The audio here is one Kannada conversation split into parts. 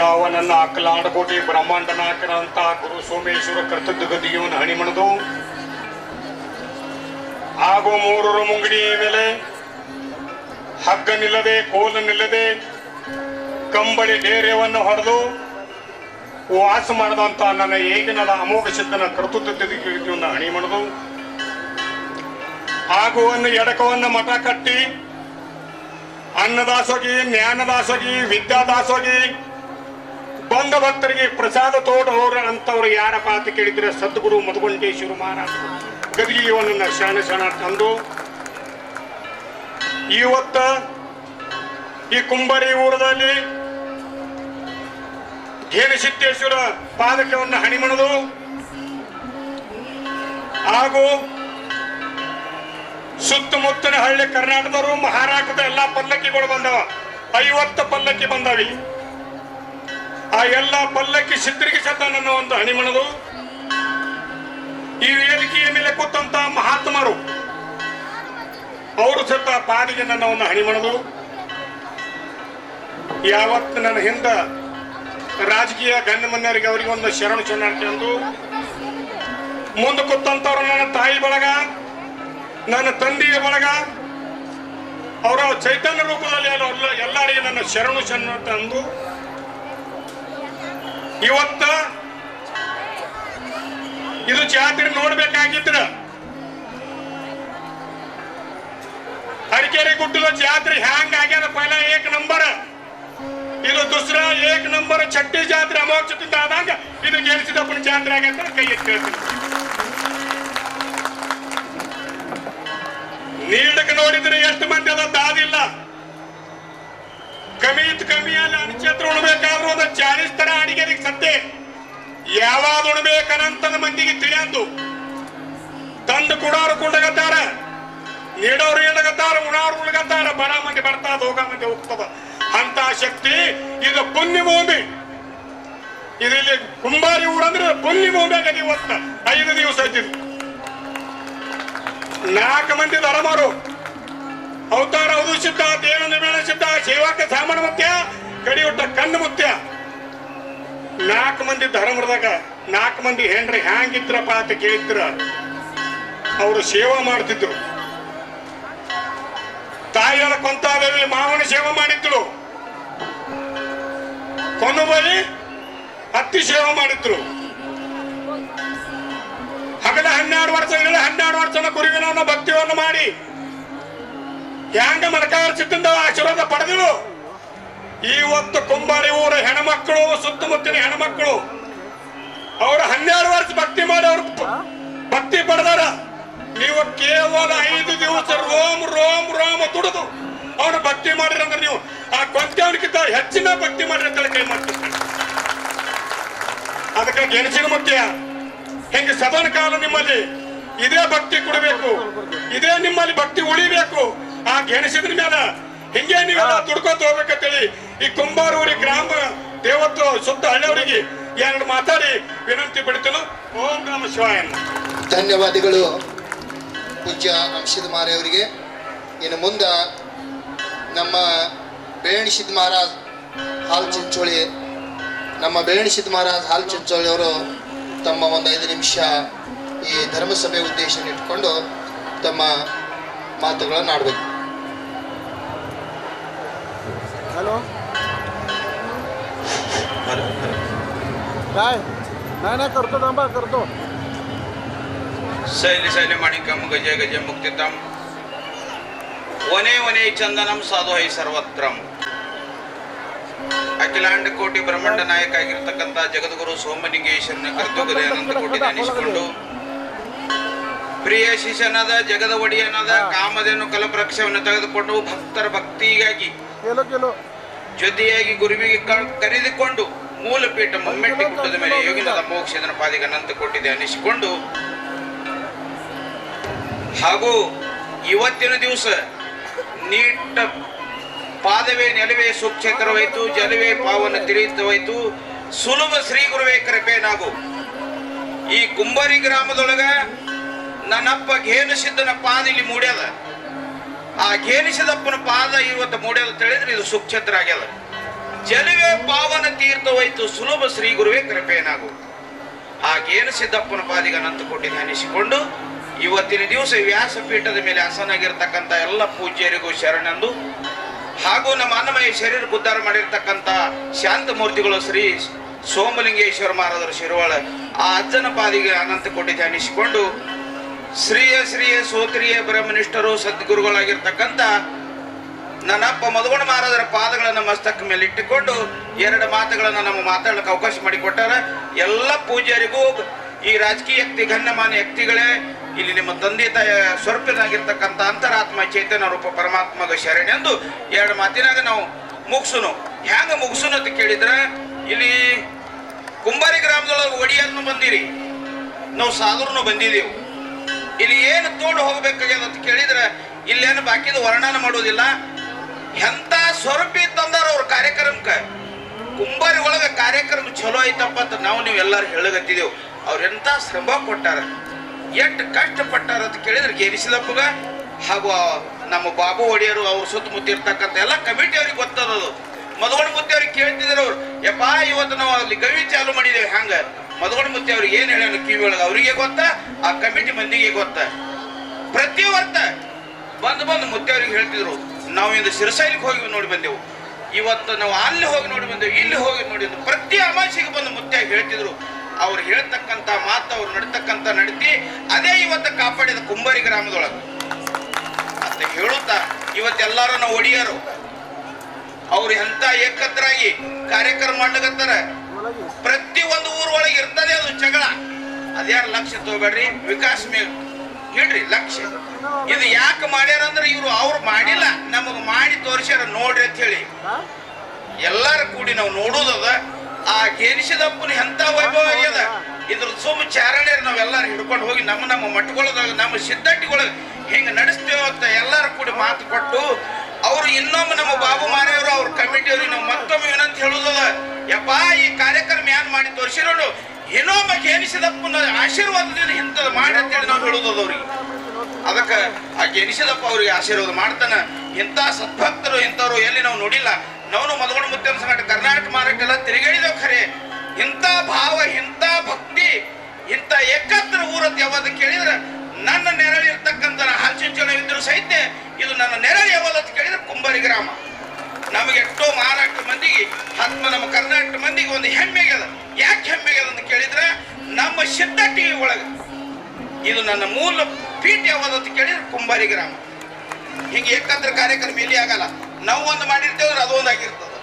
ಅವನನ್ನ ಅಖಿಲಾಂಡಕೋಟಿ ಬ್ರಹ್ಮಾಂಡ ನಾಯಕನಂತ ಗುರು ಸೋಮೇಶ್ವರ ಕರ್ತೃ ಗದಿಗೆಯನ್ನು ಹಣಿಮಣದು ಹಾಗೂ ಮೂರರ ಮುಂಗಡಿ ಮೇಲೆ ಹಗ್ಗ ನಿಲ್ಲದೆ ಕೋಲು ನಿಲ್ಲದೆ ಕಂಬಳಿ ಧೈರ್ಯವನ್ನು ಹೊಡೆದು ವಾಸ ಮಾಡದಂತ ನನ್ನ ಏಕನದ ಅಮೋಘ ಸಿದ್ಧನ ಕರ್ತೃತ್ವವನ್ನು ಹಣಿಮಣದು ಹಾಗೂ ಒಂದು ಎಡಕವನ್ನು ಮಠ ಕಟ್ಟಿ ಅನ್ನದಾಸೋಗಿ ಜ್ಞಾನದಾಸೋಗಿ ವಿದ್ಯಾದಾಸೋಗಿ ಬಂದ ಭಕ್ತರಿಗೆ ಪ್ರಸಾದ ತೋಟವರು ಅಂತವ್ರು ಯಾರಪ್ಪ ಅಂತ ಕೇಳಿದ್ರೆ ಸದ್ಗುರು ಮಧುಗುಂಟೇಶ್ವರ ಮಹಾರಾಜ ಗದಿಗೆಯನ್ನು ಶರಣ ತಂದು ಇವತ್ತ ಈ ಕುಂಬರಿ ಊರದಲ್ಲಿ ಘೇನಸಿದ್ದೇಶ್ವರ ಪಾದಕವನ್ನು ಹಣಿಮಣದು ಹಾಗೂ ಸುತ್ತಮುತ್ತಲ ಹಳ್ಳಿ ಕರ್ನಾಟಕದವರು ಮಹಾರಾಷ್ಟ್ರದ ಎಲ್ಲಾ ಪಲ್ಲಕ್ಕಿಗಳು ಬಂದವ 50 ಪಲ್ಲಕ್ಕಿ ಬಂದವಿ. ಆ ಎಲ್ಲ ಪಲ್ಲಕ್ಕಿ ಸಿದ್ಧರಿಗೆ ನನ್ನ ಒಂದು ಹಣಿಮಣದು ಈ ವೇದಿಕೆಯ ಮೇಲೆ ಕೂತಂತ ಮಹಾತ್ಮರು ಅವರು ಸತ್ತ ಪಾದಿಗೆ ನನ್ನ ಒಂದು ಹಣಿಮಣದು ಯಾವತ್ತು ನನ್ನ ಹಿಂದ ರಾಜಕೀಯ ಗಣ್ಯಮನ್ಯರಿಗೆ ಅವರಿಗೆ ಒಂದು ಶರಣ ಶರಣಾರ್ಥಿ ಅಂದು ಮುಂದೆ ಕೂತಂತವ್ರು ನನ್ನ ತಾಯಿ ಬಳಗ ನನ್ನ ತಂದೆಯ ಬಳಗ ಅವರ ಚೈತನ್ಯ ರೂಪದಲ್ಲಿ ಎಲ್ಲರಿಗೆ ನನ್ನ ಶರಣು ಶರಣಾರ್ಥಿ ಅಂದು ಇವತ್ತ ಇದು ಜಾತ್ರೆ ನೋಡ್ಬೇಕಾಗಿದ್ರ ಅಡಿಕೆರೆ ಗುಡ್ಡದ ಜಾತ್ರೆ ಹ್ಯಾಂಗ ಆಗ್ಯದ ಪೈಲ ಏಕ್ ನಂಬರ್ ಇದು ದುಸ್ರಾ ಏಕ್ ನಂಬರ್ ಛಟ್ಟಿ ಜಾತ್ರೆ ಅಮೋಕ್ಷದಿಂದ ಆದಾಗ ಇದು ಗೆಲ್ಸಿದಪ್ಪನ ಜಾತ್ರೆ ಆಗಂತ ಕೈ ಎತ್ತಿ ಹೇಳ್ತೀನಿ. ನೀಡಕ್ಕೆ ನೋಡಿದ್ರೆ ಎಷ್ಟು ಮಂದಿ ಅದ ದಾದಿಲ್ಲ ಕಮ್ಮಿ ಅಲ್ಲಿ ಅಣಚತ್ರ ಉಣ್ಬೇಕಾದ್ರೂ ಒಂದು 40 ತರ ಅಡಿಗೆರಿಗೆ ಸದ್ದೆ ಯಾವಾಗ ಉಣ್ಬೇಕನಂತದ ಮಂದಿಗೆ ತಿಳಿಯಂದು ತಂದು ಕುಡಾರು ಕುಂಡಗತ್ತಾರ ನೀಡೋರು ಹೇಳಗತ್ತಾರ ಉಣಾರು ಉಳ್ಗತ್ತಾರ ಬರ ಮಂದಿ ಬರ್ತಾದ ಹೋಗ ಮಂದಿ ಹೋಗ್ತದ ಅಂತ ಶಕ್ತಿ ಇದು ಪುಣ್ಯ ಭೂಮಿ. ಇಲ್ಲಿ ಕುಂಬಾರಿ ಊರಂದ್ರೆ ಪುಣ್ಯ ಭೂಮಿ ಆಗದೆ ಇವತ್ತ 5 ದಿವಸ ಆಯ್ತಿದ್ರು 4 ಮಂದಿ ಧರ್ಮರು ಅವತಾರ ಅವಧು ಸಿದ್ಧ ದೇವೇಂದ್ರ ಮೇಳ ಸಿದ್ಧ ಸೇವಾಕ ಸಾಮಾನ್ಯ ಮುತ್ಯ ಕಡಿಯುಟ್ಟ ಕಣ್ಣು ಮುತ್ಯ 4 ಮಂದಿ ಧರ್ಮರದಾಗ 4 ಮಂದಿ ಹೆಂಡ್ರಿ ಹ್ಯಾಂಗಿದ್ರಪ್ಪ ಅಂತ ಕೇಳಿದ್ರ ಅವರು ಸೇವಾ ಮಾಡ್ತಿದ್ರು. ತಾಯಿಯರ ಕೊಂತಾದೇವಿ ಮಾವನ ಸೇವೆ ಮಾಡಿದ್ರು, ಕೊನುಬಲಿ ಹತ್ತಿ ಸೇವೆ ಮಾಡಿದ್ರು. ಹಗಲ 12 ವರ್ಷ 12 ವರ್ಷನ ಕುರಿವಿನ ಭಕ್ತಿಯನ್ನು ಮಾಡಿ ಹ್ಯಾಂಗ ಮನಕಾರ ಸಿದ್ಧ ಆಶೀರ್ವಾದ ಪಡೆದರು. ಇವತ್ತು ಕುಂಬಾರಿ ಊರ ಹೆಣ್ಮಕ್ಕಳು ಸುತ್ತಮುತ್ತಲಿನ ಹೆಣ್ಮಕ್ಕಳು ಅವರು 12 ವರ್ಷ ಭಕ್ತಿ ಮಾಡಿ ಅವರು ಭಕ್ತಿ ಪಡೆದಾರ. ನೀವು ಕೇವಲ 5 ದಿವಸ ರೋಮ್ ರೋಮ್ ರೋಮ್ ದುಡಿದು ಅವನು ಭಕ್ತಿ ಮಾಡಿರಂದ್ರೆ ನೀವು ಆ ಕೊಂತವನಿಗಿಂತ ಹೆಚ್ಚಿನ ಭಕ್ತಿ ಮಾಡಿರಂತ ಕೈ ಮಾಡ್ತಿರ್ತಾರೆ. ಅದಕ್ಕೆ ಗೆಣಸಿನ ಮುಖ್ಯ ಹೆಂಗೆ ಸದನ ಕಾಲ ನಿಮ್ಮಲ್ಲಿ ಇದೇ ಭಕ್ತಿ ಕೊಡಬೇಕು, ಇದೇ ನಿಮ್ಮಲ್ಲಿ ಭಕ್ತಿ ಉಳಿಬೇಕು. ಆ ಗೆಣಸಿದ್ರ ಮೇಲೆ ಹಿಂಗೆ ನೀವೆಲ್ಲ ದುಡ್ಕೋತ ಹೋಗ್ಬೇಕಂತೇಳಿ ಈ ಕುಂಬಾರೂರಿ ಗ್ರಾಮ ದೇವತ್ತು ಸುತ್ತ ಹಳ್ಳಿಯವರಿಗೆ 2 ಮಾತಾಡಿ ವಿನಂತಿ ಪಡಿತನು. ಓಂ ನಮ ಶಿವಾಯ. ಧನ್ಯವಾದಗಳು ಪೂಜ್ಯ ಅಂಶದ ಮಾರೆಯವರಿಗೆ. ಇನ್ನು ಮುಂದ ನಮ್ಮ ಬೇಣಿ ಸಿದ್ಧ ಮಹಾರಾಜ್ ಹಾಲು ಚಿಂಚೋಳಿ ಅವರು ತಮ್ಮ ಒಂದು 5 ನಿಮಿಷ ಈ ಧರ್ಮಸಭೆ ಉದ್ದೇಶ ಇಟ್ಕೊಂಡು ತಮ್ಮ ಮಾತುಗಳನ್ನು ಆಡಬೇಕು. ಹಲೋ काय नाही करतो शैली शैली माणिकम गज गज मुक्तितम वने वने चंदनम साधु है सर्वत्रम. ಅಖಿಲಾಂಡ ಕೋಟಿ ಬ್ರಹ್ಮಾಂಡ ನಾಯಕ ಆಗಿರ್ತಕ್ಕಂಥ ಜಗದ್ಗುರು ಸೋಮಲಿಂಗೇಶ್ವರನ ಕರ್ತೃಗದೆ ಅನಂತ ಕೋಟಿ ಧ್ಯಾನಿಸಿಕೊಂಡು ಪ್ರಿಯ ಶಿಷ್ಯನಾದ ಜಗದ ಒಡೆಯನಾದ ಕಾಮಧೇನು ಕಲಪವೃಕ್ಷವನ್ನು ತೆಗೆದುಕೊಂಡು ಭಕ್ತರ ಭಕ್ತಿಗಾಗಿ ಜೊತೆಯಾಗಿ ಗುರುವಿಗೆ ಕರೆದುಕೊಂಡು ಮೂಲಪೀಠ ಮುಮ್ಮೆಟ್ಟಿ ಗುಡ್ಡದ ಮೇಲೆ ಯೋಗಿನದ ಮೋಕ್ಷದ ಪಾದಿಗೆ ಅನಂತ ಕೋಟಿ ಧ್ಯಾನಿಸಿಕೊಂಡು ಹಾಗೂ ಇವತ್ತಿನ ದಿವಸ ನೀಟ್ಟ ಪಾದವೇ ನೆಲವೇ ಸುಕ್ಷೇತ್ರವಾಯಿತು, ಜಲವೇ ಪಾವನ ತಿಳಿಯುತ್ತವಾಯಿತು, ಸುಲಭ ಶ್ರೀ ಗುರುವೇ ಕೃಪೆ ನಾವು. ಈ ಕುಂಬಾರಿ ಗ್ರಾಮದೊಳಗ ನನ್ನಪ್ಪ ಘೇನಸಿದ್ದನ ಪಾದ ಇಲ್ಲಿ ಮೂಡ್ಯದ. ಆ ಘೇನಿಸಿದಪ್ಪನ ಪಾದ ಇವತ್ತು ಮೂಡ್ಯದ ತಿಳಿದ್ರೆ ಇದು ಸುಕ್ಷೇತ್ರ ಆಗ್ಯದ. ಜಲವೇ ಪಾವನ ತೀರ್ಥವೈತು ಸುಲಭ ಶ್ರೀ ಗುರುವೇ ಕೃಪೇನಾಗು. ಹಾಗೇನು ಸಿದ್ದಪ್ಪನ ಪಾದಿಗೆ ಅನಂತ ಕೋಟಿ ಧ್ಯಾನಿಸಿಕೊಂಡು ಇವತ್ತಿನ ದಿವಸ ವ್ಯಾಸಪೀಠದ ಮೇಲೆ ಆಸನಾಗಿರ್ತಕ್ಕಂಥ ಎಲ್ಲ ಪೂಜ್ಯರಿಗೂ ಶರಣೆಂದು, ಹಾಗೂ ನಮ್ಮ ಅನ್ನಮಯ ಶರೀರ ಉದ್ಧಾರ ಮಾಡಿರ್ತಕ್ಕಂಥ ಶಾಂತಮೂರ್ತಿಗಳು ಶ್ರೀ ಸೋಮಲಿಂಗೇಶ್ವರ ಮಹಾರಾಜರ ಶಿರವಾಳ ಆ ಅಜ್ಜನ ಪಾದಿಗೆ ಅನಂತ ಕೋಟಿ ಧ್ಯಾನಿಸಿಕೊಂಡು, ಶ್ರೀಯ ಸೋತ್ರಿಯ ಬ್ರಹ್ಮನಿಷ್ಠರು ಸದ್ಗುರುಗಳಾಗಿರ್ತಕ್ಕಂಥ ನನ್ನಪ್ಪ ಮಧುಗುಣ ಮಹಾರಾಜರ ಪಾದಗಳನ್ನು ಮಸ್ತಕ ಮೇಲೆ ಇಟ್ಟುಕೊಂಡು 2 ಮಾತುಗಳನ್ನು ನಮ್ಮ ಮಾತಾಡಲಿಕ್ಕೆ ಅವಕಾಶ ಮಾಡಿಕೊಟ್ಟಾರ. ಎಲ್ಲ ಪೂಜ್ಯರಿಗೂ, ಈ ರಾಜಕೀಯ ವ್ಯಕ್ತಿ ಗಣ್ಯಮಾನ್ಯ ವ್ಯಕ್ತಿಗಳೇ, ಇಲ್ಲಿ ನಿಮ್ಮ ತಂದೆ ತಾಯ ಸ್ವರೂಪನಾಗಿರ್ತಕ್ಕಂಥ ಅಂತರಾತ್ಮ ಚೈತನ್ಯ ರೂಪ ಪರಮಾತ್ಮಗ ಶರಣೆಂದು 2 ಮಾತಿನಾಗ ನಾವು ಮುಗಿಸುನು. ಹ್ಯಾಂಗ ಮುಗಿಸುನು ಅಂತ ಕೇಳಿದ್ರೆ, ಇಲ್ಲಿ ಕುಂಬಾರಿ ಗ್ರಾಮದೊಳಗೆ ಒಡಿಯನ್ನು ಬಂದಿರಿ, ನಾವು ಸಾಧುರನು ಬಂದಿದ್ದೀವಿ. ಇಲ್ಲಿ ಏನು ತೋಡು ಹೋಗ್ಬೇಕಾಗ್ಯದ ಅಂತ ಕೇಳಿದ್ರೆ, ಇಲ್ಲೇನು ಬಾಕಿದ ವರ್ಣನ ಮಾಡೋದಿಲ್ಲ. ಎಂತ ಸ್ವರೂಪಿ ತಂದಾರ ಅವ್ರ ಕಾರ್ಯಕ್ರಮಕ್ಕೆ. ಕುಂಬಾರಿ ಒಳಗ ಕಾರ್ಯಕ್ರಮ ಚಲೋ ಐತಪ್ಪ ಅಂತ ನೀವು ಎಲ್ಲರೂ ಹೇಳಗತ್ತಿದೆವು. ಅವ್ರ ಎಂತ ಶ್ರಮ ಕೊಟ್ಟಾರ, ಎಷ್ಟು ಕಷ್ಟಪಟ್ಟಾರ ಅಂತ ಕೇಳಿದ್ರೆ ಗೆನಿಸಿದಪ್ಪಗ ಹಾಗೂ ನಮ್ಮ ಬಾಬು ಒಡೆಯರು ಅವ್ರ ಸುತ್ತಮುತ್ತ ಇರ್ತಕ್ಕಂಥ ಎಲ್ಲ ಕಮಿಟಿ ಅವ್ರಿಗೆ ಗೊತ್ತದದು. ಮಧುಗಣ ಮುತ್ತಿ ಅವ್ರಿಗೆ ಕೇಳ್ತಿದ್ರು ಅವ್ರು, ಯಪ್ಪ ಇವತ್ತು ನಾವು ಅಲ್ಲಿ ಗವಿ ಚಾಲು ಮಾಡಿದ್ದೇವೆ. ಹಂಗ ಮಧುಗಣ ಮುತ್ತಿ ಅವ್ರಿಗೆ ಏನು ಹೇಳ ಕಿವಿ ಒಳಗೆ ಅವರಿಗೆ ಗೊತ್ತಾ, ಆ ಕಮಿಟಿ ಮಂದಿಗೆ ಗೊತ್ತಾ. ಪ್ರತಿ ವರ್ಷ ಬಂದು ಮುತ್ತಿ ಅವ್ರಿಗೆ ಹೇಳ್ತಿದ್ರು, ನಾವು ಇಂದು ಶಿರಸೈಲಿಗೆ ಹೋಗಿ ನೋಡಿ ಬಂದೆವು, ಇವತ್ತು ನಾವು ಅಲ್ಲಿ ಹೋಗಿ ನೋಡಿ ಬಂದೆವು, ಇಲ್ಲಿ ಹೋಗಿ ನೋಡಿದ್ವು. ಪ್ರತಿ ಅಮಾಸಿಗೆ ಬಂದು ಮುತ್ಯಾಗಿ ಹೇಳ್ತಿದ್ರು. ಅವ್ರು ಹೇಳ್ತಕ್ಕಂಥ ಮಾತು, ಅವ್ರು ನಡ್ತಕ್ಕಂಥ ನಡತಿ, ಅದೇ ಇವತ್ತು ಕಾಪಾಡಿದ ಕುಂಬಾರಿ ಗ್ರಾಮದೊಳಗೆ ಅಂತ ಹೇಳುತ್ತಾ, ಇವತ್ತೆಲ್ಲಾರು ನಾವು ಒಡಿಯರು ಅವ್ರು ಎಂತ ಏಕತ್ರಾಗಿ ಕಾರ್ಯಕ್ರಮ ಮಾಡ್ಲಿಕತ್ತಾರ. ಪ್ರತಿ ಒಂದು ಊರೊಳಗೆ ಇರ್ತದೆ ಅದು ಜಗಳ. ಅದ್ಯಾರು ಲಕ್ಷ್ಯ ತಗೋಬೇಡ್ರಿ, ವಿಕಾಸ್ ಮೇಲೆ ಹೇಳ್ರಿ ಲಕ್ಷ್ಯ. ಇದು ಯಾಕೆ ಮಾಡ್ಯಾರ ಅಂದ್ರೆ ಅವ್ರು ಮಾಡಿಲ್ಲ, ನಮಗ್ ಮಾಡಿ ತೋರಿಸ್ಯಾರ ನೋಡ್ರಿ ಅಂತ ಹೇಳಿ ಎಲ್ಲಾರು ಕೂಡಿ ನಾವು ನೋಡುದದ. ಆ ಗೆನಿಸಿದಪ್ಪನ ಎಂತ ವೈಭವ ಆಗ್ಯದ. ಇದ್ರ ಸುಮ್ಮ ಚಾರಣೆ ನಾವೆಲ್ಲಾರು ಹಿಡ್ಕೊಂಡು ಹೋಗಿ ನಮ್ಮ ಮಟ್ಟಗೊಳದಾಗ ನಮ್ಮ ಸಿದ್ಧಟ್ಟಿಗೊಳಗೆ ಹಿಂಗ ನಡೆಸ್ತೇವ ಅಂತ ಎಲ್ಲಾರು ಕೂಡಿ ಮಾತು ಕೊಟ್ಟು, ಅವ್ರು ಇನ್ನೊಮ್ಮೆ ನಮ್ಮ ಬಾಬು ಮಾರಿಯವರು ಅವ್ರ ಕಮಿಟಿಯವ್ರಿಗೆ ನಾವು ಮತ್ತೊಮ್ಮೆ ಏನಂತ ಹೇಳುದದ, ಯಪ್ಪ ಈ ಕಾರ್ಯಕ್ರಮ ಏನ್ ಮಾಡಿ ತೋರಿಸಿರೋಣ, ಇನ್ನೊಮ್ಮೆ ಗೆನಿಸಿದಪ್ಪನ ಆಶೀರ್ವಾದದಿಂದ ಇಂಥದ್ದು ಮಾಡಿ ಅಂತೇಳಿ ನಾವು ಹೇಳುದದ ಅವ್ರಿಗೆ. ಅದಕ್ಕೆ ಆ ಗೆನಿಸಿದಪ್ಪ ಅವ್ರಿಗೆ ಆಶೀರ್ವಾದ ಮಾಡ್ತಾನ. ಇಂಥ ಸದ್ಭಕ್ತರು ಇಂಥವ್ರು ಎಲ್ಲಿ ನಾವು ನೋಡಿಲ್ಲ. ನಾವು ಮಧುಗಣ ಮುತ್ಯನ ಸಂಘಟ ಕರ್ನಾಟಕ ಮಾರಾಟ ಎಲ್ಲ ತಿರುಗಾಡಿದೆವು. ಖರೆ ಇಂಥ ಭಾವ, ಇಂಥ ಭಕ್ತಿ, ಇಂಥ ಏಕತ್ರ ಊರತ್ ಯಾವ್ದು ಕೇಳಿದ್ರೆ, ನನ್ನ ನೆರಳು ಇರ್ತಕ್ಕಂಥ ಹಾಲ್ಚಿಂಚನವಿದ್ರು ಸಹಿತ ಇದು ನನ್ನ ನೆರಳು ಯಾವ್ದು ಕೇಳಿದ್ರೆ ಕುಂಬಾರಿ ಗ್ರಾಮ. ನಮಗೆ ಎಷ್ಟೋ ಮಹಾರಾಷ್ಟ್ರ ಮಂದಿಗೆ ನಮ್ಮ ಕರ್ನಾಟಕ ಮಂದಿಗೆ ಒಂದು ಹೆಮ್ಮೆಗೆ ಅದ. ಯಾಕೆ ಹೆಮ್ಮೆಗೆ ಅದ ಅಂತ ಕೇಳಿದ್ರೆ, ನಮ್ಮ ಸಿದ್ಧಟ್ಟಿ ಒಳಗೆ ಇದು ನನ್ನ ಮೂಲ ಪೀಠ ಯಾವ್ದು ಅಂತ ಕೇಳಿದ್ರೆ ಕುಂಬಾರಿ ಗ್ರಾಮ. ಹಿಂಗೆ ಏಕತ್ರ ಕಾರ್ಯಕ್ರಮ ಇಲ್ಲಿ ಆಗಲ್ಲ. ನಾವು ಒಂದು ಮಾಡಿರ್ತೇವ್ರೆ ಅದು ಒಂದಾಗಿರ್ತದ.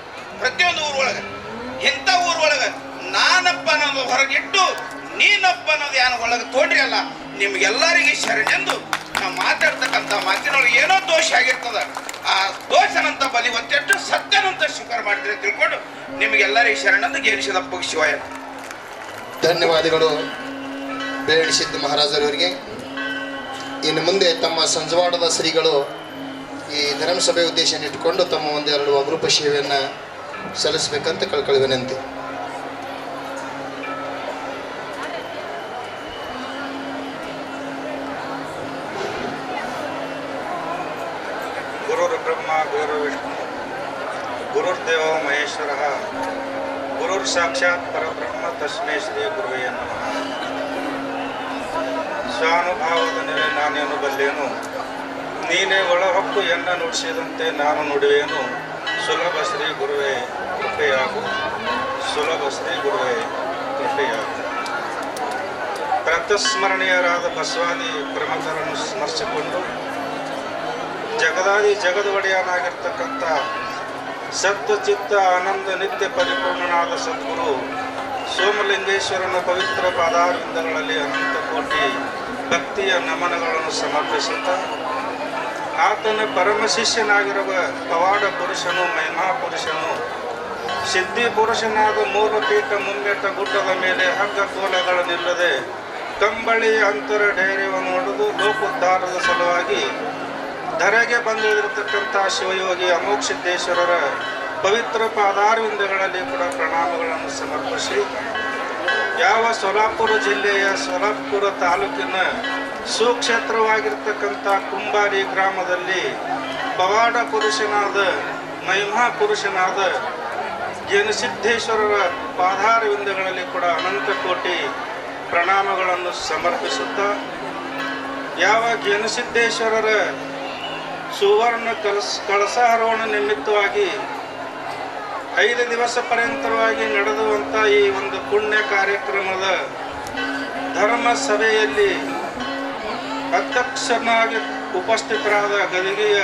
ಪ್ರತಿಯೊಂದು ಊರೊಳಗೆ, ಇಂಥ ಊರೊಳಗೆ ನಾನಪ್ಪ ಅನ್ನೋದು ಹೊರಗಿಟ್ಟು ನೀನಪ್ಪ ಅನ್ನೋದು ಏನು ಒಳಗೆ ತೋಡ್ರಿ ಅಲ್ಲ, ನಿಮ್ಗೆಲ್ಲರಿಗೆ ಶರಣೆಂದು ನಾವು ಮಾತಾಡ್ತಕ್ಕಂಥ ಮಾತಿನೊಳಗೆ ಏನೋ ದೋಷ ಆಗಿರ್ತದ. ಆ ದೋಷನಂತ ಬಲಿ ಒತ್ತೆಟ್ಟು ಸತ್ಯನಂತ ಸ್ವೀಕಾರ ಮಾಡಿದ್ರೆ ತಿಳ್ಕೊಂಡು ನಿಮ್ಗೆಲ್ಲರಿಗೆ ಶರಣೆಂದು ಗೆನಿಸಿದಪ್ಪ ಶಿವಾಯ. ಧನ್ಯವಾದಗಳು ಬೇಣಿಸಿದ್ದ ಮಹಾರಾಜರವರಿಗೆ. ಇನ್ನು ಮುಂದೆ ತಮ್ಮ ಸಂಜವಾಡದ ಶ್ರೀಗಳು ಈ ಧರ್ಮಸಭೆ ಉದ್ದೇಶ ಇಟ್ಟುಕೊಂಡು ತಮ್ಮ 1-2 ಅಪರೂಪ ಸೇವೆಯನ್ನು ಸಲ್ಲಿಸಬೇಕಂತ ಕಳ್ಕೊಳ್ಳಿ ವಿನಂತಿ. ಗುರುರ್ ಬ್ರಹ್ಮ ಗುರುರ್ ವಿಷ್ಣು ಗುರುರ್ದೇವ ಮಹೇಶ್ವರ ಗುರುರ್ ಸಾಕ್ಷಾತ್ ಪರಬ್ರಹ್ಮ ತಸ್ಮೈ ಶ್ರೀ ಗುರುವೇ ನಮಃ. ಸ್ವಾನುಭಾವದ ನೆಲೆ ನಾನೇನು ಬಲ್ಲೇನು, ನೀನೇ ಒಳಹೊಕ್ಕು ಎನ್ನ ನುಡಿಸಿದಂತೆ ನಾನು ನುಡಿವೇನು. ಸುಲಭ ಶ್ರೀ ಗುರುವೇ ಕೃಪೆಯಾಗು, ಸುಲಭ ಶ್ರೀ ಗುರುವೇ ಕೃಪೆಯಾಗು. ಪ್ರಾತಸ್ಮರಣೀಯರಾದ ಬಸವಾದಿ ಪ್ರಮುಖರನ್ನು ಸ್ಮರಿಸಿಕೊಂಡು ಜಗದಾದಿ ಜಗದ ಒಡೆಯನಾಗಿರ್ತಕ್ಕಂಥ ಸತ್ವ ಚಿತ್ತ ಆನಂದ ನಿತ್ಯ ಪರಿಪೂರ್ಣನಾದ ಸದ್ಗುರು ಸೋಮಲಿಂಗೇಶ್ವರನ ಪವಿತ್ರ ಪಾದಾರವಿಂದಗಳಲ್ಲಿ ಅನಂತ ಕೋಟಿ ಭಕ್ತಿಯ ನಮನಗಳನ್ನು ಸಮರ್ಪಿಸುತ್ತಾ, ಆತನ ಪರಮ ಶಿಷ್ಯನಾಗಿರುವ ಪವಾಡ ಪುರುಷನು, ಮಹಿಮಾ ಪುರುಷನು, ಸಿದ್ಧಿ ಪುರುಷನಾದ ಮೂಲಪೀಠ ಮುಮ್ಮೆಟ್ಟ ಗುಡ್ಡದ ಮೇಲೆ ಹಗ್ಗ ಕೋಲಗಳನ್ನಿಲ್ಲದೆ ಕಂಬಳಿ ಅಂತರ ಧೈರ್ಯವನ್ನು ಹೊಡೆದು ಲೋಕೋದ್ಧಾರದ ಸಲುವಾಗಿ ಧರೆಗೆ ಬಂದಿರತಕ್ಕಂಥ ಶಿವಯೋಗಿ ಅಮೋಕ್ಷಿದ್ದೇಶ್ವರರ ಪವಿತ್ರ ಪಾದಾರವಿಂದಗಳಲ್ಲಿ ಕೂಡ ಪ್ರಣಾಮಗಳನ್ನು ಸಮರ್ಪಿಸಿ, ಯಾವ ಸೊಲಾಪುರ ಜಿಲ್ಲೆಯ ಸೊಲಾಪುರ ತಾಲೂಕಿನ ಸುಕ್ಷೇತ್ರವಾಗಿರ್ತಕ್ಕಂಥ ಕುಂಬಾರಿ ಗ್ರಾಮದಲ್ಲಿ ಪವಾಡ ಪುರುಷನಾದ, ಮಹಿಮಾ ಪುರುಷನಾದ ಜೇನುಸಿದ್ದೇಶ್ವರರ ಪಾದಾರವಿಂದಗಳಲ್ಲಿ ಕೂಡ ಅನಂತ ಕೋಟಿ ಪ್ರಣಾಮಗಳನ್ನು ಸಮರ್ಪಿಸುತ್ತಾ, ಯಾವ ಜೇನುಸಿದ್ದೇಶ್ವರರ ಸುವರ್ಣ ಕಳಸಾರೋಹಣ ನಿಮಿತ್ತವಾಗಿ 5 ದಿವಸ ಪರ್ಯಂತರವಾಗಿ ನಡೆದುವಂಥ ಈ ಒಂದು ಪುಣ್ಯ ಕಾರ್ಯಕ್ರಮದ ಧರ್ಮ ಸಭೆಯಲ್ಲಿ ಅಧ್ಯಕ್ಷನಾಗಿ ಉಪಸ್ಥಿತರಾದ ಗದಿಗೆಯ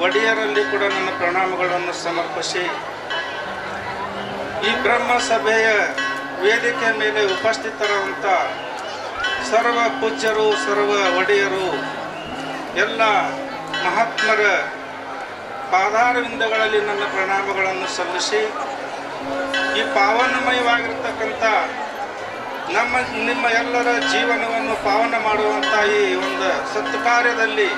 ಒಡೆಯರಲ್ಲಿ ಕೂಡ ನನ್ನ ಪ್ರಣಾಮಗಳನ್ನು ಸಮರ್ಪಿಸಿ, ಈ ಬ್ರಹ್ಮ ಸಭೆಯ ವೇದಿಕೆ ಮೇಲೆ ಉಪಸ್ಥಿತರಾದಂಥ ಸರ್ವ ಪೂಜ್ಯರು, ಸರ್ವ ಒಡೆಯರು, ಎಲ್ಲ ಮಹಾತ್ಮರ ಪಾದಾರವಿಂದಗಳಲ್ಲಿ ನನ್ನ ಪ್ರಣಾಮಗಳನ್ನು ಸಲ್ಲಿಸಿ, ಈ ಪಾವನಮಯವಾಗಿರ್ತಕ್ಕಂಥ ನಿಮ್ಮ ಎಲ್ಲರ ಜೀವನವನ್ನು ಪಾವನ ಮಾಡುವಂಥ ಈ ಒಂದು ಸತ್ಕಾರ್ಯದಲ್ಲಿ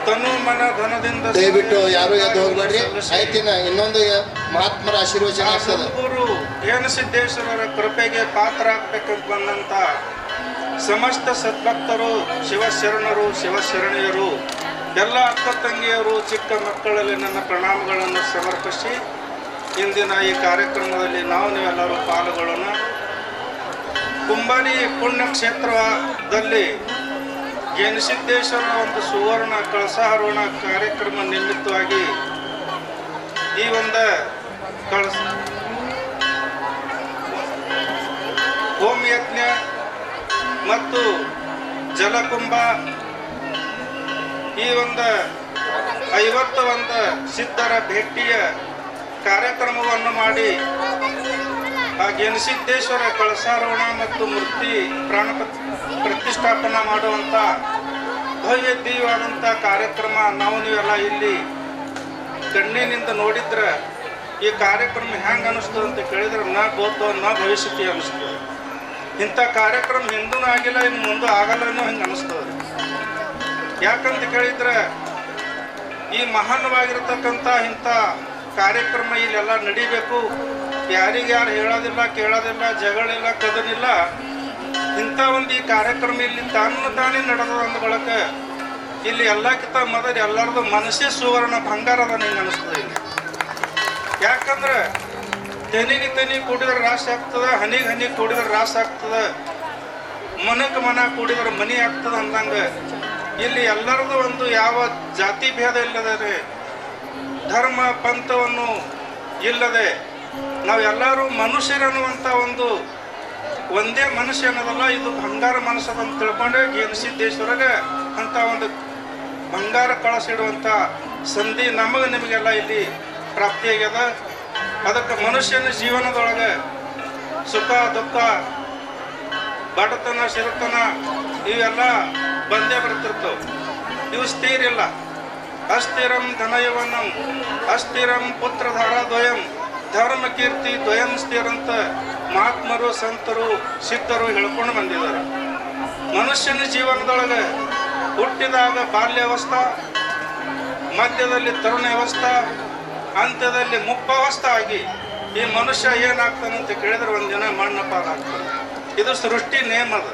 ತನು ಮನ ಧನದಿಂದ ದಯವಿಟ್ಟು ಯಾರು ಎದ್ದು ಹೋಗ್ಬೇಡ್ರಿ. ಆಯ್ತಿನ ಇನ್ನೊಂದು ಮಹಾತ್ಮರ ಆಶೀರ್ವಚನ ಆಗ್ತದೆ. ಗುರು ರೇಣುಸಿದ್ದೇಶ್ವರರ ಕೃಪೆಗೆ ಪಾತ್ರ ಆಗ್ಬೇಕಂತ ಬಂದಂತ ಸಮಸ್ತ ಸದ್ಭಕ್ತರು, ಶಿವಶರಣರು, ಶಿವಶರಣೆಯರು, ಎಲ್ಲ ಅಕ್ಕ ತಂಗಿಯರು, ಚಿಕ್ಕ ಮಕ್ಕಳಲ್ಲಿ ನನ್ನ ಪ್ರಣಾಮಗಳನ್ನು ಸಮರ್ಪಿಸಿ, ಇಂದಿನ ಈ ಕಾರ್ಯಕ್ರಮದಲ್ಲಿ ನೀವೆಲ್ಲರೂ ಪಾಲ್ಗೊಳ್ಳೋಣ. ಕುಂಬಾರಿ ಪುಣ್ಯಕ್ಷೇತ್ರದಲ್ಲಿ ಜೇನುಸಿದ್ದೇಶ್ವರನ ಒಂದು ಸುವರ್ಣ ಕಳಸಾರೋಹಣ ಕಾರ್ಯಕ್ರಮ ನಿಮಿತ್ತವಾಗಿ ಈ ಒಂದು ಹೋಮಯಜ್ಞ ಮತ್ತು ಜಲಕುಂಭ, ಈ ಒಂದು 51 ಸಿದ್ಧರ ಭೇಟಿಯ ಕಾರ್ಯಕ್ರಮವನ್ನು ಮಾಡಿ ಆ ಜೇನುಸಿದ್ದೇಶ್ವರ ಕಳಸಾರೋಹಣ ಮತ್ತು ಮೂರ್ತಿ ಪ್ರಾಣ ಪ್ರತಿಷ್ಠಾಪನಾ ಮಾಡುವಂಥ ಭವ್ಯ ದಿವ್ಯವಾದಂಥ ಕಾರ್ಯಕ್ರಮ ನೀವೆಲ್ಲ ಇಲ್ಲಿ ಕಣ್ಣಿನಿಂದ ನೋಡಿದ್ರೆ ಈ ಕಾರ್ಯಕ್ರಮ ಹೆಂಗೆ ಅನ್ನಿಸ್ತದೆ ಅಂತ ಕೇಳಿದ್ರೆ ನ ಗೋತು ನ ಭವಿಷ್ಯತಿ ಅನ್ನಿಸ್ತದೆ. ಇಂಥ ಕಾರ್ಯಕ್ರಮ ಹಿಂದೂ ಆಗಿಲ್ಲ, ಇನ್ನು ಮುಂದೆ ಆಗಲ್ಲನೋ ಹಿಂಗೆ ಅನ್ನಿಸ್ತದೆ. ಯಾಕಂತ ಕೇಳಿದ್ರೆ ಈ ಮಹಾನ್ವಾಗಿರ್ತಕ್ಕಂಥ ಇಂಥ ಕಾರ್ಯಕ್ರಮ ಇಲ್ಲೆಲ್ಲ ನಡಿಬೇಕು. ಯಾರಿಗ್ಯಾರು ಹೇಳೋದಿಲ್ಲ, ಕೇಳೋದಿಲ್ಲ, ಜಗಳಿಲ್ಲ, ಕದನಿಲ್ಲ. ಇಂಥ ಒಂದು ಈ ಕಾರ್ಯಕ್ರಮ ಇಲ್ಲಿ ತಾನೇ ನಡೆದ ಅಂದ ಬಳಕ ಇಲ್ಲಿ ಎಲ್ಲಕ್ಕಿಂತ ಮೊದಲು ಎಲ್ಲರದು ಮನಸ್ಸೇ ಸುವರ್ಣ ಬಂಗಾರದ ನಿಂಗೆ ಅನಿಸ್ತದೆ. ಇಲ್ಲಿ ಯಾಕಂದ್ರೆ ತೆನಿಗೆ ತೆನಿ ಕೂಡಿದ್ರೆ ರಾಶಿ ಆಗ್ತದೆ, ಹನಿಗೆ ಹನಿ ಕೂಡಿದ್ರೆ ರಾಶಿ ಆಗ್ತದೆ, ಮನಕ್ಕೆ ಮನ ಕೂಡಿದ್ರೆ ಮನಿ ಆಗ್ತದೆ ಅಂದಂಗೆ ಇಲ್ಲಿ ಎಲ್ಲರದು ಒಂದು ಯಾವ ಜಾತಿ ಭೇದ ಇಲ್ಲದೆ, ಧರ್ಮ ಪಂಥವನ್ನು ಇಲ್ಲದೆ ನಾವೆಲ್ಲರೂ ಮನುಷ್ಯರನ್ನುವಂಥ ಒಂದು ಒಂದೇ ಮನುಷ್ಯ ಅನ್ನೋದಲ್ಲ, ಇದು ಬಂಗಾರ ಮನಸ್ಸದಂತ ತಿಳ್ಕೊಂಡೆ ಜೇನುಸಿದ್ದೇಶ್ವರಗೆ ಅಂತ ಒಂದು ಬಂಗಾರ ಕಳಸಿಡುವಂಥ ಸಂಧಿ ನಿಮಗೆಲ್ಲ ಇಲ್ಲಿ ಪ್ರಾಪ್ತಿಯಾಗ್ಯದ. ಅದಕ್ಕೆ ಮನುಷ್ಯನ ಜೀವನದೊಳಗೆ ಸುಖ ದುಃಖ, ಬಡತನ, ಸಿರಿತನ ಇವೆಲ್ಲ ಬಂದೇ ಬರ್ತಿರ್ತವೆ. ಇವು ಸ್ಥಿರಿಲ್ಲ. ಅಸ್ಥಿರಂ ಧನಯವನಂ ಅಸ್ಥಿರಂ ಪುತ್ರಧಾರ ದ್ವಯಂ ಧರ್ಮ ಕೀರ್ತಿ ದ್ವಯಂ ಸ್ಥಿರ ಅಂತ ಮಹಾತ್ಮರು, ಸಂತರು, ಸಿದ್ಧರು ಹೇಳ್ಕೊಂಡು ಬಂದಿದ್ದಾರೆ. ಮನುಷ್ಯನ ಜೀವನದೊಳಗೆ ಹುಟ್ಟಿದಾಗ ಬಾಲ್ಯಾವಸ್ಥಾ, ಮಧ್ಯದಲ್ಲಿ ತರುಣಾವಸ್ಥಾ, ಅಂತ್ಯದಲ್ಲಿ ಮುಪ್ಪಾವಸ್ಥಾ ಆಗಿ ಈ ಮನುಷ್ಯ ಏನಾಗ್ತಾನೆ ಅಂತ ಕೇಳಿದ್ರೆ ಒಂದಿನ ಮಣ್ಣ ಪಾಲಾಗ್ತಾನೆ. ಇದು ಸೃಷ್ಟಿ ನೇಮದ.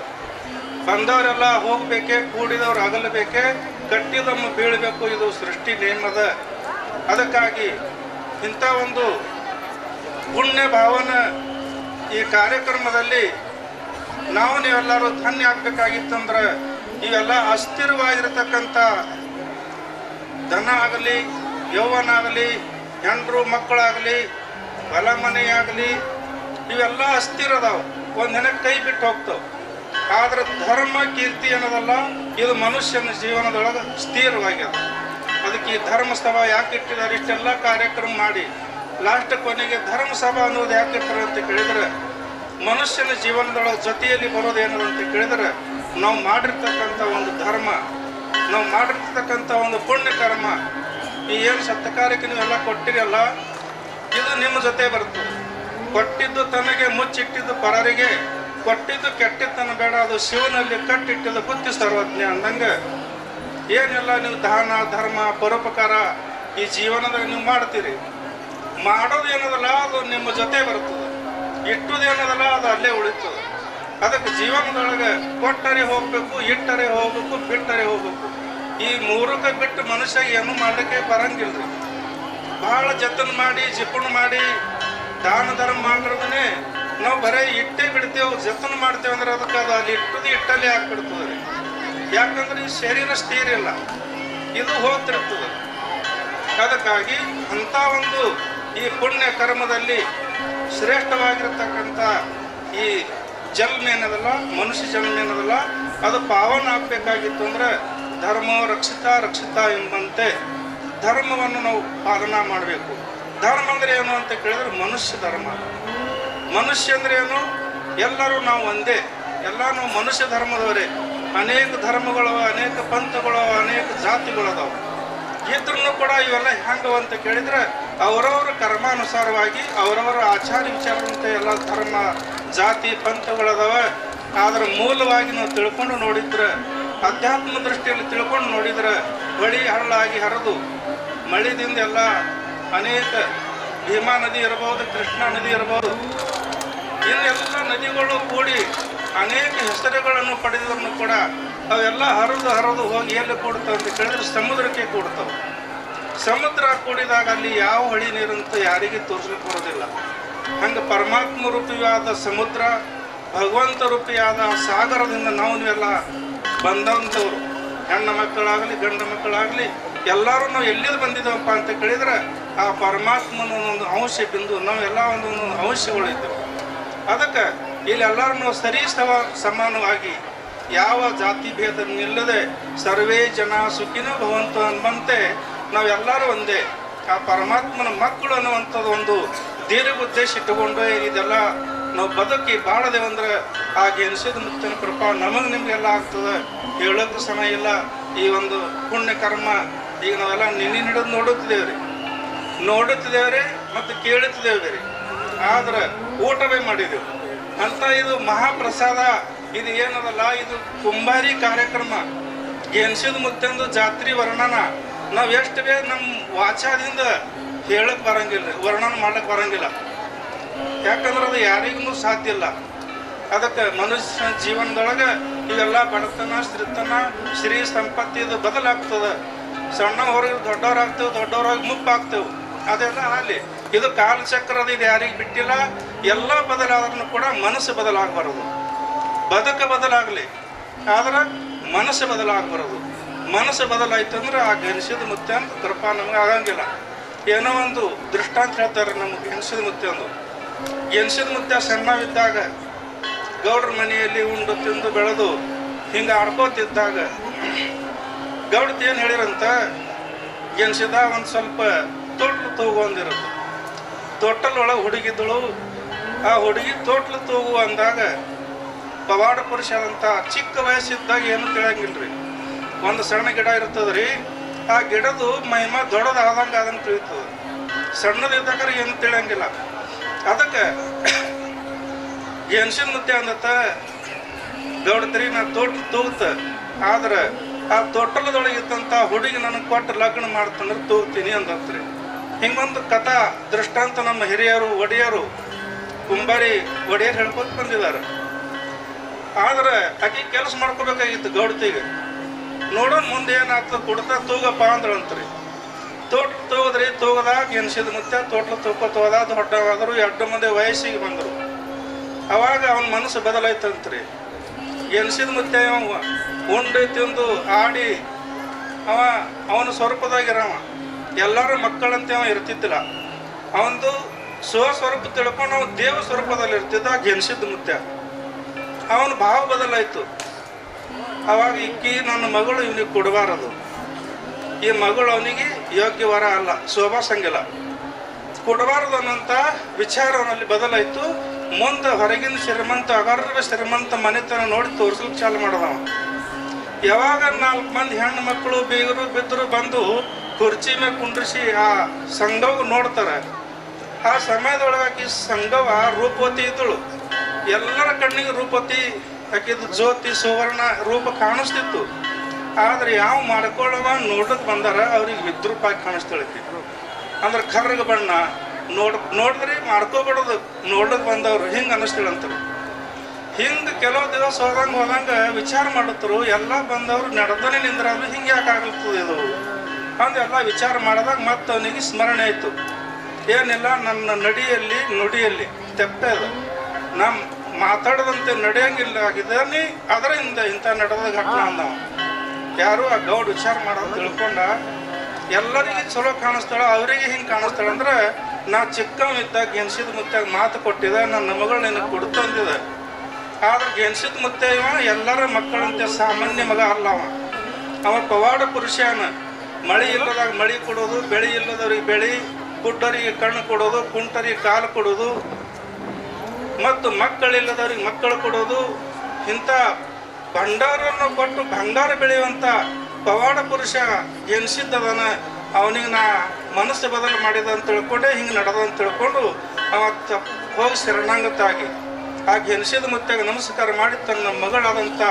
ಬಂದವರೆಲ್ಲ ಹೋಗ್ಬೇಕೆ, ಕೂಡಿದವ್ರು ಅಗಲಬೇಕೆ, ಕಟ್ಟಿದಮ್ಮ ಬೀಳಬೇಕು. ಇದು ಸೃಷ್ಟಿ ನೇಮದ. ಅದಕ್ಕಾಗಿ ಇಂಥ ಒಂದು ಪುಣ್ಯ ಭಾವನ ಈ ಕಾರ್ಯಕ್ರಮದಲ್ಲಿ ನೀವೆಲ್ಲರೂ ಧನ್ಯ ಆಗ್ಬೇಕಾಗಿತ್ತಂದ್ರೆ ಇವೆಲ್ಲ ಅಸ್ಥಿರವಾಗಿರತಕ್ಕಂಥ ಧನ ಆಗಲಿ, ಯೌವನ ಆಗಲಿ, ಹೆಂಡರು ಮಕ್ಕಳಾಗಲಿ, ಹೊಲ ಮನೆಯಾಗಲಿ, ಇವೆಲ್ಲ ಅಸ್ಥಿರ ಅದಾವೆ, ಒಂದಿನ ಕೈ ಬಿಟ್ಟು ಹೋಗ್ತಾವೆ. ಆದ್ರೆ ಧರ್ಮ ಕೀರ್ತಿ ಅನ್ನೋದಲ್ಲ, ಇದು ಮನುಷ್ಯನ ಜೀವನದೊಳಗೆ ಸ್ಥಿರವಾಗ್ಯದ. ಅದಕ್ಕೆ ಈ ಧರ್ಮಸಭಾ ಯಾಕೆ ಇಟ್ಟಿದ್ದಾರೆ? ಇಷ್ಟೆಲ್ಲ ಕಾರ್ಯಕ್ರಮ ಮಾಡಿ ಲಾಸ್ಟ್ ಕೊನೆಗೆ ಧರ್ಮಸಭಾ ಅನ್ನೋದು ಯಾಕೆ ಇರ್ತಾರೆ ಅಂತ ಕೇಳಿದ್ರೆ, ಮನುಷ್ಯನ ಜೀವನದೊಳಗೆ ಜೊತೆಯಲ್ಲಿ ಬರೋದೇನದು ಅಂತ ಕೇಳಿದ್ರೆ, ನಾವು ಮಾಡಿರ್ತಕ್ಕಂಥ ಒಂದು ಧರ್ಮ, ನಾವು ಮಾಡಿರ್ತಕ್ಕಂಥ ಒಂದು ಪುಣ್ಯ ಕರ್ಮ, ಈ ಏನು ಸತ್ಕಾರ್ಯಕ್ಕೆ ನೀವೆಲ್ಲ ಕೊಟ್ಟಿರಲ್ಲ, ಇದು ನಿಮ್ಮ ಜೊತೆ ಬರ್ತದೆ. ಕೊಟ್ಟಿದ್ದು ತನಗೆ ಮುಚ್ಚಿಟ್ಟಿದ್ದು ಪರರಿಗೆ, ಕೊಟ್ಟಿದ್ದು ಕೆಟ್ಟಿದ್ದನ್ನು ಬೇಡ, ಅದು ಶಿವನಲ್ಲಿ ಕಟ್ಟಿಟ್ಟಿದ್ದು ಬುದ್ಧಿ ಸರ್ವಜ್ಞ ಅಂದಂಗೆ ಏನೆಲ್ಲ ನೀವು ದಾನ ಧರ್ಮ ಪರೋಪಕಾರ ಈ ಜೀವನದಾಗ ನೀವು ಮಾಡ್ತೀರಿ. ಮಾಡೋದು ಏನದಲ್ಲ ಅದು ನಿಮ್ಮ ಜೊತೆ ಬರ್ತದೆ, ಇಟ್ಟುದೇನದಲ್ಲ ಅದು ಅಲ್ಲೇ ಉಳಿತದೆ. ಅದಕ್ಕೆ ಜೀವನದೊಳಗೆ ಕೊಟ್ಟರೆ ಹೋಗ್ಬೇಕು, ಇಟ್ಟರೆ ಹೋಗ್ಬೇಕು, ಬಿಟ್ಟರೆ ಹೋಗ್ಬೇಕು. ಈ ಮೂರಕ್ಕೆ ಬಿಟ್ಟು ಮನುಷ್ಯ ಏನು ಮಾಡಲಿಕ್ಕೆ ಬರಂಗಿಲ್ಲ. ಭಾಳ ಜತನ ಮಾಡಿ ಜಿಪುಣ ಮಾಡಿ ದಾನ ಧರ್ಮ ಮಾಡಿರೋದನ್ನೇ ನಾವು ಬರೀ ಇಟ್ಟೇ ಬಿಡ್ತೇವೆ, ಜತನ ಮಾಡ್ತೇವೆ ಅಂದ್ರೆ ಅದಕ್ಕೆ ಅದು ಅಲ್ಲಿ ಇಟ್ಟದು ಇಟ್ಟಲ್ಲಿ ಹಾಕ್ಬಿಡ್ತದೆ ರೀ. ಯಾಕಂದ್ರೆ ಈ ಶರೀರ ಸ್ಥಿರ ಇಲ್ಲ, ಇದು ಹೋಗ್ತಿರ್ತದೆ. ಅದಕ್ಕಾಗಿ ಅಂಥ ಒಂದು ಈ ಪುಣ್ಯ ಕರ್ಮದಲ್ಲಿ ಶ್ರೇಷ್ಠವಾಗಿರ್ತಕ್ಕಂಥ ಈ ಜನ್ಮ ಏನದಲ್ಲ, ಮನುಷ್ಯ ಜನ್ಮ ಏನದಲ್ಲ, ಅದು ಪಾವನ ಆಗಬೇಕಾಗಿತ್ತು ಅಂದ್ರೆ ಧರ್ಮ ರಕ್ಷಿತ ಎಂಬಂತೆ ಧರ್ಮವನ್ನು ನಾವು ಪಾಲನಾ ಮಾಡಬೇಕು. ಧರ್ಮ ಅಂದರೆ ಏನು ಅಂತ ಕೇಳಿದ್ರೆ ಮನುಷ್ಯ ಧರ್ಮ. ಮನುಷ್ಯ ಅಂದ್ರೆ ಏನು? ಎಲ್ಲರೂ ನಾವು ಒಂದೇ, ಎಲ್ಲ ನಾವು ಮನುಷ್ಯ ಧರ್ಮದವರೇ. ಅನೇಕ ಧರ್ಮಗಳವ, ಅನೇಕ ಪಂಥಗಳವ, ಅನೇಕ ಜಾತಿಗಳದಾವ. ಇದ್ರೂ ಕೂಡ ಇವೆಲ್ಲ ಹೆಂಗವ ಅಂತ ಕೇಳಿದ್ರೆ ಅವರವರ ಕರ್ಮಾನುಸಾರವಾಗಿ ಅವರವರ ಆಚಾರ ವಿಚಾರದಂತೆ ಎಲ್ಲ ಧರ್ಮ ಜಾತಿ ಪಂಥಗಳದಾವ. ಆದ್ರೆ ಮೂಲವಾಗಿ ನಾವು ತಿಳ್ಕೊಂಡು ನೋಡಿದ್ರೆ, ಅಧ್ಯಾತ್ಮ ದೃಷ್ಟಿಯಲ್ಲಿ ತಿಳ್ಕೊಂಡು ನೋಡಿದ್ರೆ, ಹೊಳಿ ಹಳ್ಳಾಗಿ ಹರಿದು ಮಳೆದಿಂದ ಎಲ್ಲ ಅನೇಕ ಭೀಮಾ ನದಿ ಇರ್ಬೋದು, ಕೃಷ್ಣಾ ನದಿ ಇರ್ಬೋದು, ಇನ್ನೆಲ್ಲ ನದಿಗಳು ಕೂಡಿ ಅನೇಕ ಹೆಸರುಗಳನ್ನು ಪಡೆದರೂ ಕೂಡ ಅವೆಲ್ಲ ಹರಿದು ಹೋಗಿ ಎಲ್ಲಿ ಕೂಡ್ತಾವೆ ಅಂತ ಕೇಳಿದ್ರೆ ಸಮುದ್ರಕ್ಕೆ ಕೂಡ್ತಾವೆ. ಸಮುದ್ರ ಕೂಡಿದಾಗ ಅಲ್ಲಿ ಯಾವ ಹೊಳಿ ನೀರಂತ ಯಾರಿಗೆ ತೋರಿಸ್ಲಿಕ್ಕೆ ಬರೋದಿಲ್ಲ. ಹಂಗೆ ಪರಮಾತ್ಮ ರೂಪಿಯಾದ ಸಮುದ್ರ, ಭಗವಂತ ರೂಪಿಯಾದ ಸಾಗರದಿಂದ ನಾವೆಲ್ಲ ಬಂದಂಥವ್ರು, ಹೆಣ್ಣು ಮಕ್ಕಳಾಗಲಿ ಗಂಡು ಮಕ್ಕಳಾಗಲಿ ಎಲ್ಲರೂ ನಾವು ಎಲ್ಲಿಂದ ಬಂದಿದ್ದೇವಪ್ಪ ಅಂತ ಕೇಳಿದ್ರೆ ಆ ಪರಮಾತ್ಮನ ಒಂದು ಅಂಶ ಬಿಂದು ನಾವೆಲ್ಲ ಒಂದೊಂದು ಅಂಶಗಳಿದ್ದೆವು. ಅದಕ್ಕೆ ಇಲ್ಲೆಲ್ಲರೂ ನಾವು ಸಮಾನವಾಗಿ ಯಾವ ಜಾತಿ ಭೇದ ನಿಲ್ಲದೆ ಸರ್ವೇ ಜನ ಸುಖಿನ ಭವಂತು ಅನ್ನುವಂತೆ ನಾವೆಲ್ಲರೂ ಒಂದೇ ಆ ಪರಮಾತ್ಮನ ಮಕ್ಕಳು ಅನ್ನುವಂಥದ್ದು ಒಂದು ದೀರ್ಘ ಉದ್ದೇಶ ಇಟ್ಟುಕೊಂಡು ಇದೆಲ್ಲ ನಾವು ಬದುಕಿ ಬಾಳದೇವಂದ್ರೆ ಆ ಗೆನಿಸಿದ ಮುಕ್ತಿನ ಕೃಪಾ ನಮಗೆ ನಿಮಗೆಲ್ಲ ಆಗ್ತದೆ. ಹೇಳೋಕ್ಕೂ ಸಮಯ ಇಲ್ಲ. ಈ ಒಂದು ಪುಣ್ಯ ಕರ್ಮ ಈಗ ನಾವೆಲ್ಲ ನಿನ್ನೆ ಹಿಡಿದು ನೋಡುತ್ತಿದ್ದೇವ್ರಿ ಮತ್ತು ಕೇಳುತ್ತಿದ್ದೇವೆ ರೀ. ಆದ್ರೆ ಊಟವೇ ಮಾಡಿದೆವು ಅಂತ ಇದು ಮಹಾಪ್ರಸಾದ. ಇದು ಏನದಲ್ಲ, ಇದು ಕುಂಬಾರಿ ಕಾರ್ಯಕ್ರಮ. ಗೆನ್ಸಿದ ಮುತ್ತಂದು ಜಾತ್ರೆ ವರ್ಣನ ನಾವು ಎಷ್ಟು ಬೇಗ ನಮ್ಮ ವಾಚಾದಿಂದ ಹೇಳಕ್ ಬರಂಗಿಲ್ಲ ರೀ, ವರ್ಣನ ಮಾಡಕ್ ಬರಂಗಿಲ್ಲ. ಯಾಕಂದ್ರೆ ಅದು ಯಾರಿಗೂ ಸಾಧ್ಯ ಇಲ್ಲ. ಅದಕ್ಕೆ ಮನುಷ್ಯನ ಜೀವನದೊಳಗೆ ಇವೆಲ್ಲ ಬಡತನ ಶ್ರೀತನ ಶ್ರೀ ಸಂಪತ್ತಿ ಇದು ಬದಲಾಗ್ತದೆ. ಸಣ್ಣ ಹೊರಗೆ ದೊಡ್ಡವರಾಗ್ತೇವೆ, ದೊಡ್ಡವರಾಗಿ ಮುಪ್ಪಾಗ್ತೇವೆ. ಅದೆಲ್ಲ ಅಲ್ಲಿ ಇದು ಕಾಲಚಕ್ರದ ಇದು ಯಾರಿಗೆ ಬಿಟ್ಟಿಲ್ಲ. ಎಲ್ಲ ಬದಲಾದ್ರೂ ಕೂಡ ಮನಸ್ಸು ಬದಲಾಗಬಾರದು. ಬದುಕು ಬದಲಾಗಲಿ, ಆದ್ರೆ ಮನಸ್ಸು ಬದಲಾಗಬಾರದು. ಮನಸ್ಸು ಬದಲಾಯ್ತು ಅಂದ್ರೆ ಆ ಗೆನಿಸಿದ ಮುತ್ತೆ ಅಂತ ಕೃಪಾ ನಮಗೆ ಆಗಂಗಿಲ್ಲ. ಏನೋ ಒಂದು ದೃಷ್ಟಾಂತ ಹೇಳ್ತಾರೆ ನಮಗೆ. ಗೆನಿಸಿದ ಮುತ್ತೆ ಸಣ್ಣವಿದ್ದಾಗ ಗೌಡ್ರ ಮನೆಯಲ್ಲಿ ಉಂಡು ತಿಂದು ಬೆಳೆದು ಹಿಂಗೆ ಆಡ್ಕೋತಿದ್ದಾಗ ಗೌಡ್ತಿ ಏನು ಹೇಳಿರಂತ, ಗೆನ್ಸಿದ ಒಂದು ಸ್ವಲ್ಪ ತೊಟ್ಲು ತೂಗೊಂದಿರುತ್ತೆ. ತೊಟ್ಟಲೊಳಗೆ ಹುಡುಗಿದ್ದಳು. ಆ ಹುಡುಗಿ ತೊಟ್ಲು ತೂಗು ಅಂದಾಗ ಪವಾಡ ಪುರುಷರಂತ ಚಿಕ್ಕ ವಯಸ್ಸಿದ್ದಾಗ ಏನು ತಿಳಿಯಂಗಿಲ್ರಿ. ಒಂದು ಸಣ್ಣ ಗಿಡ ಇರ್ತದ್ರಿ, ಆ ಗಿಡದು ಮಹಿಮಾ ದೊಡ್ಡದಾದಂಗೆ ತಿಳಿತದೆ. ಸಣ್ಣದಿದ್ದಾಗ ಏನು ತಿಳಿಯಂಗಿಲ್ಲ. ಅದಕ್ಕೆ ಗೆನ್ಸಿನ ಮುತ್ತೆ ಅಂದತ್ತ, ಗೌಡತ್ರಿ ನಾ ತೊಟ್ಲು ತೂಗ್ತ, ಆದ್ರೆ ಆ ತೊಟ್ಟಲದೊಳಗಿದ್ದಂಥ ಹುಡುಗಿ ನನಗೆ ಕೊಟ್ಟು ಲಗ್ನ ಮಾಡ್ತಂದ್ರೆ ತೂಗ್ತೀನಿ ಅಂದತ್ರಿ. ಹಿಂಗೊಂದು ಕಥಾ ದೃಷ್ಟಾಂತ ನಮ್ಮ ಹಿರಿಯರು ಒಡೆಯರು ಕುಂಬಾರಿ ಒಡೆಯರು ಹೇಳ್ಕೊತ ಬಂದಿದ್ದಾರೆ. ಆದ್ರೆ ಆಕೆ ಕೆಲಸ ಮಾಡ್ಕೋಬೇಕಾಗಿತ್ತು ಗೌಡತಿಗೆ. ನೋಡೋಣ ಮುಂದೆ ಏನಾಗ್ತದೆ, ಕೊಡ್ತಾ ತೂಗಪ್ಪ ಅಂದ್ರಂತ್ರಿ. ತೋಟ್ಲು ತೂಗದ್ರಿ. ತೂಗದಾಗ ಎನ್ಸಿದ ಮುತ್ತೆ ತೋಟ್ಲು ತೂಕೋತ ಹೋದ. ದೊಡ್ಡವಾದರು, 2 ಮಂದಿ ವಯಸ್ಸಿಗೆ ಬಂದರು. ಅವಾಗ ಅವನ ಮನಸ್ಸು ಬದಲಾಯ್ತಂತ್ರಿ. ಎನ್ಸಿದ ಮುತ್ತೆ ಅವ ಉಂಡು ತಿಂದು ಆಡಿ ಅವನ ಸ್ವರೂಪದಾಗಿರವ. ಎಲ್ಲರೂ ಮಕ್ಕಳಂತೆ ಅವ ಇರ್ತಿದ್ದಿಲ್ಲ. ಅವನದು ಸ್ವಸ್ವರೂಪ ತಿಳ್ಕೊಂಡು ಅವನು ದೇವ ಸ್ವರೂಪದಲ್ಲಿ ಇರ್ತಿದ್ದ. ಗೆನ್ಸಿದ ಮುತ್ತೆ ಅವನ ಭಾವ ಬದಲಾಯಿತು. ಅವಾಗ ಇಕ್ಕಿ ನನ್ನ ಮಗಳು ಇವನಿಗೆ ಕೊಡಬಾರದು, ಈ ಮಗಳು ಅವನಿಗೆ ಯೋಗ್ಯ ವರ ಅಲ್ಲ, ಶೋಭಾಸಂಗಿಲ್ಲ, ಕೊಡಬಾರದು ಅನ್ನೋಂಥ ವಿಚಾರ ಅವನಲ್ಲಿ ಬದಲಾಯಿತು. ಮುಂದೆ ಹೊರಗಿನ ಶ್ರೀಮಂತ ಅಗರ್ವ ಶ್ರೀಮಂತ ಮನೆತನ ನೋಡಿ ತೋರಿಸ್ಲಿಕ್ಕೆ ಚಾಲು ಮಾಡಿದವ. ಯಾವಾಗ 4 ಮಂದಿ ಹೆಣ್ಣು ಮಕ್ಕಳು ಬೀಗರು ಬಿದ್ದರು ಬಂದು ಕುರ್ಚಿ ಮೇಲೆ ಕುಂಡ್ರಿಸಿ ಆ ಸಂಘವು ನೋಡ್ತಾರೆ. ಆ ಸಮಯದೊಳಗಾಗಿ ಸಂಘವ ರೂಪವತಿ ಇದ್ದಳು. ಎಲ್ಲರ ಕಣ್ಣಿಗೆ ರೂಪವತಿ ಆಕಿದು ಜ್ಯೋತಿ ಸುವರ್ಣ ರೂಪ ಕಾಣಿಸ್ತಿತ್ತು. ಆದ್ರೆ ಯಾವ ಮಾಡ್ಕೊಳ್ಳವ ನೋಡಕ್ ಬಂದಾರ ಅವ್ರಿಗೆ ವಿದ್ರೂಪಾಗಿ ಕಾಣಿಸ್ತಾಳೈತಿ. ಅಂದ್ರೆ ಕರ್ರಗ ಬಣ್ಣ ನೋಡಿದ್ರಿ ಮಾಡ್ಕೋಬಿಡೋದು. ನೋಡಕ್ ಬಂದವ್ರು ಹಿಂಗೆ ಅನ್ನಿಸ್ತಾಳಂತಾರೆ. ಹಿಂಗೆ ಕೆಲವು ದಿವಸ ಹೋದಂಗೆ ವಿಚಾರ ಮಾಡತ್ತರು. ಎಲ್ಲ ಬಂದವರು ನಡೆದನೆ ನಿಂದ್ರಾದ್ರು ಹಿಂಗೆ ಯಾಕೆ ಆಗ್ಲತ್ತದ ಇದು ಅಂದೆಲ್ಲ ವಿಚಾರ ಮಾಡಿದಾಗ ಮತ್ತೆ ಅವನಿಗೆ ಸ್ಮರಣೆ ಆಯಿತು. ಏನಿಲ್ಲ, ನನ್ನ ನಡಿಯಲ್ಲಿ ನುಡಿಯಲ್ಲಿ ತೆಪ್ಪ ಇದೆ, ನಮ್ಮ ಮಾತಾಡದಂತೆ ನಡೆಯಂಗಿಲ್ಲ ಆಗಿದ್ದಾನೆ, ಅದರಿಂದ ಇಂಥ ನಡೆದ ಘಟನೆ ಅಂದವ. ಯಾರು ಆ ಗೌಡ್ ವಿಚಾರ ಮಾಡೋದು ತಿಳ್ಕೊಂಡ, ಎಲ್ಲರಿಗೆ ಚಲೋ ಕಾಣಿಸ್ತಾಳ, ಅವರಿಗೆ ಹಿಂಗೆ ಕಾಣಿಸ್ತಾಳ ಅಂದ್ರೆ ನಾ ಚಿಕ್ಕವಿದ್ದಾಗ ಗೆನ್ಸಿದ ಮುತ್ತಾಗ ಮಾತು ಕೊಟ್ಟಿದ್ದೆ, ನನ್ನ ಮಗಳು ನಿನಗೆ ಕೊಡ್ತಂದಿದೆ. ಆದ್ರೆ ಗೆನ್ಸಿದ ಮುತ್ತೆ ಇವ ಎಲ್ಲರ ಮಕ್ಕಳಂತೆ ಸಾಮಾನ್ಯ ಮಗ ಅಲ್ಲ. ಅವ ಪವಾಡ ಪುರುಷನ. ಮಳೆ ಇಲ್ಲದಾಗ ಮಳೆ ಕೊಡೋದು, ಬೆಳೆ ಇಲ್ಲದವ್ರಿಗೆ ಬೆಳೆ, ಕುಡ್ಡರಿಗೆ ಕಣ್ಣು ಕೊಡೋದು, ಕುಂಟರಿಗೆ ಕಾಲು ಕೊಡೋದು, ಮತ್ತು ಮಕ್ಕಳಿಲ್ಲದವ್ರಿಗೆ ಮಕ್ಕಳು ಕೊಡೋದು. ಇಂಥ ಭಂಡಾರನ್ನು ಕೊಟ್ಟು ಬಂಗಾರ ಬೆಳೆಯುವಂಥ ಪವಾಡ ಪುರುಷ ಎನ್ಸಿದ್ದದನ. ಅವನಿಗೆ ನಾ ಮನಸ್ಸು ಬದಲು ಮಾಡಿದ ಅಂತ ತಿಳ್ಕೊಂಡೆ, ಹಿಂಗೆ ನಡೆದ ಅಂತ ತಿಳ್ಕೊಂಡು ಅವತ್ತು ಹೋಗಿ ಶರಣಾಗತಾಗಿ ಆ ಗೆನ್ಸಿದ ಮುತ್ತಾಗ ನಮಸ್ಕಾರ ಮಾಡಿ ತನ್ನ ಮಗಳಾದಂಥ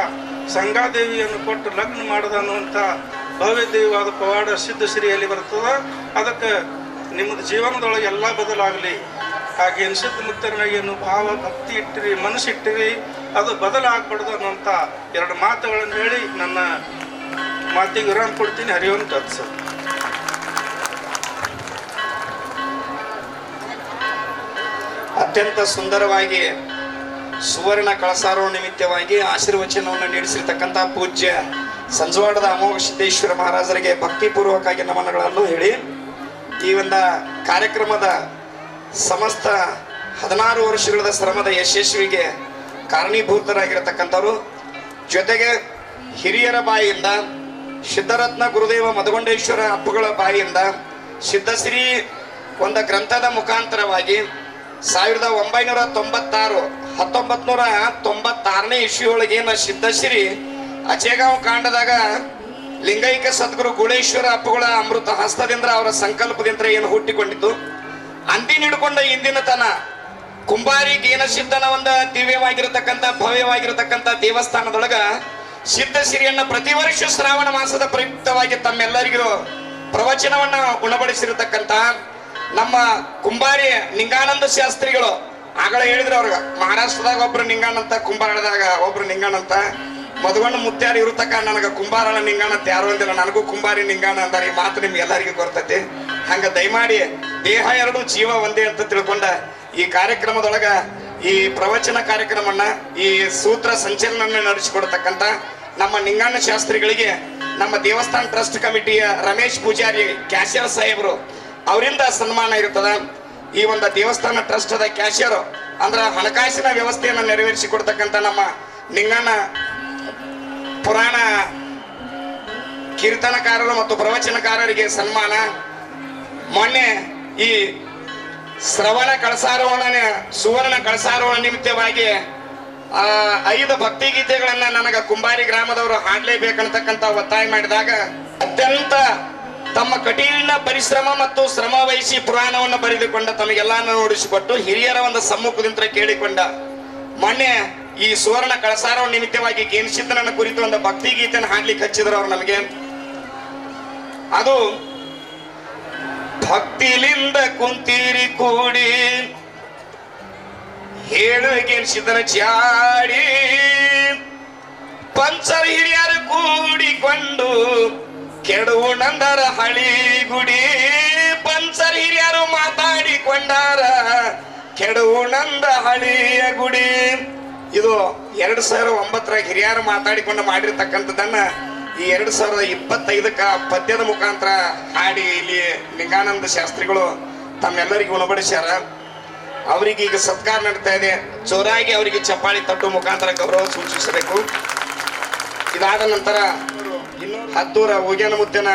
ಸಂಗಾದೇವಿಯನ್ನು ಕೊಟ್ಟು ಲಗ್ನ ಮಾಡಿದ ಅನ್ನುವಂಥ ಭವ್ಯ ದೇವಿವಾದ ಪವಾಡ ಸಿದ್ಧಶ್ರೀಯಲ್ಲಿ ಬರ್ತದೆ. ಅದಕ್ಕೆ ನಿಮ್ಮದು ಜೀವನದೊಳಗೆ ಎಲ್ಲ ಬದಲಾಗಲಿ. ಹಾಗೆ ಎನ್ಸಿದ್ದ ಮುತ್ತರನಾಗೇನು ಭಾವ ಭಕ್ತಿ ಇಟ್ಟಿರಿ, ಮನಸ್ಸಿಟ್ಟಿರಿ, ಅದು ಬದಲಾಗ್ಬಾರ್ದು ಅನ್ನೋಂಥ ಎರಡು ಮಾತುಗಳನ್ನು ಹೇಳಿ ನನ್ನ ಮಾತಿಗೆ ವಿರಾಮ ಕೊಡ್ತೀನಿ. ಹರಿಯೋನ್ ತತ್ಸ. ಅತ್ಯಂತ ಸುಂದರವಾಗಿ ಸುವರ್ಣ ಕಳಸಾರೋಹಣ ನಿಮಿತ್ತವಾಗಿ ಆಶೀರ್ವಚನವನ್ನು ನೀಡಿಸಿರ್ತಕ್ಕಂಥ ಪೂಜ್ಯ ಸಂಜವಾಡದ ಅಮೋಘ ಸಿದ್ದೇಶ್ವರ ಮಹಾರಾಜರಿಗೆ ಭಕ್ತಿಪೂರ್ವಕವಾಗಿ ನಮನಗಳನ್ನು ಹೇಳಿ, ಈ ಒಂದು ಕಾರ್ಯಕ್ರಮದ ಸಮಸ್ತ 16 ವರ್ಷಗಳ ಶ್ರಮದ ಯಶಸ್ವಿಗೆ ಕಾರಣೀಭೂತರಾಗಿರತಕ್ಕಂಥವರು, ಜೊತೆಗೆ ಹಿರಿಯರ ಬಾಯಿಯಿಂದ ಸಿದ್ಧರತ್ನ ಗುರುದೇವ ಮಧುಗೊಂಡೇಶ್ವರ ಅಪ್ಪುಗಳ ಬಾಯಿಯಿಂದ ಸಿದ್ಧಶ್ರೀ ಒಂದು ಗ್ರಂಥದ ಮುಖಾಂತರವಾಗಿ 1996 ಇಸ್ವಿಯೊಳಗೆ ಸಿದ್ಧಶ್ರೀ ಅಚೇಗಾಂವ್ ಕಾಂಡದಾಗ ಲಿಂಗೈಕ ಸದ್ಗುರು ಗುಳೇಶ್ವರ ಅಪ್ಪುಗಳ ಅಮೃತ ಹಸ್ತದಿಂದ ಅವರ ಸಂಕಲ್ಪದಿಂದ ಏನು ಹುಟ್ಟಿಕೊಂಡಿದ್ದು, ಅಂದಿನ ಹಿಡ್ಕೊಂಡ ಇಂದಿನ ತನ ಕುಂಬಾರಿ ಗೇನಸಿದ್ಧನ ಒಂದು ದಿವ್ಯವಾಗಿರತಕ್ಕಂಥ ಭವ್ಯವಾಗಿರತಕ್ಕಂಥ ದೇವಸ್ಥಾನದೊಳಗ ಸಿದ್ಧಶ್ರೀಯನ್ನ ಪ್ರತಿ ವರ್ಷ ಶ್ರಾವಣ ಮಾಸದ ಪ್ರಯುಕ್ತವಾಗಿ ತಮ್ಮೆಲ್ಲರಿಗೂ ಪ್ರವಚನವನ್ನ ಉಣಬಡಿಸಿರತಕ್ಕಂಥ ನಮ್ಮ ಕುಂಬಾರಿ ನಿಂಗಾನಂದ ಶಾಸ್ತ್ರಿಗಳು ಆಗಲೇ ಹೇಳಿದ್ರು. ಅವ್ರಿಗೆ ಮಹಾರಾಷ್ಟ್ರದಾಗ ಒಬ್ರು ನಿಂಗಾನಂತ, ಕುಂಬಾರದಾಗ ಒಬ್ರು ನಿಂಗಾನಂತ, ಮಧುಗಣ್ಣ ಮುತ್ಯಾರ ಇರತಕ್ಕ ನನಗೆ ಕುಂಬಾರನ ನಿಂಗಾಣ ಅಂತ ಯಾರು ಅಂದಿಲ್ಲ, ನನಗೂ ಕುಂಬಾರಿ ನಿಂಗಾಣ ಅಂತಾರೆ. ಈ ಮಾತು ನಿಮ್ಗೆ ಎಲ್ಲರಿಗೂ ಗೊತ್ತೈತಿ. ಹಂಗ ದಯಮಾಡಿ ದೇಹ ಎರಡು ಜೀವ ಒಂದೇ ಅಂತ ತಿಳ್ಕೊಂಡ ಈ ಕಾರ್ಯಕ್ರಮದೊಳಗ ಈ ಪ್ರವಚನ ಕಾರ್ಯಕ್ರಮವನ್ನ ಈ ಸೂತ್ರ ಸಂಚಲನ ನಡೆಸಿಕೊಡ್ತಕ್ಕಂಥ ನಮ್ಮ ನಿಂಗಾಣ ಶಾಸ್ತ್ರಿಗಳಿಗೆ ನಮ್ಮ ದೇವಸ್ಥಾನ ಟ್ರಸ್ಟ್ ಕಮಿಟಿಯ ರಮೇಶ್ ಪೂಜಾರಿ ಕ್ಯಾಶಿಯರ್ ಸಾಹೇಬರು ಅವರಿಂದ ಸನ್ಮಾನ ಇರ್ತದ. ಈ ಒಂದು ದೇವಸ್ಥಾನ ಟ್ರಸ್ಟ್ ಅದ ಕ್ಯಾಶಿಯರ್ ಅಂದ್ರ ಹಣಕಾಸಿನ ವ್ಯವಸ್ಥೆಯನ್ನು ನೆರವೇರಿಸಿಕೊಡ್ತಕ್ಕಂಥ ನಮ್ಮ ನಿಂಗಣ್ಣ ಪುರಾಣ ಕೀರ್ತನಕಾರರು ಮತ್ತು ಪ್ರವಚನಕಾರರಿಗೆ ಸನ್ಮಾನ. ಮೊನ್ನೆ ಈ ಶ್ರವಣ ಕಳಸಾರೋಹಣ ಸುವರ್ಣ ಕಳಸಾರೋಹಣ ನಿಮಿತ್ತವಾಗಿ 5 ಭಕ್ತಿ ಗೀತೆಗಳನ್ನ ನನಗೆ ಕುಂಬಾರಿ ಗ್ರಾಮದವರು ಹಾಡ್ಲೇಬೇಕಂತಕ್ಕಂಥ ಒತ್ತಾಯ ಮಾಡಿದಾಗ ಅತ್ಯಂತ ತಮ್ಮ ಕಠಿಣ ಪರಿಶ್ರಮ ಮತ್ತು ಶ್ರಮ ವಹಿಸಿ ಪುರಾಣವನ್ನು ಬರೆದುಕೊಂಡ ತಮಗೆಲ್ಲಾನು ನೋಡಿಸಿಕೊಟ್ಟು ಹಿರಿಯರ ಒಂದು ಸಮ್ಮುಖದಿಂದ ಕೇಳಿಕೊಂಡ ಮೊನ್ನೆ ಈ ಸುವರ್ಣ ಕಳಸಾರೋಹಣ ನಿಮಿತ್ತವಾಗಿ ಗೇನಸಿದ್ದನನ್ನ ಕುರಿತು ಒಂದು ಭಕ್ತಿ ಗೀತೆಯನ್ನು ಹಾಡ್ಲಿಕ್ಕೆ ಹಚ್ಚಿದ್ರು ಅವ್ರು ನಮಗೆ. ಅದು ಭಕ್ತಿಲಿಂದ ಕುಂತೀರಿ ಕೂಡಿ ಹೇಳು ಗೇನಸಿದ್ದನ ಚಾಡಿ ಪಂಚರ ಹಿರಿಯರು ಕೂಡಿಕೊಂಡು ಕೆಡುವು ನಂದರ ಹಳಿ ಗುಡಿ. ಪಂಚರ ಹಿರಿಯರು ಮಾತಾಡಿಕೊಂಡಾರ ಕೆಡುವು ನಂದ ಹಳಿಯ ಗುಡಿ. ಇದು 2009 ಹಿರಿಯರು ಮಾತಾಡಿಕೊಂಡು ಮಾಡಿರ್ತಕ್ಕಂಥದ್ದನ್ನ ಈ 2025 ಪದ್ಯದ ಮುಖಾಂತರ ಹಾಡಿ ಇಲ್ಲಿ ಲಿಂಗಾನಂದ ಶಾಸ್ತ್ರಿಗಳು ತಮ್ಮೆಲ್ಲರಿಗೂ ಉಣಬಡಿಸ್ಯಾರ. ಅವರಿಗೆ ಈಗ ಸತ್ಕಾರ ನಡೀತಾ ಇದೆ. ಜೋರಾಗಿ ಅವರಿಗೆ ಚಪ್ಪಾಳಿ ತಟ್ಟು ಮುಖಾಂತರ ಗೌರವ ಸೂಚಿಸಬೇಕು. ಇದಾದ ನಂತರ ಹತ್ತೂರ ಹೋಗ್ಯಾನ ಮುತ್ತಿನ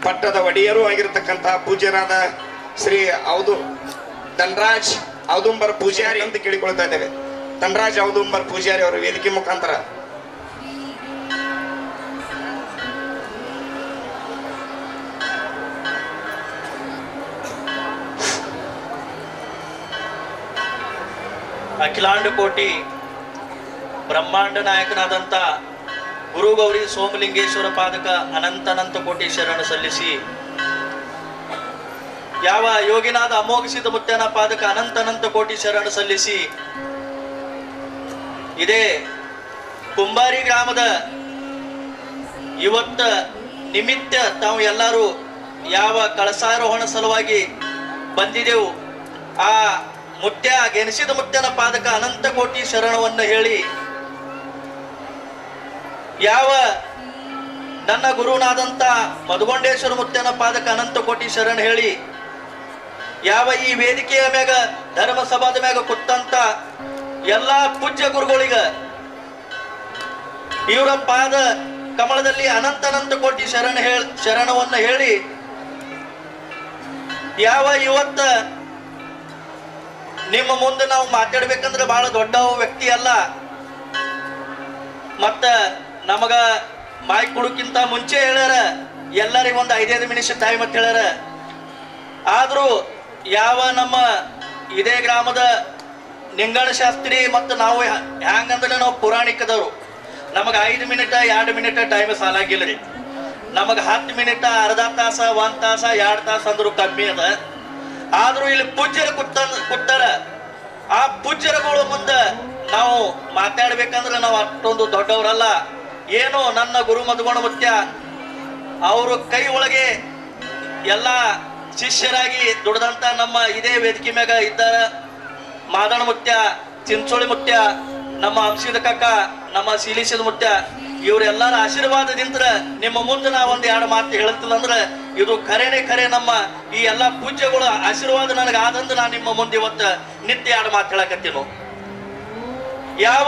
ಪಟ್ಟದ ಒಡೆಯರು ಆಗಿರತಕ್ಕಂಥ ಪೂಜ್ಯರಾದ ಶ್ರೀ ಧನರಾಜ್ ಔದುಂಬರ್ ಪೂಜಾರಿ ಅಂತ ಕೇಳಿಕೊಳ್ತಾ ಇದ್ದೇವೆ. ಧನರಾಜ್ ಔದುಂಬರ್ ಪೂಜಾರಿ ಅವರು ವೇದಿಕೆ ಮುಖಾಂತರ ಅಖಿಲಾಂಡ ಕೋಟಿ ಬ್ರಹ್ಮಾಂಡ ನಾಯಕನಾದಂಥ ಗುರು ಗೌರಿ ಸೋಮಲಿಂಗೇಶ್ವರ ಪಾದಕ ಅನಂತ ಕೋಟಿ ಶರಣ ಸಲ್ಲಿಸಿ, ಯಾವ ಯೋಗಿನಾದ ಅಮೋಘ ಸಿದ್ಧ ಮುತ್ಯನ ಪಾದಕ ಅನಂತ ಕೋಟಿ ಶರಣ ಸಲ್ಲಿಸಿ, ಇದೇ ಕುಂಬಾರಿ ಗ್ರಾಮದ ಇವತ್ತ ನಿಮಿತ್ತ ತಾವು ಎಲ್ಲರೂ ಯಾವ ಕಳಸಾರೋಹಣ ಸಲುವಾಗಿ ಬಂದಿದೆವು ಆ ಮುತ್ಯ ಗೆನಿಸಿದ ಮುತ್ಯನ ಪಾದಕ ಅನಂತ ಕೋಟಿ ಶರಣವನ್ನು ಹೇಳಿ ಯಾವ ನನ್ನ ಗುರುನಾದಂತ ಮಧುಗೊಂಡೇಶ್ವರ ಮುತ್ಯನ ಪಾದಕ ಅನಂತ ಕೋಟಿ ಶರಣ ಹೇಳಿ ಯಾವ ಈ ವೇದಿಕೆಯ ಮ್ಯಾಗ ಧರ್ಮಸಭಾದ ಮ್ಯಾಗ ಕುತ್ತಂತ ಎಲ್ಲಾ ಪೂಜ್ಯ ಗುರುಗಳಿಗ ಇವರ ಪಾದ ಕಮಲದಲ್ಲಿ ಅನಂತ ಕೋಟಿ ಶರಣವನ್ನ ಹೇಳಿ ಯಾವ ಇವತ್ತ ನಿಮ್ಮ ಮುಂದೆ ನಾವು ಮಾತಾಡ್ಬೇಕಂದ್ರೆ ಬಹಳ ದೊಡ್ಡ ವ್ಯಕ್ತಿ ಅಲ್ಲ, ಮತ್ತ ನಮಗ ಮಾಯ್ಕ್ ಕೊಡಕ್ಕಿಂತ ಮುಂಚೆ ಹೇಳ್ಯಾರ ಎಲ್ಲರಿಗೂ ಒಂದು 5-5 ನಿಮಿಷ ಟೈಮ್ ಅಂತ ಹೇಳ್ಯಾರ. ಆದ್ರೂ ಯಾವ ನಮ್ಮ ಇದೇ ಗ್ರಾಮದ ನಿಂಗಣ ಶಾಸ್ತ್ರಿ ಮತ್ತು ನಾವು ಹ್ಯಾಂಗಂದ್ರೆ ನಾವು ಪುರಾಣಿಕದವರು, ನಮಗ 5 ಮಿನಿಟ್ 2 ಮಿನಿಟ್ ಟೈಮ್ ಸಾಲಾಗಿಲ್ಲ ರೀ. ನಮಗ 10 ಮಿನಿಟ್ ಅರ್ಧ ತಾಸ 1 ತಾಸ 2 ತಾಸ ಅಂದ್ರು ಕಮ್ಮಿ ಅದ. ಆದ್ರೂ ಇಲ್ಲಿ ಪೂಜ್ಯರು ಕುಟ್ಟಾರ. ಆ ಪೂಜ್ಯರುಗಳ ಮುಂದೆ ನಾವು ಮಾತಾಡ್ಬೇಕಂದ್ರೆ ನಾವು ಅಷ್ಟೊಂದು ದೊಡ್ಡವರಲ್ಲ. ಏನು ನನ್ನ ಗುರು ಮಧುಗೊಂಡ ಮುತ್ಯ ಅವರು ಕೈ ಒಳಗೆ ಎಲ್ಲ ಶಿಷ್ಯರಾಗಿ ದುಡ್ದಂತ ನಮ್ಮ ಇದೇ ವೇದಿಕೆ ಮ್ಯಾಗ ಇದ್ದಾರ ಮಾದಣ ಮುತ್ಯ, ಚಿಂಚೋಳಿ ಮುತ್ಯ, ನಮ್ಮ ಅಂಶದ ಕಕ್ಕ, ನಮ್ಮ ಸೀಲಿಸಿದ ಮುತ್ಯ, ಇವರೆಲ್ಲರ ಆಶೀರ್ವಾದದಿಂದ ನಿಮ್ಮ ಮುಂದೆ ನಾ ಒಂದ್ 2 ಮಾತು ಹೇಳುತ್ತಿಲ್ಲ ಇದು ಖರೆ ನಮ್ಮ ಈ ಎಲ್ಲಾ ಪೂಜ್ಯಗಳ ಆಶೀರ್ವಾದ ನನಗೆ ಆದಂದು ನಾನು ನಿಮ್ಮ ಮುಂದೆ ಇವತ್ತು ನಿತ್ಯ 2 ಮಾತು ಹೇಳಕತ್ತೀನು. ಯಾವ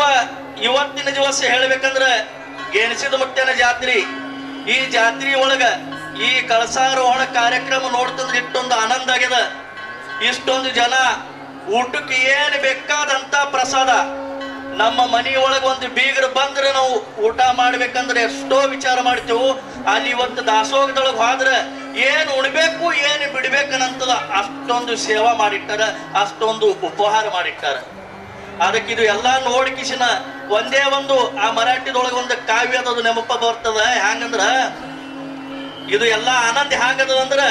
ಇವತ್ತಿನ ದಿವಸ ಹೇಳ್ಬೇಕಂದ್ರೆ ಗೆನಿಸಿದ ಮುತ್ಯನ ಜಾತ್ರಿ, ಈ ಜಾತ್ರಿ ಒಳಗ ಈ ಕಳಸಾರೋಹಣ ಕಾರ್ಯಕ್ರಮ ನೋಡ್ತಂದ್ರೆ ಇಷ್ಟೊಂದು ಆನಂದ ಆಗ್ಯದ. ಇಷ್ಟೊಂದು ಜನ ಊಟಕ್ಕೆ ಏನು ಬೇಕಾದಂತ ಪ್ರಸಾದ, ನಮ್ಮ ಮನೆಯೊಳಗೆ ಒಂದು ಬೀಗರು ಬಂದ್ರೆ ನಾವು ಊಟ ಮಾಡ್ಬೇಕಂದ್ರೆ ಎಷ್ಟೋ ವಿಚಾರ ಮಾಡ್ತೇವೆ. ಅಲ್ಲಿ ಇವತ್ತು ದಾಸೋಗದೊಳಗೆ ಹೋದ್ರೆ ಏನು ಉಣ್ಬೇಕು ಏನು ಬಿಡ್ಬೇಕನ್ನಂತದ ಅಷ್ಟೊಂದು ಸೇವಾ ಮಾಡಿಟ್ಟಾರ, ಅಷ್ಟೊಂದು ಉಪಹಾರ ಮಾಡಿಟ್ಟಾರ. ಅದಕ್ಕಿದು ಎಲ್ಲ ನೋಡ್ಕಿಸಿನ ಒಂದೇ ಒಂದು ಆ ಮರಾಠಿದೊಳಗೆ ಒಂದು ಕಾವ್ಯ ಅದು ನೆನಪ ಬರ್ತದ. ಹ್ಯಾಂಗಂದ್ರ ಇದು ಎಲ್ಲ ಆನಂದ ಹ್ಯಾಂಗದ ಅಂದ್ರ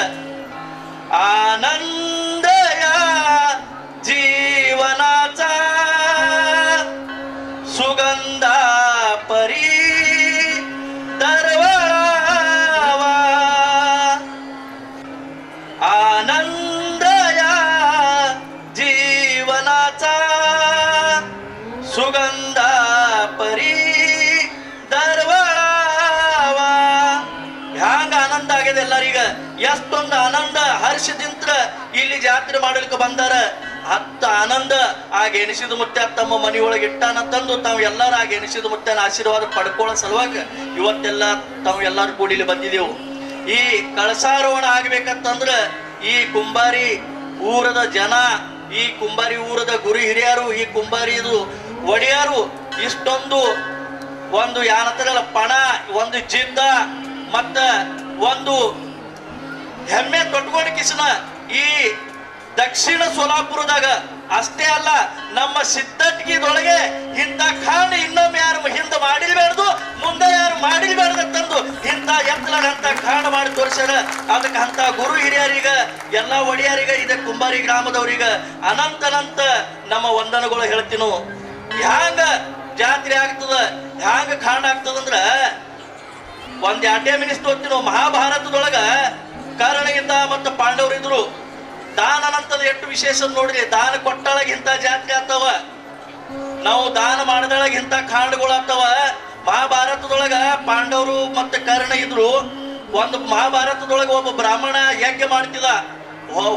ಆನಂದಯ ಜೀವನಾचा ಸುಗಂಧ ಪರಿ ದರ್ವಳಾವಾ ಆನಂದಯ ಜೀವನಾचा ಸುಗಂಧ ಪರಿ ದರ್ವಳಾವಾ. ಹ್ಯಾಂಗ ಆನಂದ ಆಗಿದೆ ಎಲ್ಲರೀಗ, ಎಷ್ಟೊಂದು ಆನಂದ ಹರ್ಷದಿಂತ್ರ ಇಲ್ಲಿ ಜಾತ್ರೆ ಮಾಡಲಿಕ್ಕೆ ಬಂದಾರ. ಹತ್ತ ಆನಂದ ಆ ಗೆನಿಸಿದ ಮುತ್ಯ ತಮ್ಮ ಮನೆಯೊಳಗೆ ಇಟ್ಟಾನ ತಂದು ತಾವು ಎಲ್ಲರೂ ಆ ಗೆನಿಸಿದ ಮುತ್ಯನ ಆಶೀರ್ವಾದ ಪಡ್ಕೊಳ್ಳೋ ಸಲುವಾಗಿ ಇವತ್ತೆಲ್ಲ ತಾವು ಎಲ್ಲರೂ ಕೂಡಿ ಇಲ್ಲಿ ಬಂದಿದ್ದೆವು. ಈ ಕಳಸಾರೋಹಣ ಆಗ್ಬೇಕಂತಂದ್ರ ಈ ಕುಂಬಾರಿ ಊರದ ಜನ, ಈ ಕುಂಬಾರಿ ಊರದ ಗುರು ಹಿರಿಯರು, ಈ ಕುಂಬಾರಿದು ಒಡೆಯರು ಇಷ್ಟೊಂದು ಒಂದು ಯಾನತ್ರಲ್ಲ ಪಣ, ಒಂದು ಜಿದ್ದ ಮತ್ತ ಒಂದು ಹೆಮ್ಮೆ ತೊಟ್ಕೊಂಡು ಕಿಸನ ಈ ದಕ್ಷಿಣ ಸೋಲಾಪುರದಾಗ ಅಷ್ಟೇ ಅಲ್ಲ ನಮ್ಮ ಸಿದ್ದಟ್ಗಿದೊಳಗೆ ಇಂಥ ಖಾಂಡ್ ಇನ್ನೊಮ್ಮೆ ಯಾರು ಹಿಂದೆ ಮಾಡಿಲ್ಬೇಡ್ದು, ಮುಂದೆ ಯಾರು ಮಾಡಿಲ್ಬೇಡ್ದು ತಂದು ಇಂಥ ಎತ್ತಲಂತ ಖಾಂಡ್ ಮಾಡಿ ತೋರಿಸ್ಯಾರ. ಅದಕ್ಕೆ ಅಂತ ಗುರು ಹಿರಿಯರಿಗ ಎಲ್ಲ ಒಡೆಯರಿಗ ಇದ ಕುಂಬಾರಿ ಗ್ರಾಮದವ್ರಿಗ ಅನಂತ ನಮ್ಮ ವಂದನಗಳು ಹೇಳ್ತೀನು. ಹ್ಯಾಂಗ ಜಾತ್ರೆ ಆಗ್ತದ, ಹ್ಯಾಂಗ ಖಾಂಡ್ ಆಗ್ತದಂದ್ರ ಒಂದ್ 2 ಮಿನಿಟ್ ತೋರ್ತೀನೋ. ಮಹಾಭಾರತದೊಳಗ ಕರ್ಣ ಇದ್ದ ಮತ್ತು ಪಾಂಡವರು ಇದ್ರು. ದಾನ ಅನ್ನಂತದ ಎಷ್ಟು ವಿಶೇಷ ನೋಡ್ರಿ. ದಾನ ಕೊಟ್ಟಾಳಗ ಇಂಥ ಜಾತ್ರೆ ಆಗ್ತಾವ, ನಾವು ದಾನ ಮಾಡಿದೊಳಗ ಇಂಥ ಖಾಂಡ್ಗಳು ಆಗ್ತಾವ. ಮಹಾಭಾರತದೊಳಗ ಪಾಂಡವರು ಮತ್ತು ಕರ್ಣ ಇದ್ರು. ಒಂದು ಮಹಾಭಾರತದೊಳಗ ಒಬ್ಬ ಬ್ರಾಹ್ಮಣ ಯಜ್ಞ ಮಾಡ್ತಿದ್ದ.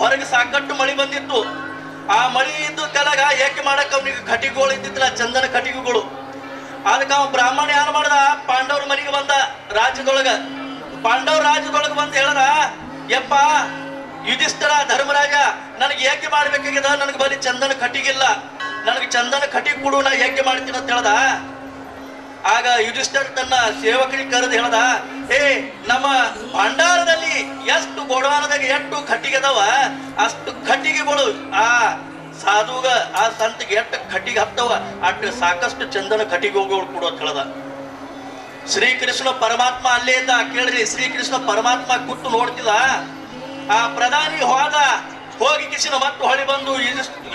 ಹೊರಗೆ ಸಾಕಷ್ಟು ಮಳಿ ಬಂದಿತ್ತು. ಆ ಮಳಿ ಇದ್ದ ಕಾಲಾಗ ಯಜ್ಞ ಮಾಡಕ್ ಅವನಿಗೆ ಕಟಿಗಳು ಇದ್ದಿತ್ತಿಲ್ಲ, ಚಂದನ ಕಟಿಗಳು. ಅದಕ್ಕೆ ಅವ ಬ್ರಾಹ್ಮಣ ಏನ್ ಮಾಡ್ದ, ಪಾಂಡವ್ರ ಮನೆಗೆ ಬಂದ ರಾಜ್ಯದೊಳಗ. ಪಾಂಡವ್ರ ರಾಜ್ಯದೊಳಗ ಬಂದು ಹೇಳದ, ಯಪ್ಪ ಯುಧಿಷ್ಠಿರ ಧರ್ಮರಾಜ ನನಗೆ ಯಜ್ಞ ಮಾಡ್ಬೇಕಾಗ್ಯದ, ನನಗೆ ಬರೀ ಚಂದನ ಕಟಿಗಿಲ್ಲ, ನನಗೆ ಚಂದನ ಕಟಿಗೆ ಕೊಡು, ನಾ ಯಜ್ಞ ಮಾಡ್ತೀನಿ ಅಂತ ಹೇಳ್ದ. ಆಗ ಯುಧಿಷ್ಠಿರ ತನ್ನ ಸೇವಕರಿಗೆ ಕರೆದು ಹೇಳ್ದ, ಏ ನಮ್ಮ ಭಂಡಾರದಲ್ಲಿ ಎಷ್ಟು ಗೋಡವಾನದಾಗ ಎಷ್ಟು ಕಟ್ಟಿಗೆ ಅದಾವ ಅಷ್ಟು ಕಟ್ಟಿಗೆಗಳು ಆ ಸಾಧುಗ ಆ ಸಂತಿಗೆ ಎಷ್ಟು ಕಟ್ಟಿಗೆ ಹತ್ತವ ಅಷ್ಟು ಸಾಕಷ್ಟು ಚಂದನ ಕಟ್ಟಿಗೆಗಳು ಕೊಡು ಅಂತ ಹೇಳ್ದ. ಶ್ರೀಕೃಷ್ಣ ಪರಮಾತ್ಮ ಅಲ್ಲೇ ಇದ್ದ. ಕೇಳ್ರಿ, ಶ್ರೀಕೃಷ್ಣ ಪರಮಾತ್ಮ ಕೂತು ನೋಡ್ತಿಲ್ಲ. ಆ ಪ್ರಧಾನಿ ಹೋಗಿ ಕಿಸಿನ ಮತ್ತೆ ಹೊಳಿ ಬಂದು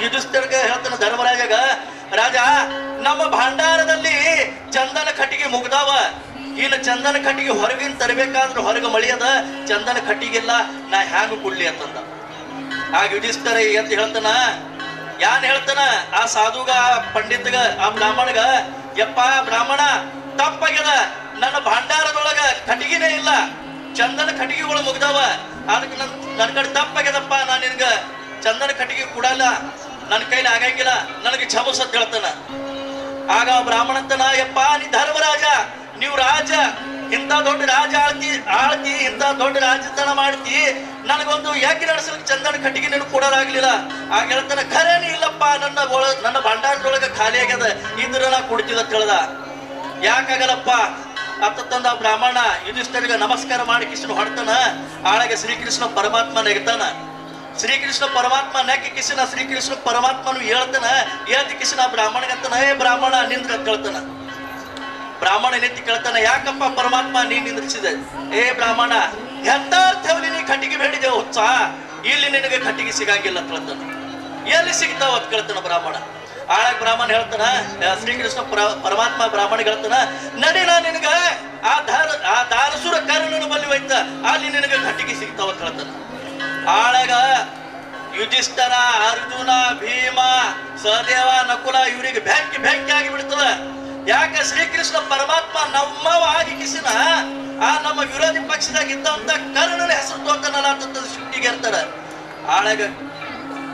ಯುಧಿಷ್ಠಿರಗೆ ಹೇಳ್ತಾನೆ ಧರ್ಮರಾಜಗ, ರಾಜ ನಮ್ಮ ಭಂಡಾರದಲ್ಲಿ ಚಂದನ ಕಟ್ಟಿಗೆ ಮುಗ್ದಾವ, ಇನ್ನು ಚಂದನ ಕಟ್ಟಿಗೆ ಹೊರಗಿನ ತರಬೇಕಾದ್ರೆ ಹೊರಗೆ ಮಳಿ ಅದ, ಚಂದನ ಕಟ್ಟಿಗೆಲ್ಲ ನಾ ಹ್ಯಾಂಗ ಕೊಡ್ಲಿ ಅಂತಂದ. ಆಗ ಯುಧಿಷ್ಠರ ಅಂತ ಹೇಳ್ತಾನ, ಯಾನ್ ಹೇಳ್ತಾನ ಆ ಸಾಧುಗ, ಆ ಪಂಡಿತಗ, ಆ ಬ್ರಾಹ್ಮಣಗ, ಯಪ್ಪ ಬ್ರಾಹ್ಮಣ ತಪ್ಪಾಗ್ಯದ, ನನ್ನ ಭಂಡಾರದೊಳಗ ಕಟ್ಟಿಗೆನೇ ಇಲ್ಲ, ಚಂದನ ಕಟ್ಟಿಗೆಗಳು ಮುಗ್ದಾವ, ಅದಕ್ಕೆ ನನ್ನ ಕಡೆ ತಪ್ಪಾಗ್ಯದಪ್ಪ, ನಾನು ನಿನ್ಗ ಚಂದನ ಕಟ್ಟಿಗೆ ಕೊಡಲ್ಲ, ನನ್ನ ಕೈಲಿ ಆಗಂಗಿಲ್ಲ, ನನಗೆ ಕ್ಷಮಸತ್ ಹೇಳ್ತಾನ. ಆಗ ಬ್ರಾಹ್ಮಣ ಅಂತನ, ಯಪ್ಪ ನೀ ಧರ್ಮರಾಜ, ನೀವು ರಾಜ, ಇಂಥ ದೊಡ್ಡ ರಾಜ ಆಳ್ತಿ, ಇಂಥ ದೊಡ್ಡ ರಾಜತನ ಮಾಡ್ತಿ, ನನಗೊಂದು ಯಾಕೆ ನಡೆಸಲಿಕ್ಕೆ ಚಂದನ ಕಟ್ಟಿಗೆ ನೀನು ಕೊಡೋದಾಗ್ಲಿಲ್ಲ. ಆಗ ಹೇಳ್ತಾನೆ, ಖರೇನಿ ಇಲ್ಲಪ್ಪ, ನನ್ನ ಭಂಡಾರದೊಳಗೆ ಖಾಲಿ ಆಗ್ಯದ, ಇದ್ರ ನಾ ಕುಡ್ತಿದ ತಿಳಿದ. ಯಾಕಾಗಲ್ಲಪ್ಪ ಅತ್ತಂದ ಬ್ರಾಹ್ಮಣ ಯುಧಿಷ್ಠರಿಗೆ ನಮಸ್ಕಾರ ಮಾಡಿ ಕಿಶನ್ ಹೊಡ್ತಾನ. ಆಳಗೆ ಶ್ರೀಕೃಷ್ಣ ಪರಮಾತ್ಮ ನೆಗ್ತಾನ. ಶ್ರೀಕೃಷ್ಣ ಪರಮಾತ್ಮ ನೆಕ್ಕಿ ಕಿಶನ ಶ್ರೀಕೃಷ್ಣ ಪರಮಾತ್ಮನು ಹೇಳ್ತಾನ, ಏತಿ ಕಿಶನ ಬ್ರಾಹ್ಮಣಗಂತಾನ, ಏ ಬ್ರಾಹ್ಮಣ ನಿಂದ್ರ ಕೇಳ್ತಾನ. ಬ್ರಾಹ್ಮಣ ನೆತ್ತಿ ಕೇಳ್ತಾನ, ಯಾಕಪ್ಪ ಪರಮಾತ್ಮ ನೀನ್ ನಿಂದ್ರಿಸಿದೆ? ಏ ಬ್ರಾಹ್ಮಣ, ಎಂತಾರ್ಥವಲ್ಲಿ ನೀ ಕಟ್ಟಿಗೆ ಬೇಡಿದೆ ಹುಚ್ಚ, ಇಲ್ಲಿ ನಿನಗೆ ಕಟ್ಟಿಗೆ ಸಿಗಂಗಿಲ್ಲ ಅಂತ ಹೇಳ್ತಾನ. ಎಲ್ಲಿ ಸಿಗ್ತಾವ ಅಂತ ಕೇಳ್ತಾನ ಬ್ರಾಹ್ಮಣ. ಆಳಾಗ ಬ್ರಾಹ್ಮಣ ಹೇಳ್ತಾನ, ಶ್ರೀಕೃಷ್ಣ ಪರಮಾತ್ಮ ಬ್ರಾಹ್ಮಣ ಹೇಳ್ತಾನ, ನಡಿ ನಾ ನಿನಗ ಆ ದಾನಸುರ ಕರ್ಣನ ಬಲ್ಲಿ ಹೋಯ್ತ, ಅಲ್ಲಿ ನಿನಗೆ ಕಟ್ಟಿಗೆ ಸಿಗ್ತಾವ ಅಂತ ಹೇಳ್ತಾನ. ಆಳಾಗ ಯುಧಿಷ್ಠರ, ಅರ್ಜುನ, ಭೀಮ, ಸಹದೇವ, ನಕುಲ ಇವರಿಗೆ ಬೆಂಕಿ ಆಗಿ ಬಿಡ್ತದ. ಯಾಕ ಶ್ರೀಕೃಷ್ಣ ಪರಮಾತ್ಮ ನಮ್ಮವ ಆಗಿ ಕಿಸಿನ ಆ ನಮ್ಮ ವಿರೋಧಿ ಪಕ್ಷದಾಗ ಇದ್ದಂತ ಕರ್ಣನ ಹೆಸರು ತೋತನಲ್ಲ ಅಂತ ಶುದ್ಧಿಗೆ ಇರ್ತಾರ. ಆಳಾಗ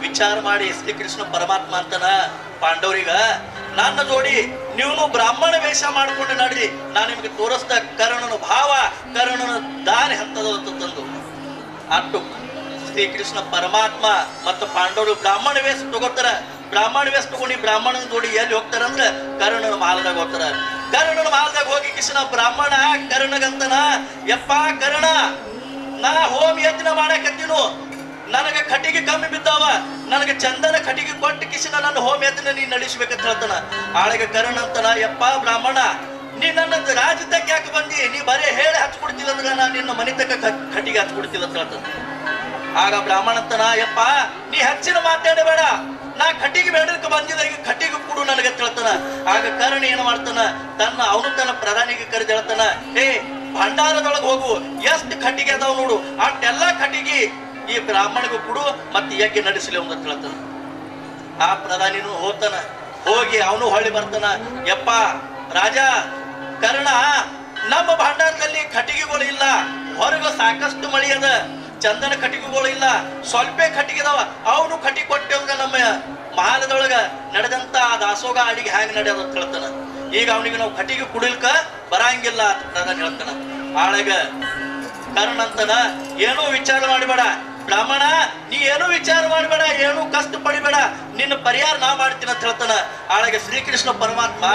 ವಿಚಾರ ಮಾಡಿ ಶ್ರೀಕೃಷ್ಣ ಪರಮಾತ್ಮ ಅಂತನ ಪಾಂಡವರಿಗ, ನನ್ನ ಜೋಡಿ ನೀವು ಬ್ರಾಹ್ಮಣ ವೇಷ ಮಾಡ್ಕೊಂಡು ನಡ್ರಿ, ನಾನು ನಿಮ್ಗೆ ತೋರಿಸ್ದ ಕರ್ಣನ ಭಾವ, ಕರ್ಣನ ದಾರಿ ಹಂತದ ತಂದು ಅಟ್ಟು ಶ್ರೀಕೃಷ್ಣ ಪರಮಾತ್ಮ ಮತ್ತು ಪಾಂಡವರು ಬ್ರಾಹ್ಮಣ ವೇಷ ತಗೋತಾರ. ಬ್ರಾಹ್ಮಣ ವೇಷ ತಗೊಂಡು ಬ್ರಾಹ್ಮಣನ ಜೋಡಿ ಎಲ್ಲಿ ಹೋಗ್ತಾರ ಅಂದ್ರ ಕರ್ಣನ ಮಹಲ್ದಾಗ ಹೋಗ್ತಾರ. ಕರ್ಣನ ಮಹಲ್ದಾಗ ಹೋಗಿ ಕಿಶನ ಬ್ರಾಹ್ಮಣ ಕರ್ಣಗಂತನ, ಯಪ್ಪ ಕರ್ಣ, ನಾ ಹೋಮ ಯಜ್ಞ ಮಾಡಕತ್ತೀನು, ನನಗೆ ಕಟ್ಟಿಗೆ ಕಮ್ಮಿ ಬಿದ್ದಾವ, ನನಗೆ ಚಂದನ ಕಟ್ಟಿಗೆ ಕೊಟ್ಟು ಕಿಶನ ನನ್ನ ಹೋಮ ಯಜ್ಞ ನೀ ನಡೆಸ್ಬೇಕಂತ ಹೇಳ್ತಾನ. ಆಳೆಗೆ ಕರ್ಣ ಅಂತನ, ಯಪ್ಪ ಬ್ರಾಹ್ಮಣ, ನೀ ನನ್ನ ರಾಜ್ಯಕ್ಕೆ ಯಾಕೆ ಬಂದಿ? ನೀ ಬರೀ ಹೇಳಿ ಹಚ್ಕೊಡ್ತಿಲ್ಲ ಅಂದ್ರ ನಾನು ನಿನ್ನ ಮನೆ ತಕ್ಕ ಕಟ್ಟಿಗೆ ಹಚ್ಕೊಡ್ತಿಲ್ಲ ಅಂತ ಹೇಳ್ತಾನ. ಆಗ ಬ್ರಾಹ್ಮಣ ಅಂತನ, ಯಪ್ಪ ನೀ ಹೆಚ್ಚಿನ ಮಾತಾಡಬೇಡ, ನಾ ಕಟ್ಟಿಗೆ ಬೇಡಕ್ಕೆ ಬಂದಿದ್ದ, ಈಗ ಕಟ್ಟಿಗೆ ಕೊಡು ನನಗೆ ಹೇಳ್ತಾನ. ಆಗ ಕರ್ಣ ಏನ್ ಮಾಡ್ತಾನ, ಅವನು ತನ್ನ ಪ್ರಧಾನಿಗೆ ಕರೆದು ಹೇಳ್ತಾನ, ಹೇ ಭಂಡಾರದೊಳಗೆ ಹೋಗು, ಎಷ್ಟು ಕಟ್ಟಿಗೆ ಅದಾವ ನೋಡು, ಅಷ್ಟೆಲ್ಲ ಕಟ್ಟಿಗೆ ಈ ಬ್ರಾಹ್ಮಣಿಗೂ ಕೊಡು, ಮತ್ತೆ ಯಜ್ಞ ನಡೆಸಲಿ ಅಂತ ಹೇಳ್ತಾನ. ಆ ಪ್ರಧಾನಿನೂ ಹೋಗ್ತಾನ. ಹೋಗಿ ಅವನು ಹೊಳ್ಳಿ ಬರ್ತಾನ, ಯಪ್ಪ ರಾಜ ಕರ್ಣ, ನಮ್ಮ ಭಂಡಾರದಲ್ಲಿ ಕಟ್ಟಿಗೆಗಳು ಇಲ್ಲ, ಹೊರಗೆ ಸಾಕಷ್ಟು ಮಳಿ ಅದ, ಚಂದನ ಕಟ್ಟಿಗೆಗಳು ಇಲ್ಲ, ಸ್ವಲ್ಪ ಕಟ್ಟಿಗೆದಾವ, ಅವನು ಕಟ್ಟಿಗೆ ಕೊಟ್ಟೆವಂಗ ನಮ್ಮ ಮಹಾಲದೊಳಗ ನಡೆದಂತ ದಾಸೋಗ ಅಡಿಗೆ ಹ್ಯಾಂಗ ನಡೆಯೋದು ಅಂತ ಹೇಳ್ತಾನ. ಈಗ ಅವನಿಗೆ ನಾವು ಕಟ್ಟಿಗೆ ಕುಡಿಲ್ಕ ಬರಂಗಿಲ್ಲ ಅಂತ ಪ್ರಧಾನ ಹೇಳ್ತಾನ. ಆಳಗ ಕರ್ಣ ಅಂತನ, ಏನೂ ವಿಚಾರ ಮಾಡಬೇಡ ಬ್ರಾಹ್ಮಣ, ನೀ ಏನೂ ವಿಚಾರ ಮಾಡಬೇಡ, ಏನೂ ಕಷ್ಟ ಪಡಿಬೇಡ, ನಿನ್ನ ಪರಿಹಾರ ನಾ ಮಾಡ್ತೀನಿ ಅಂತ ಹೇಳ್ತಾನ. ಆಳಗೆ ಶ್ರೀಕೃಷ್ಣ ಪರಮಾತ್ಮ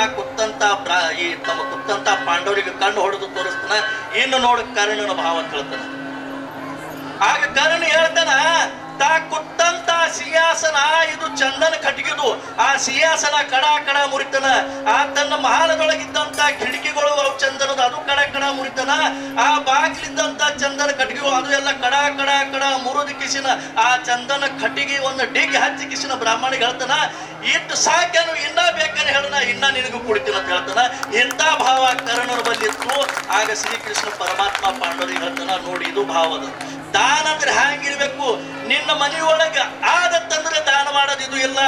ತಮ್ಮ ಕುತ್ತಂತ ಪಾಂಡವರಿಗೆ ಕಣ್ಣು ಹೊಡೆದು ತೋರಿಸ್ತಾನ. ಇನ್ನು ನೋಡು ಕರ್ಣನ ಭಾವ ಅಂತ ಹೇಳ್ತಾನ. ಆಗ ಕರ್ಣ ಹೇಳ್ತಾನ, ತಾ ಕುತ್ತಂತ ಸಿಂಹಾಸನ ಇದು ಚಂದನ ಕಟ್ಟಿಗೆದು, ಆ ಸಿಂಹಾಸನ ಕಡ ಮುರಿತನ, ಆ ತನ್ನ ಮಹಾಲದೊಳಗಿದ್ದಂತ ಕಿಟಕಿಗಳು ಅವು ಚಂದನದ, ಅದು ಕಡ ಮುರಿತನ, ಆ ಬಾಗಿಲಿದ್ದಂತ ಚಂದನ ಕಟ್ಟಿಗೆಗಳು ಅದು ಎಲ್ಲ ಕಡ ಮುರಿದು ಕಿಸಿನ ಆ ಚಂದನ ಕಟ್ಟಿಗೆ ಒಂದು ಡಿಗ್ ಹಚ್ಚಿ ಕಿಸಿನ ಬ್ರಾಹ್ಮಣಿಗೆ ಹೇಳ್ತಾನ, ಇಟ್ಟು ಸಾಕ್ಯಾನು, ಇನ್ನ ಬೇಕಾನೆ ಹೇಳನ, ಇನ್ನ ನಿನಗೂ ಕುಡಿತೀನಿ ಅಂತ ಹೇಳ್ತಾನ. ಇಂಥ ಭಾವ ಕರ್ಣನ ಬಲ್ಲಿ ಇತ್ತು. ಆಗ ಶ್ರೀಕೃಷ್ಣ ಪರಮಾತ್ಮ ಪಾಂಡವರಿಗೆ ಹೇಳ್ತಾನ, ನೋಡಿ ಇದು ಭಾವದ ದಾನ ಅಂದ್ರೆ ಹ್ಯಾಂಗಿರ್ಬೇಕು, ನಿನ್ನ ಮನೆಯೊಳಗ ಆಗತ್ತಂದ್ರೆ ದಾನ ಮಾಡೋದು ಇದು ಇಲ್ಲ,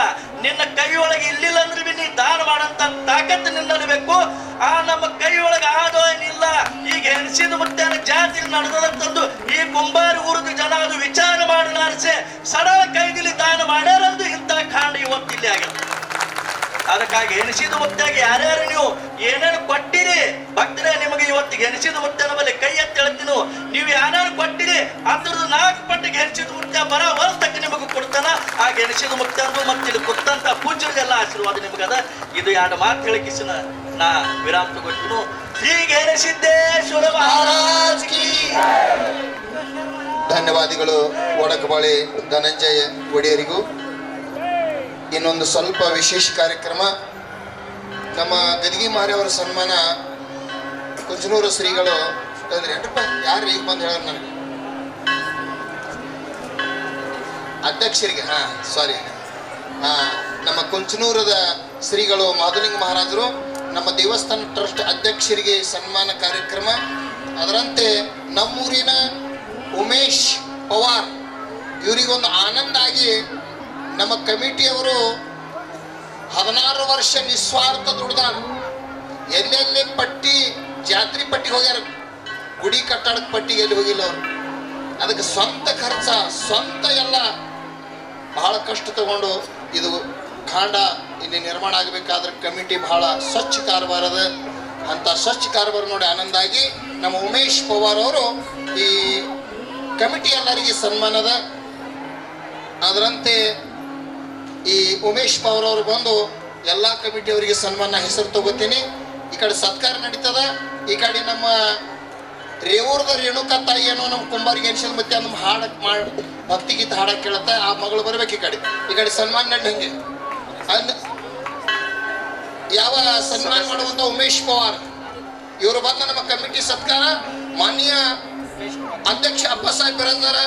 ನಿನ್ನ ಕೈಯೊಳಗೆ ಇಲ್ಲಿಲ್ಲ ಅಂದ್ರೆ ಬಿ ನೀ ದಾನ ಮಾಡಂತ ತಾಕತ್ತು ನಿನ್ನಬೇಕು. ಆ ನಮ್ಮ ಕೈಯೊಳಗೆ ಆದೋ ಏನಿಲ್ಲ, ಈಗ ಹೆಣಸಿದ ಮತ್ತೆ ಜಾತಿ ನಡೆದಂತಂದು ಈ ಕುಂಬಾರಿ ಊರದ ಜನ ಅದು ವಿಚಾರ ಮಾಡಲಾರಿಸೆ ಸರಳ ಕೈದಲ್ಲಿ ದಾನ ಮಾಡ್ಯಾರಂದು ಇಂಥ ಕಾಂಡ ಇವತ್ತಿಲ್ಲಿ ಆಗಿದೆ. ಅದಕ್ಕಾಗಿ ಎನಿಸಿದ ಮುತ್ತಾಗಿ ಯಾರ್ಯಾರು ನೀವು ಏನೇನು ಕೊಟ್ಟಿರಿ ಭಕ್ತರೇ, ನಿಮಗೆ ಇವತ್ತಿಗೆ ಎನಿಸಿದ ಮುತ್ತನ ಮೇಲೆ ಕೈ ಎತ್ತಿ ಹೇಳ್ತೀನು, ನೀವು ಯಾರ್ಯಾರು ಕೊಟ್ಟಿರಿ ಅದ್ರದ್ದು 4 ಪಟ್ಟಿಗೆ ಎನಿಸಿದ ಮುತ್ತ ಬರ ವರ್ಷಕ್ಕೆ ನಿಮಗೆ ಕೊಡ್ತಾನ. ಆ ಎನಿಸಿದ ಮುತ್ತ ಅಂದು ಮತ್ತೆ ಇಲ್ಲಿ ಕೊಟ್ಟಂತ ಪೂಜ್ಯರಿಗೆಲ್ಲ ಆಶೀರ್ವಾದ ನಿಮಗದ. ಇದು 2 ಮಾತು ಹೇಳಿಕಿಸಿನ ನಾ ವಿರಾಮ ತಗೋತೀನಿ. ಹೀಗೆ ಎನಿಸಿದ್ದೇಶ್ವರ ಮಹಾರಾಜ್ ಕಿ ಧನ್ಯವಾದಗಳು ಒಡಕಬಾಳಿ ಧನಂಜಯ ಒಡೆಯರಿಗೂ. ಇನ್ನೊಂದು ಸ್ವಲ್ಪ ವಿಶೇಷ ಕಾರ್ಯಕ್ರಮ, ನಮ್ಮ ಗದಗಿ ಮಾರಿಯವರ ಸನ್ಮಾನ ಕುಂಚನೂರು ಶ್ರೀಗಳು ಯಾರು ಈಗ ಬಂದು ಹೇಳ ನನಗೆ ಅಧ್ಯಕ್ಷರಿಗೆ ಸಾರಿ ನಮ್ಮ ಕುಂಚನೂರದ ಶ್ರೀಗಳು ಮಾಧುಲಿಂಗ ಮಹಾರಾಜರು ನಮ್ಮ ದೇವಸ್ಥಾನ ಟ್ರಸ್ಟ್ ಅಧ್ಯಕ್ಷರಿಗೆ ಸನ್ಮಾನ ಕಾರ್ಯಕ್ರಮ. ಅದರಂತೆ ನಮ್ಮೂರಿನ ಉಮೇಶ್ ಪವಾರ್ ಇವರಿಗೊಂದು ಆನಂದ ಆಗಿ ನಮ್ಮ ಕಮಿಟಿಯವರು 16 ವರ್ಷ ನಿಸ್ವಾರ್ಥ ದುಡ್ದಾರ. ಎಲ್ಲೆಲ್ಲಿ ಪಟ್ಟಿ ಜಾತ್ರೆ ಪಟ್ಟಿಗೆ ಹೋಗ್ಯಾರ, ಗುಡಿ ಕಟ್ಟಡಕ್ಕೆ ಪಟ್ಟಿಗೆ ಎಲ್ಲಿ ಹೋಗಿಲ್ಲ ಅವರು. ಅದಕ್ಕೆ ಸ್ವಂತ ಖರ್ಚ ಸ್ವಂತ ಎಲ್ಲ ಬಹಳ ಕಷ್ಟ ತಗೊಂಡು ಇದು ಖಾಂಡ ಇಲ್ಲಿ ನಿರ್ಮಾಣ ಆಗಬೇಕಾದ್ರೆ ಕಮಿಟಿ ಬಹಳ ಸ್ವಚ್ಛ ಕಾರವಾರ ಅದ. ಅಂತ ಸ್ವಚ್ಛ ಕಾರವಾರ ನೋಡಿ ಆನಂದ ಆಗಿ ನಮ್ಮ ಉಮೇಶ್ ಪವಾರ್ ಅವರು ಈ ಕಮಿಟಿ ಎಲ್ಲರಿಗೆ ಸನ್ಮಾನದ. ಅದರಂತೆ ಈ ಉಮೇಶ್ ಪವಾರ್ ಅವರು ಬಂದು ಎಲ್ಲ ಕಮಿಟಿಯವರಿಗೆ ಸನ್ಮಾನ ಹೆಸರು ತಗೋತೀನಿ. ಈ ಕಡೆ ಸತ್ಕಾರ ನಡೀತದ, ಈ ಕಡೆ ನಮ್ಮ ರೇವೂರದ ರೇಣುಕಾ ತಾಯಿ ಏನೋ ನಮ್ಮ ಕುಂಬಾರಿಗೆ ಎನ್ಸಿದ ಮತ್ತೆ ನಮ್ಮ ಹಾಡಕ್ ಮಾಡಿ ಭಕ್ತಿಗೀತ ಹಾಡಕ್ ಕೇಳತ್ತ, ಆ ಮಗಳು ಬರ್ಬೇಕು. ಈ ಕಡೆ ಸನ್ಮಾನ ನಡಿ ಹಂಗೆ ಯಾವ ಸನ್ಮಾನ ಮಾಡುವಂತ ಉಮೇಶ್ ಪವಾರ್ ಇವರು ಬಂದ ನಮ್ಮ ಕಮಿಟಿ ಸತ್ಕಾರ. ಮಾನ್ಯ ಅಧ್ಯಕ್ಷ ಅಪ್ಪ ಸಾಹೇಬ್ ಬಿರಾದಾರ,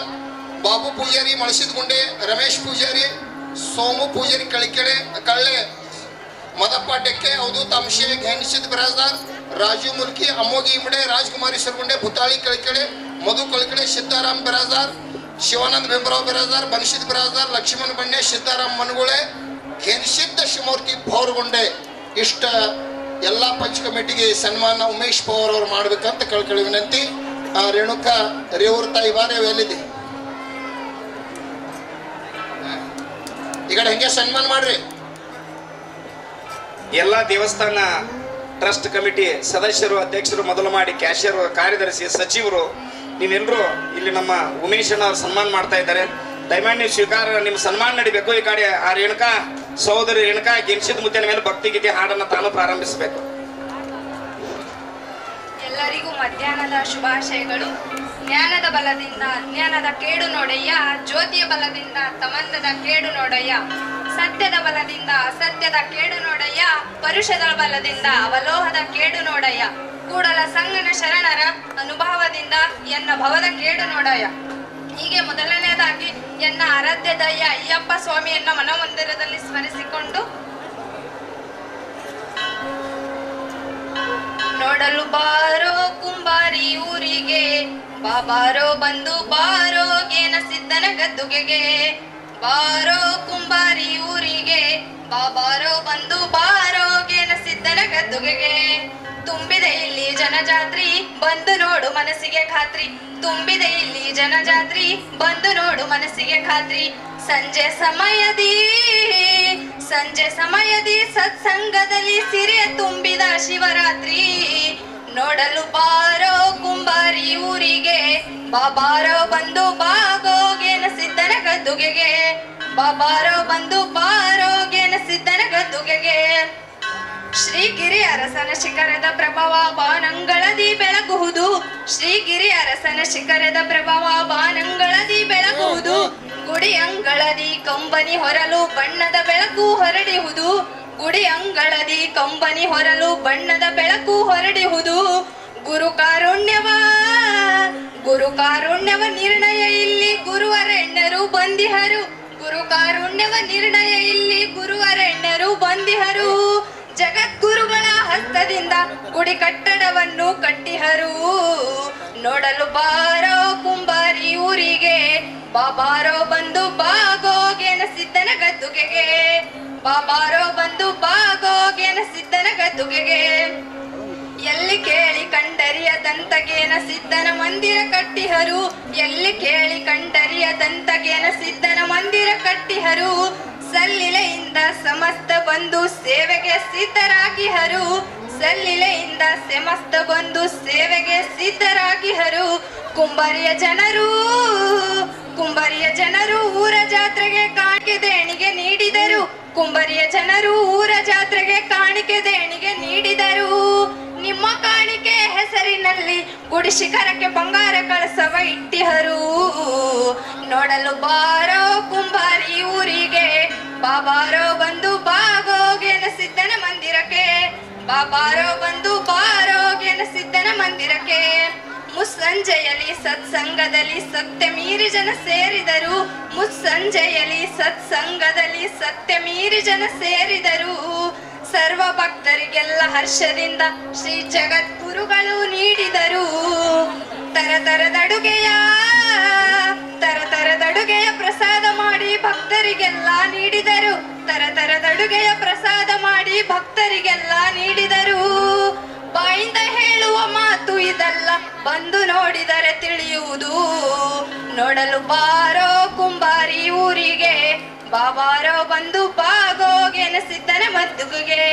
ಬಾಬು ಪೂಜಾರಿ ಮಳಸಿದಗುಂಡೆ, ರಮೇಶ್ ಪೂಜಾರಿ, ಸೋಮು ಪೂಜಾರಿ ಕಳ್ಳೆ, ಮದಪ್ಪ ಡೆಕ್ಕೆ, ಅವಧೂತ್ ಅಂಶೆ, ಘೇನಿಸಿದ್ ಬಿರಾದಾರ್, ರಾಜು ಮುಲ್ಕಿ, ಅಮ್ಮೋಗಿ ಇಮಡೆ, ರಾಜ್ಕುಮಾರಿ ಸರ್ಗುಂಡೆ, ಭೂತಾಳಿ ಕಳಿಕೆಳೆ, ಮಧು ಕಳಿಕೆಳೆ, ಸಿದ್ದಾರಾಮ್ ಬಿರಾದಾರ್, ಶಿವಾನಂದ ಬೆಂಬರಾವ್ ಬಿರಾದಾರ್, ಬನಶಿದ್ ಬಿರಾದಾರ್, ಲಕ್ಷ್ಮಣ ಬಣ್ಣೆ, ಸಿದ್ದಾರಾಮ್ ಮನಗುಳೆ, ಘೇನಿಸಿದ್ದ ಶಿವಮೂರ್ತಿ ಭೌರಗುಂಡೆ. ಇಷ್ಟ ಎಲ್ಲ ಪಂಚ ಕಮಿಟಿಗೆ ಸನ್ಮಾನ ಉಮೇಶ್ ಪವಾರ್ ಅವರು ಮಾಡ್ಬೇಕಂತ ಕಳ್ಕಳಿ ವಿನಂತಿ. ರೇಣುಕಾ ರೇವೂರ ತಾಯಿ ಬಾರಿ ಎಲ್ಲಿದೆ ಈ ಕಡೆ ಹೆಂಗೆ ಸನ್ಮಾನ ಮಾಡ್ರಿ. ಎಲ್ಲ ದೇವಸ್ಥಾನ ಟ್ರಸ್ಟ್ ಕಮಿಟಿ ಸದಸ್ಯರು, ಅಧ್ಯಕ್ಷರು ಮೊದಲು ಮಾಡಿ, ಕ್ಯಾಶಿಯರ್, ಕಾರ್ಯದರ್ಶಿ, ಸಚಿವರು, ನೀವೆಲ್ಲರೂ ಇಲ್ಲಿ ನಮ್ಮ ಉಮೇಶ್ ಅಣ್ಣ ಅವ್ರು ಸನ್ಮಾನ ಮಾಡ್ತಾ ಇದ್ದಾರೆ. ದಯಮಾಡಿ ನೀವು ಸ್ವೀಕಾರ, ನಿಮ್ಮ ಸನ್ಮಾನ ನಡಿಬೇಕು. ಈ ಕಡೆ ಆ ರೇಣುಕಾ ಸಹೋದರಿ ರೇಣುಕಾ ಗೆನ್ಸಿದ ಮುತ್ತಿನ ಮೇಲೆ ಭಕ್ತಿ ಗೀತೆ ಹಾಡನ್ನು ತಾನು ಪ್ರಾರಂಭಿಸಬೇಕು. ಎಲ್ಲರಿಗೂ ಮಧ್ಯಾಹ್ನದ ಶುಭಾಶಯಗಳು. ಜ್ಞಾನದ ಬಲದಿಂದ ಅಜ್ಞಾನದ ಕೇಡು ನೋಡಯ್ಯ, ಜ್ಯೋತಿಯ ಬಲದಿಂದ ತಮಂದದ ಕೇಡು ನೋಡಯ್ಯ, ಸತ್ಯದ ಬಲದಿಂದ ಅಸತ್ಯದ ಕೇಡು ನೋಡಯ್ಯ, ಪರುಷದ ಬಲದಿಂದ ಅವಲೋಹದ ಕೇಡು ನೋಡಯ್ಯ, ಕೂಡಲ ಸಂಗನ ಶರಣರ ಅನುಭವದಿಂದ ಎನ್ನ ಭವದ ಕೇಡು ನೋಡಯ್ಯ. ಹೀಗೆ ಮೊದಲನೇದಾಗಿ ಎನ್ನ ಆರಾಧ್ಯ ದಯ್ಯ ಅಯ್ಯಪ್ಪ ಸ್ವಾಮಿಯನ್ನ ಮನಮಂದಿರದಲ್ಲಿ ಸ್ಮರಿಸಿಕೊಂಡು, ನೋಡಲು ಬಾರೋ ಕುಂಬಾರಿ ಊರಿಗೆ, ಬಾರೋ ಬಂದು ಬಾರೋ ಗೇನ ಸಿದ್ದನ ಗದ್ದುಗೆಗೆ, ಬಾರೋ ಕುಂಬಾರಿ ಊರಿಗೆ, ಬಾರೋ ಬಂದು ಬಾರೋ ಗೇನ ಸಿದ್ದನ ಗದ್ದುಗೆಗೆ. ತುಂಬಿದೆ ಇಲ್ಲಿ ಜನಜಾತ್ರಿ, ಬಂದು ನೋಡು ಮನಸ್ಸಿಗೆ ಖಾತ್ರಿ, ತುಂಬಿದೆ ಇಲ್ಲಿ ಜನಜಾತ್ರಿ, ಬಂದು ನೋಡು ಮನಸ್ಸಿಗೆ ಖಾತ್ರಿ. ಸಂಜೆ ಸಮಯದಿ ಸತ್ಸಂಗದಲ್ಲಿ ಸಿರೆ ತುಂಬಿದ ಶಿವರಾತ್ರಿ, ನೋಡಲು ಬಾರೋ ಕುಂಬಾರಿ ಊರಿಗೆ, ಬಾರೋ ಬಂದು ಬಾಗೋಗೇನ ಸಿದ್ದನ ಗದ್ದುಗೆಗೆ, ಬಾರೋ ಬಂದು ಬಾರೋಗೇನ ಸಿದ್ದನ ಗದ್ದುಗೆಗೆ. ಶ್ರೀಗಿರಿ ಅರಸನ ಶಿಖರದ ಪ್ರಭಾವ ಬಾನಂಗಳದಿ ಬೆಳಗುವುದು, ಶ್ರೀಗಿರಿ ಅರಸನ ಶಿಖರದ ಪ್ರಭಾವ ಬಾನಂಗಳದಿ ಬೆಳಗುವುದು, ಗುಡಿ ಅಂಗಳದಿ ಕಂಬನಿ ಹೊರಲು ಬಣ್ಣದ ಬೆಳಕು ಹೊರಡಿಹುದು, ಗುಡಿ ಅಂಗಳದಿ ಕಂಬನಿ ಹೊರಲು ಬಣ್ಣದ ಬೆಳಕು ಹೊರಡಿಹುದು. ಗುರು ಕಾರುಣ್ಯವ ನಿರ್ಣಯ ಇಲ್ಲಿ ಗುರುವರೆಣ್ಯರು ಬಂದಿಹರು, ಗುರು ಕಾರುಣ್ಯವ ನಿರ್ಣಯ ಇಲ್ಲಿ ಗುರುವರೆಣ್ಯರು ಬಂದಿಹರು. ಜಗದ್ಗುರುಗಳ ಹಸ್ತದಿಂದ ಗುಡಿ ಕಟ್ಟಡವನ್ನು ಕಟ್ಟಿಹರು, ನೋಡಲು ಬಾರೋ ಕುಂಬಾರಿ ಊರಿಗೆ, ಬಾರೋ ಬಂದು ಬಾಗೋಗೇನ ಸಿದ್ದನ ಗದ್ದುಗೆಗೆ, ಬಾರೋ ಬಂದು ಬಾಗೋಗೇನ ಸಿದ್ದನ ಗದ್ದುಗೆಗೆ. ಎಲ್ಲಿ ಕೇಳಿ ಕಂಡರಿಯದಂತಗೇನ ಸಿದ್ದನ ಮಂದಿರ ಕಟ್ಟಿಹರು, ಎಲ್ಲಿ ಕೇಳಿ ಕಂಡರಿಯದಂತಗೇನ ಸಿದ್ದನ ಮಂದಿರ ಕಟ್ಟಿಹರು. ಸಲ್ಲಿಲೆಯಿಂದ ಸಮಸ್ತ ಬಂದು ಸೇವೆಗೆ ಸಿದ್ಧರಾಗಿಹರು, ಸಲ್ಲಿಲೆಯಿಂದ ಸಮಸ್ತ ಬಂದು ಸೇವೆಗೆ ಸಿದ್ಧರಾಗಿಹರು. ಕುಂಬಾರಿಯ ಜನರು ಊರ ಜಾತ್ರೆಗೆ ಕಾಣಿಕೆ ದೇಣಿಗೆ ನೀಡಿದರು, ಕುಂಬಾರಿಯ ಜನರು ಊರ ಜಾತ್ರೆಗೆ ಕಾಣಿಕೆ ದೇಣಿಗೆ ನೀಡಿದರು. ನಿಮ್ಮ ಕಾಣಿಕೆ ಹೆಸರಿನಲ್ಲಿ ಗುಡಿ ಶಿಖರಕ್ಕೆ ಬಂಗಾರ ಕಳಸವ ಇಟ್ಟಿಹರು, ನೋಡಲು ಬಾರೋ ಕುಂಬಾರಿ ಊರಿಗೆ, ಬಾರೋ ಬಂದು ಬಾಗೋಗೇನ ಸಿದ್ದನ ಮಂದಿರಕ್ಕೆ, ಬಾರೋ ಬಂದು ಬಾರೋಗೇನ ಸಿದ್ದನ ಮಂದಿರಕ್ಕೆ. ಮುಸ್ಸಂಜೆಯಲ್ಲಿ ಸತ್ಸಂಗದಲ್ಲಿ ಸತ್ಯ ಮೀರಿ ಜನ ಸೇರಿದರು, ಮುಸ್ಸಂಜೆಯಲ್ಲಿ ಸತ್ಸಂಗದಲ್ಲಿ ಸತ್ಯ ಮೀರಿ ಜನ ಸೇರಿದರು. ಸರ್ವ ಭಕ್ತರಿಗೆಲ್ಲ ಹರ್ಷದಿಂದ ಶ್ರೀ ಜಗದ್ಗುರುಗಳು ನೀಡಿದರು ತರತರದಡುಗೆಯ ಪ್ರಸಾದ ಮಾಡಿ ಭಕ್ತರಿಗೆಲ್ಲ ನೀಡಿದರು ತರತರದಡುಗೆಯ ಪ್ರಸಾದ ಮಾಡಿ ಭಕ್ತರಿಗೆಲ್ಲ ನೀಡಿದರು ಬಾಯಿಂದ ಹೇಳುವ ಮಾತು ಇದಲ್ಲ ಬಂದು ನೋಡಿದರೆ ತಿಳಿಯುವುದು ನೋಡಲು ಬಾರೋ ಕುಂಬಾರಿ ಊರಿಗೆ ಬಾಬಾರೋ ಬಂದು ಬಾಗೋಗೆನಸಿದ್ದನ ಮದ್ದುಗೆ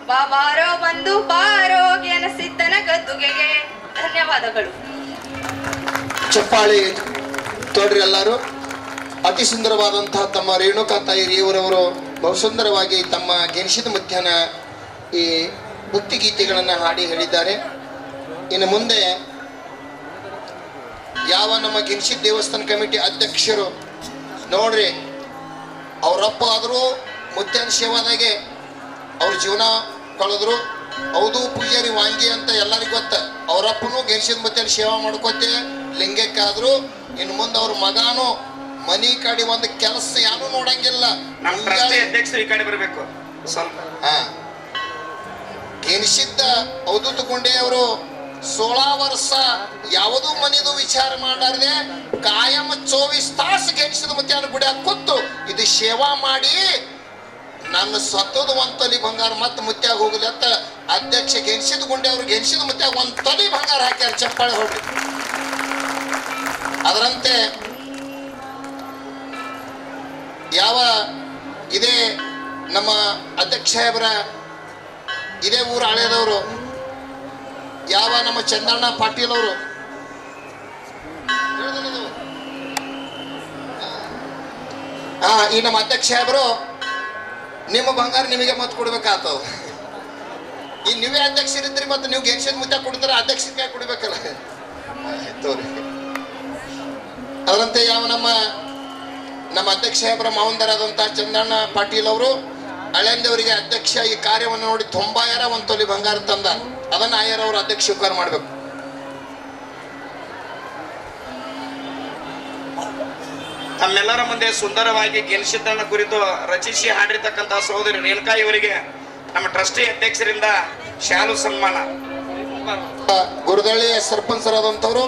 ಬಾಬಾರೋ ಬಂದು ಬಾರೋಗೆನಸಿದ್ದನ ಗದ್ದುಗೆಗೆ ಧನ್ಯವಾದಗಳು. ಚಪ್ಪಾಳಿ ತೋಡ್ರಿ ಎಲ್ಲರೂ. ಅತಿ ಸುಂದರವಾದಂತಹ ತಮ್ಮ ರೇಣುಕಾ ತಾಯಿ ರೇವರವರು ಬಹುಸುಂದರವಾಗಿ ತಮ್ಮ ಗೆನಿಸಿದ ಮಧ್ಯಾಹ್ನ ಈ ಭಕ್ತಿ ಗೀತೆಗಳನ್ನು ಹಾಡಿ ಹೇಳಿದ್ದಾರೆ. ಇನ್ನು ಮುಂದೆ ಯಾವ ನಮ್ಮ ಗೆನಿಸಿದ ದೇವಸ್ಥಾನ ಕಮಿಟಿ ಅಧ್ಯಕ್ಷರು ನೋಡ್ರಿ, ಅವರಪ್ಪ ಆದರೂ ಮುತ್ಯಾನ ಸೇವಾದಾಗೆ ಅವ್ರ ಜೀವನ ಕಳೆದ್ರು. ಹೌದು, ಪೂಜಾರಿ ವಾಂಗಿ ಅಂತ ಎಲ್ಲರಿಗೂ ಗೊತ್ತ. ಅವರಪ್ಪನು ಗೆನಿಸಿದ ಮುತ್ಯಾನ ಸೇವಾ ಮಾಡ್ಕೋತೆ ಲಿಂಗಕ್ಕಾದ್ರು. ಇನ್ನು ಮುಂದೆ ಅವ್ರ ಮಗಾನು ಮನಿ ಕಡೆ ಒಂದು ಕೆಲಸ ಯಾರು ನೋಡಂಗಿಲ್ಲ. ನಮ್ಮ ಟ್ರಸ್ಟಿ ಅಧ್ಯಕ್ಷರು ಈ ಕಡೆ ಬರಬೇಕು ಸ್ವಲ್ಪ. ಗೆನಿಸಿದ್ದ ಅವಧೂತ ಗುಂಡೆ ಅವರು 16 ವರ್ಷ ಯಾವುದೂ ಮನಿದು ವಿಚಾರ ಮಾಡಾರದೆ ಕಾಯಂ 24 ತಾಸು ಗೆನಿಸಿದ ಮುತ್ಯಾನ ಗುಡಿಯಾಗ ಕೂತು ಇದು ಸೇವಾ ಮಾಡಿ ನನ್ನ ಸತ್ತದ ಒಂದ್ ತೊಲಿ ಬಂಗಾರ ಮತ್ತೆ ಮುತ್ಯಾಗ ಹೋಗಲಿ ಅಂತ ಅಧ್ಯಕ್ಷ ಗೆನಿಸಿದ ಗುಂಡೆ ಅವ್ರು ಗೆನಿಸಿದ ಮುತ್ಯಾಗ ಒಂದ್ ತೊಲಿ ಬಂಗಾರ ಹಾಕ್ಯಾರ. ಚಪ್ಪಾಳೆ ಹೊಡ್ರಿ. ಅದರಂತೆ ಯಾವ ಇದೇ ನಮ್ಮ ಅಧ್ಯಕ್ಷ ಸಾಹೇಬ್ರ ಇದೇ ಊರು ಹಳೆಯದವರು ಯಾವ ನಮ್ಮ ಚಂದ್ರಣ್ಣ ಪಾಟೀಲ್ ಅವರು ಈ ನಮ್ಮ ಅಧ್ಯಕ್ಷ ಸಾಹೇಬರು ನಿಮ್ಮ ಬಂಗಾರ ನಿಮಗೆ ಮತ್ ಕೊಡ್ಬೇಕಾಗ್ತವ. ಈ ನೀವೇ ಅಧ್ಯಕ್ಷರಿದ್ರಿ ಮತ್ತೆ ನೀವು ಗೆನ್ಸಿದ ಮುತ್ತ ಕೊಡ್ತಾರ ಅಧ್ಯಕ್ಷ ಕೈ ಕೊಡ್ಬೇಕಲ್ಲ. ತೋರಿ. ಅದರಂತೆ ಯಾವ ನಮ್ಮ ಅಧ್ಯಕ್ಷ ಸಾಹೇಬರ ಮಾವಂದರಾದಂತಹ ಚಂದ್ರಣ್ಣ ಪಾಟೀಲ್ ಅವರು ಹಳೆಂದವರಿಗೆ ಅಧ್ಯಕ್ಷ ಈ ಕಾರ್ಯವನ್ನು ನೋಡಿ 90 ಒಂದು ತೊಲಿ ಬಂಗಾರ ತಂದ. ಅದನ್ನ ಆಯರ್ ಅವರು ಅಧ್ಯಕ್ಷ ಸ್ವೀಕಾರ ಮಾಡ್ಬೇಕು. ತಮ್ಮೆಲ್ಲರ ಮುಂದೆ ಸುಂದರವಾಗಿ ಗೆನಿಸಿದ್ದನ್ನ ಕುರಿತು ರಚಿಸಿ ಹಾಡಿರ್ತಕ್ಕಂಥ ಸಹೋದರಿ ರೇಣುಕಾ ಇವರಿಗೆ ನಮ್ಮ ಟ್ರಸ್ಟಿ ಅಧ್ಯಕ್ಷರಿಂದ ಶಾಲು ಸನ್ಮಾನ. ಗುರುದಳ್ಳಿಯ ಸರ್ಪಂಚರಾದಂಥವರು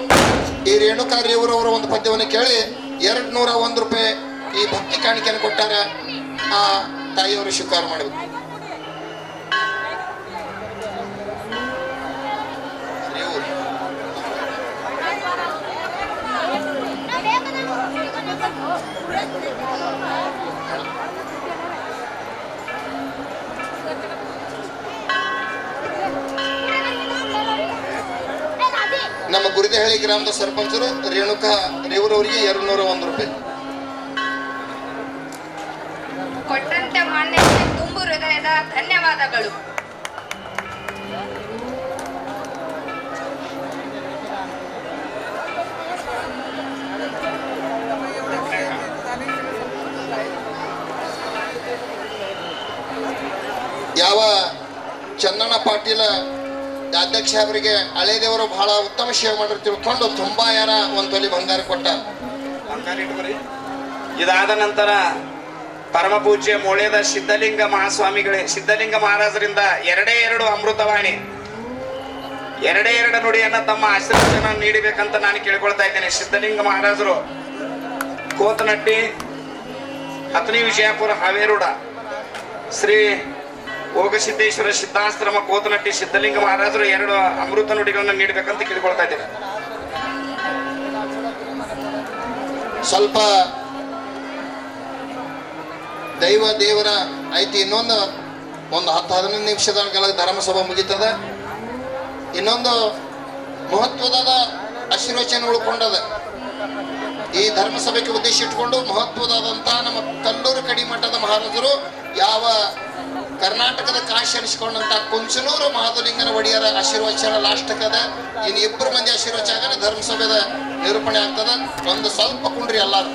ಈ ರೇಣುಕಾ ರೇವರವರ ಒಂದು ಪದ್ಯವನ್ನು ಕೇಳಿ 201 ರೂಪಾಯಿ ಈ ಭಕ್ತಿ ಕಾಣಿಕೆಯನ್ನು ಕೊಟ್ಟಾರ. ಆ ತಾಯಿಯವರು ಸ್ವೀಕಾರ ಮಾಡಬೇಕು. ನಮ್ಮ ಗುರುದೇಹಳ್ಳಿ ಗ್ರಾಮದ ಸರ್ಪಂಚರು ರೇಣುಕಾ ರೇವರವರಿಗೆ 201 ರೂಪಾಯಿ ಕೊಟ್ಟಂತೆ ಮಾನ್ಯಕ್ಕೆ ತುಂಬು ಹೃದಯದ ಧನ್ಯವಾದಗಳು. ಯಾವ ಚಂದಣ್ಣ ಪಾಟೀಲ ಅಧ್ಯಕ್ಷ ಅವರಿಗೆ ಹಳೆ ದೇವರು ಬಹಳ ಉತ್ತಮ ಸೇವೆ ಮಾಡಿರ್ ತಿಳ್ಕೊಂಡು 90 ಒಂದು ತೊಲಿ ಬಂಗಾರ ಕೊಟ್ಟ. ಇದಾದ ನಂತರ ಪರಮ ಪೂಜ್ಯ ಮೋಳೆದ ಸಿದ್ಧಲಿಂಗ ಸಿದ್ಧಲಿಂಗ ಮಹಾರಾಜರಿಂದ 2 ಅಮೃತವಾಣಿ 2 ನುಡಿಯನ್ನ ತಮ್ಮ ಆಶೀರ್ವಚನ ನೀಡಬೇಕಂತ ನಾನು ಕೇಳ್ಕೊಳ್ತಾ ಇದ್ದೇನೆ. ಸಿದ್ಧಲಿಂಗ ಮಹಾರಾಜರು ಕೋತನಟ್ಟಿ ಹತ್ತನೇ ವಿಜಯಪುರ ಹಾವೇರೂಢ ಶ್ರೀ ಹೋಗಸಿದ್ದೇಶ್ವರ ಸಿದ್ಧಾಶ್ರಮ ಕೋತನಟ್ಟಿ ಸಿದ್ಧಲಿಂಗ ಮಹಾರಾಜರು 2 ಅಮೃತ ನುಡಿಗಳನ್ನು ನೀಡಬೇಕಂತ ಕೇಳ್ಕೊಳ್ತಾ ಇದ್ದೇನೆ. ಸ್ವಲ್ಪ ದೇವರ ಐತಿ. ಇನ್ನೊಂದು 10-15 ನಿಮಿಷದ ಧರ್ಮಸಭಾ ಮುಗಿತದ. ಇನ್ನೊಂದು ಮಹತ್ವದ ಆಶೀರ್ವಚನ ಉಳ್ಕೊಂಡದ. ಈ ಧರ್ಮಸಭೆಗೆ ಉದ್ದೇಶ ಇಟ್ಕೊಂಡು ಮಹತ್ವದಾದಂತಹ ನಮ್ಮ ಕಲ್ಲೂರು ಕಡಿಮಠದ ಮಹಾರಾಜರು ಯಾವ ಕರ್ನಾಟಕದ ಕಾಶಿ ಅನಿಸ್ಕೊಂಡಂತ ಕುಂಚನೂರು ಮಹಾದಲಿಂಗನ ಒಡೆಯರ ಆಶೀರ್ವಚನ ಲಾಸ್ಟಕದ. ಇನ್ನು 2 ಮಂದಿ ಆಶೀರ್ವಚನ ಧರ್ಮಸಭೆದ ನಿರೂಪಣೆ ಆಗ್ತದ. ಒಂದು ಸ್ವಲ್ಪ ಕುಂಡ್ರಿ ಎಲ್ಲಾರು.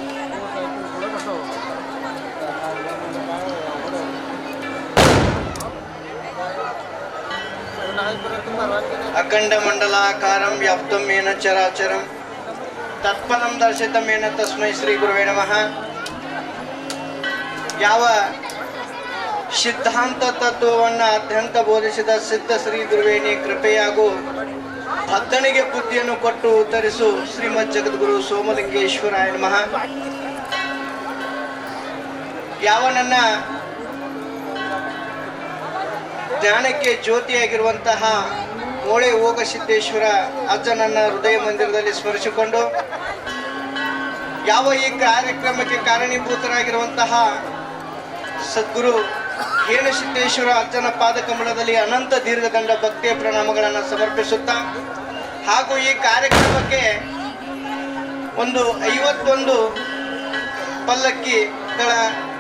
ಅಖಂಡ ಮಂಡಲಾಕಾರಂ ವ್ಯಾಪ್ತಂ ಏನ ಚರಾಚರಂ ತತ್ಪದಂ ದರ್ಶಿತಮೇನ ತಸ್ಮೈ ಶ್ರೀ ಗುರುವೇ ನಮಃ. ಯಾವ ಸಿದ್ಧಾಂತ ತತ್ವವನ್ನು ಅತ್ಯಂತ ಬೋಧಿಸಿದ ಸಿದ್ಧ ಶ್ರೀ ಗುರುವೇಣಿ ಕೃಪೆಯಾಗೂ ಭಕ್ತನಿಗೆ ಬುದ್ಧಿಯನ್ನು ಕೊಟ್ಟು ಉತ್ತರಿಸು ಶ್ರೀಮದ್ ಜಗದ್ಗುರು ಸೋಮಲಿಂಗೇಶ್ವರಾಯ ನಮಃ. ಯಾವ ನನ್ನ ಜ್ಞಾನಕ್ಕೆ ಜ್ಯೋತಿಯಾಗಿರುವಂತಹ ಮೋಳೆ ಓಗ ಸಿದ್ದೇಶ್ವರ ಅಜ್ಜ ನನ್ನ ಹೃದಯ ಮಂದಿರದಲ್ಲಿ ಸ್ಮರಿಸಿಕೊಂಡು, ಯಾವ ಈ ಕಾರ್ಯಕ್ರಮಕ್ಕೆ ಕಾರಣೀಭೂತರಾಗಿರುವಂತಹ ಸದ್ಗುರು ಹೇಣಸಿದ್ದೇಶ್ವರ ಅಜ್ಜನ ಪಾದಕಮಲದಲ್ಲಿ ಅನಂತ ದೀರ್ಘದಂಡ ಭಕ್ತಿಯ ಪ್ರಣಾಮಗಳನ್ನು ಸಮರ್ಪಿಸುತ್ತಾ, ಹಾಗೂ ಈ ಕಾರ್ಯಕ್ರಮಕ್ಕೆ ಒಂದು 51 ಪಲ್ಲಕ್ಕಿಗಳ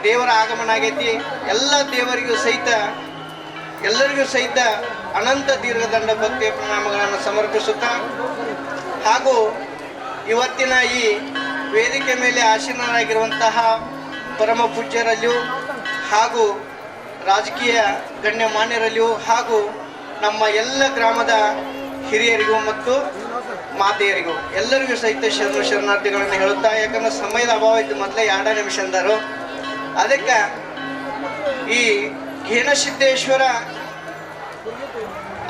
ದೇವರ ಆಗಮನ ಆಗೈತಿ. ಎಲ್ಲರಿಗೂ ಸಹಿತ ಅನಂತ ದೀರ್ಘದಂಡ ಭಕ್ತಿಯ ಪ್ರಣಾಮಗಳನ್ನು ಸಮರ್ಪಿಸುತ್ತಾ, ಹಾಗೂ ಇವತ್ತಿನ ಈ ವೇದಿಕೆ ಮೇಲೆ ಆಸೀನರಾಗಿರುವಂತಹ ಪರಮ ಪೂಜ್ಯರಲ್ಲಿಯೂ ಹಾಗೂ ರಾಜಕೀಯ ಗಣ್ಯಮಾನ್ಯರಲ್ಲಿಯೂ ಹಾಗೂ ನಮ್ಮ ಎಲ್ಲ ಗ್ರಾಮದ ಹಿರಿಯರಿಗೂ ಮತ್ತು ಮಾತೆಯರಿಗೂ ಎಲ್ಲರಿಗೂ ಸಹಿತ ಶರಣಾರ್ಥಿಗಳನ್ನು ಹೇಳುತ್ತಾ, ಯಾಕಂದ್ರೆ ಸಮಯದ ಅಭಾವ ಇತ್ತು, ಮೊದಲೇ 2 ನಿಮಿಷ ಅಂದರು. ಅದಕ್ಕೆ ಈ ಹೇಣಸಿದ್ದೇಶ್ವರ